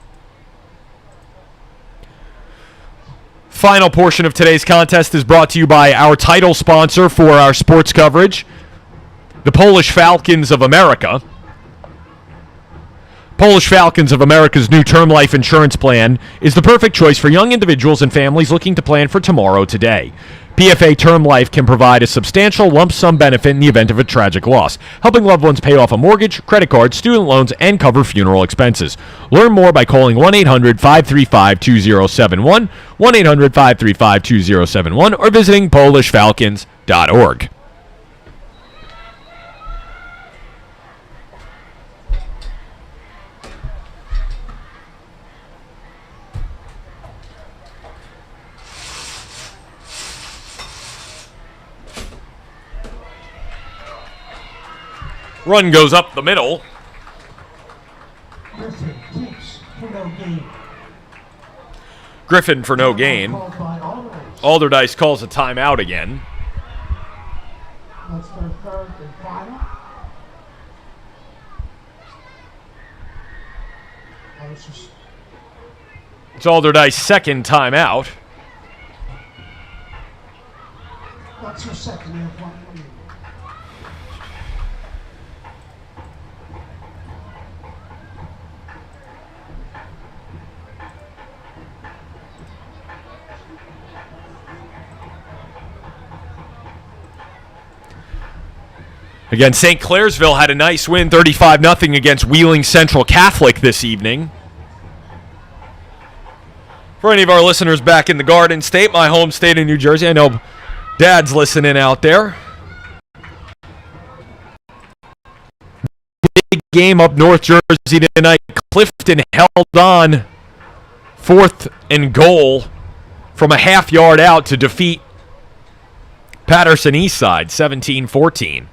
Final portion of today's contest is brought to you by our title sponsor for our sports coverage, the Polish Falcons of America. Polish Falcons of America's new term life insurance plan is the perfect choice for young individuals and families looking to plan for tomorrow today. PFA Term Life can provide a substantial lump sum benefit in the event of a tragic loss, helping loved ones pay off a mortgage, credit card, student loans, and cover funeral expenses. Learn more by calling 1-800-535-2071, 1-800-535-2071, or visiting polishfalcons.org. Run goes up the middle. Griffin keeps for no gain. Griffin for no gain. Called by Alderdice. Alderdice calls a timeout again. That's their 3rd and final. It's Alderdice's 2nd timeout. That's your 2nd and final. Again, St. Clairsville had a nice win, 35-0 against Wheeling Central Catholic this evening. For any of our listeners back in the Garden State, my home state of New Jersey, I know Dad's listening out there. Big game up North Jersey tonight. Clifton held on 4th and goal from a half yard out to defeat Patterson Eastside 17-14.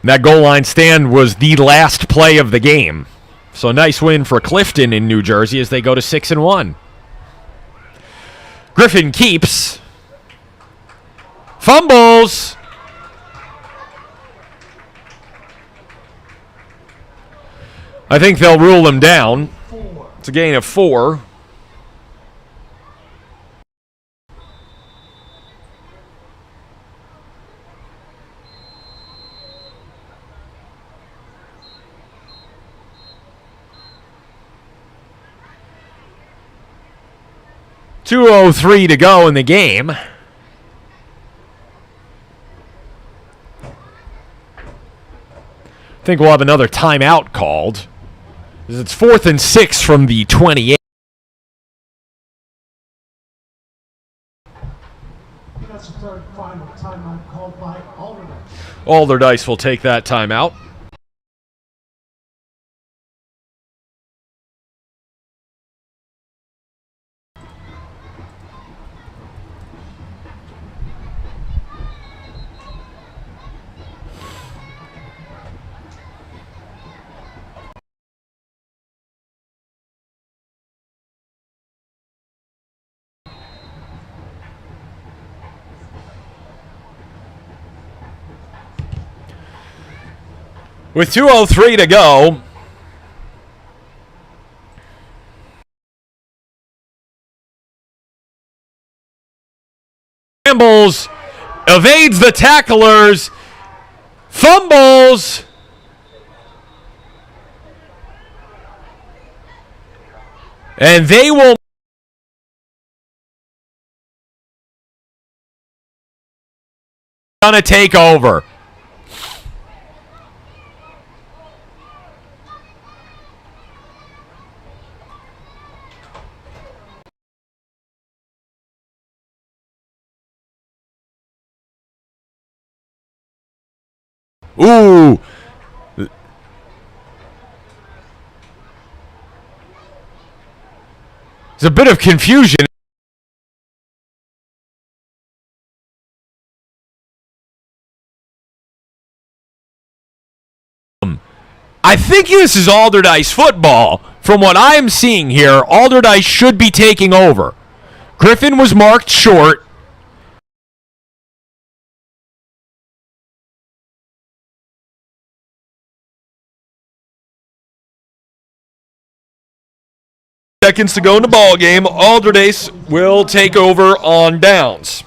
That goal line stand was the last play of the game. So nice win for Clifton in New Jersey as they go to 6-1. Griffin keeps. Fumbles. I think they'll rule him down. 4. It's a gain of 4. .203 to go in the game. I think we'll have another timeout called. It's 4th and 6 from the 28. That's the third final timeout called by Alderdice. Alderdice will take that timeout. With 2:03 to go, scrambles, evades the tacklers, fumbles, and they will gonna take over. Ooh. There's a bit of confusion. I think this is Alderdice football. From what I'm seeing here, Alderdice should be taking over. Griffin was marked short. Seconds to go in the ball game. Alderdice will take over on downs.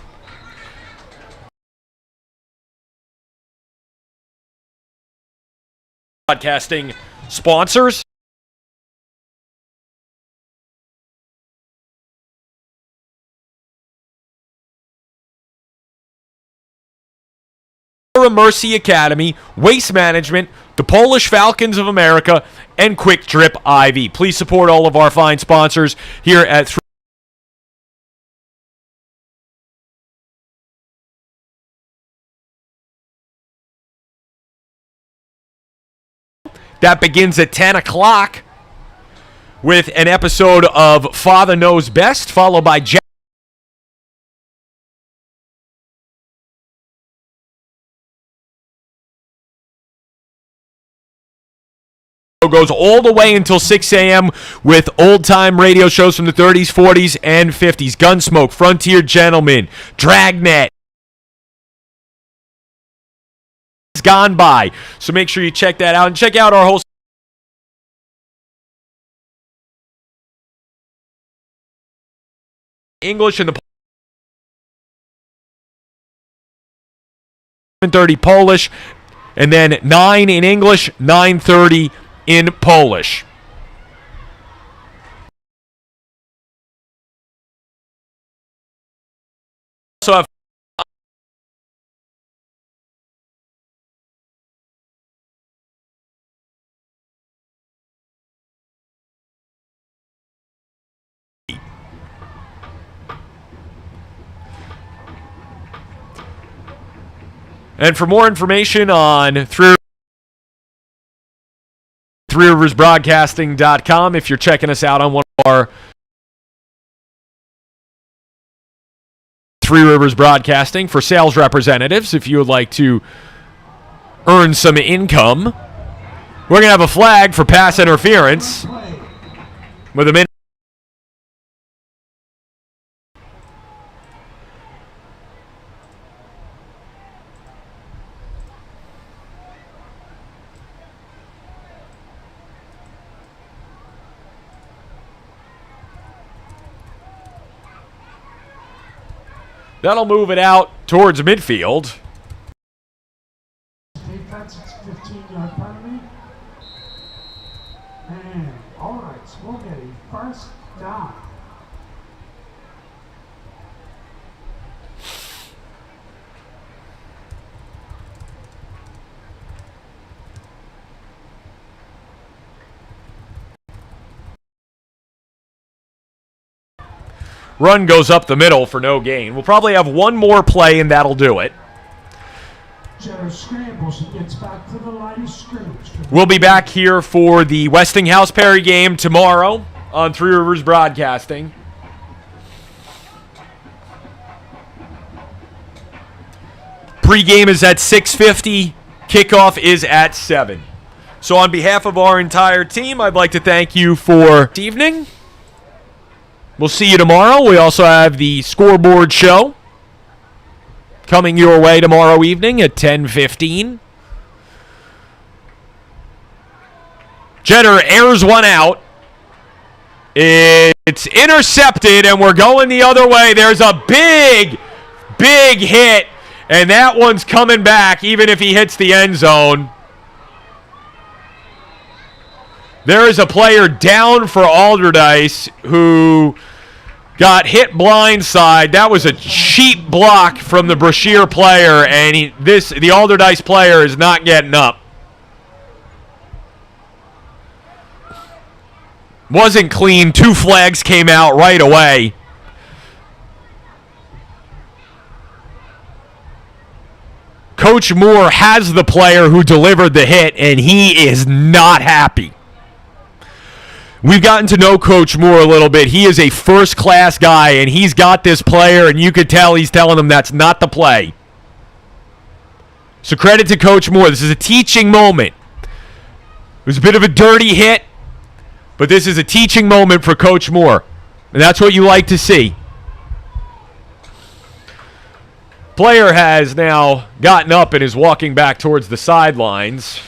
Broadcasting sponsors. Mercy Academy, Waste Management, the Polish Falcons of America, and Quick Trip IV. Please support all of our fine sponsors here at That begins at 10 o'clock with an episode of Father Knows Best, followed by Jack. Goes all the way until 6 a.m. with old-time radio shows from the 30s, 40s, and 50s. Gunsmoke, Frontier Gentlemen, Dragnet. It's gone by. So make sure you check that out. And check out our whole English and the 7:30 Polish. And then 9 in English, 9:30 in Polish. Also have and for more information on ThreeRiversBroadcasting.com, if you're checking us out on one of our Three Rivers Broadcasting for sales representatives, if you would like to earn some income, we're going to have a flag for pass interference with a minute. That'll move it out towards midfield. Defense, it's 15-yard penalty. And, all right, so we'll get a first down. Run goes up the middle for no gain. We'll probably have one more play, and that'll do it. Jenner scrambles and gets back to the line of scrimmage. We'll be back here for the Westinghouse-Perry game tomorrow on Three Rivers Broadcasting. Pre-game is at 6:50. Kickoff is at 7. So on behalf of our entire team, I'd like to thank you for this evening. We'll see you tomorrow. We also have the scoreboard show coming your way tomorrow evening at 10:15. Jenner airs one out. It's intercepted, and we're going the other way. There's a big, big hit, and that one's coming back even if he hits the end zone. There is a player down for Alderdice who got hit blindside. That was a cheap block from the Brashear player, and the Alderdice player is not getting up. Wasn't clean. 2 flags came out right away. Coach Moore has the player who delivered the hit, and he is not happy. We've gotten to know Coach Moore a little bit. He is a first-class guy, and he's got this player, and you could tell he's telling him that's not the play. So credit to Coach Moore. This is a teaching moment. It was a bit of a dirty hit, but this is a teaching moment for Coach Moore, and that's what you like to see. Player has now gotten up and is walking back towards the sidelines.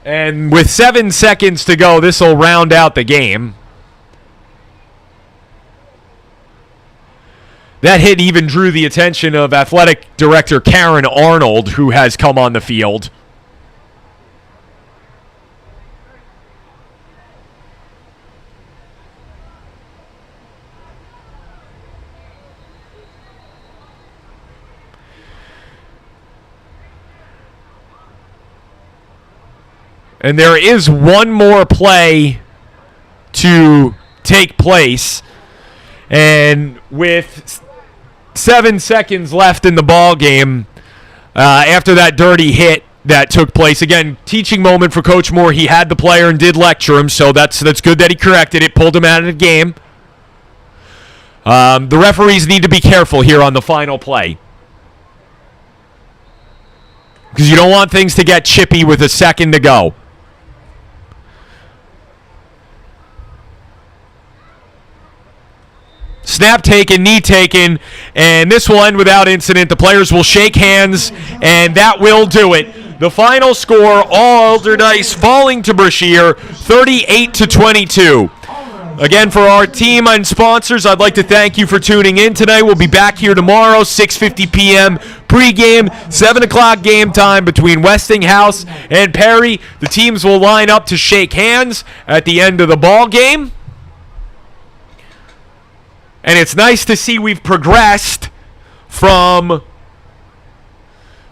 And with 7 seconds to go, this will round out the game. That hit even drew the attention of athletic director Karen Arnold, who has come on the field. And there is one more play to take place. And with 7 seconds left in the ball game, after that dirty hit that took place, again, teaching moment for Coach Moore. He had the player and did lecture him, so that's good that he corrected it, pulled him out of the game. The referees need to be careful here on the final play, because you don't want things to get chippy with a second to go. Snap taken, knee taken, and this will end without incident. The players will shake hands, and that will do it. The final score, Alderdice falling to Brashear, 38-22. Again, for our team and sponsors, I'd like to thank you for tuning in tonight. We'll be back here tomorrow, 6:50 p.m. pregame, 7 o'clock game time between Westinghouse and Perry. The teams will line up to shake hands at the end of the ball game. And it's nice to see we've progressed from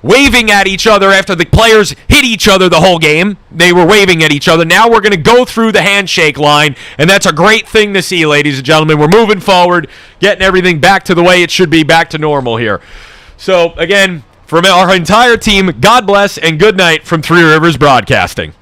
waving at each other after the players hit each other the whole game. They were waving at each other. Now we're going to go through the handshake line, and that's a great thing to see, ladies and gentlemen. We're moving forward, getting everything back to the way it should be, back to normal here. So, again, from our entire team, God bless and good night from Three Rivers Broadcasting.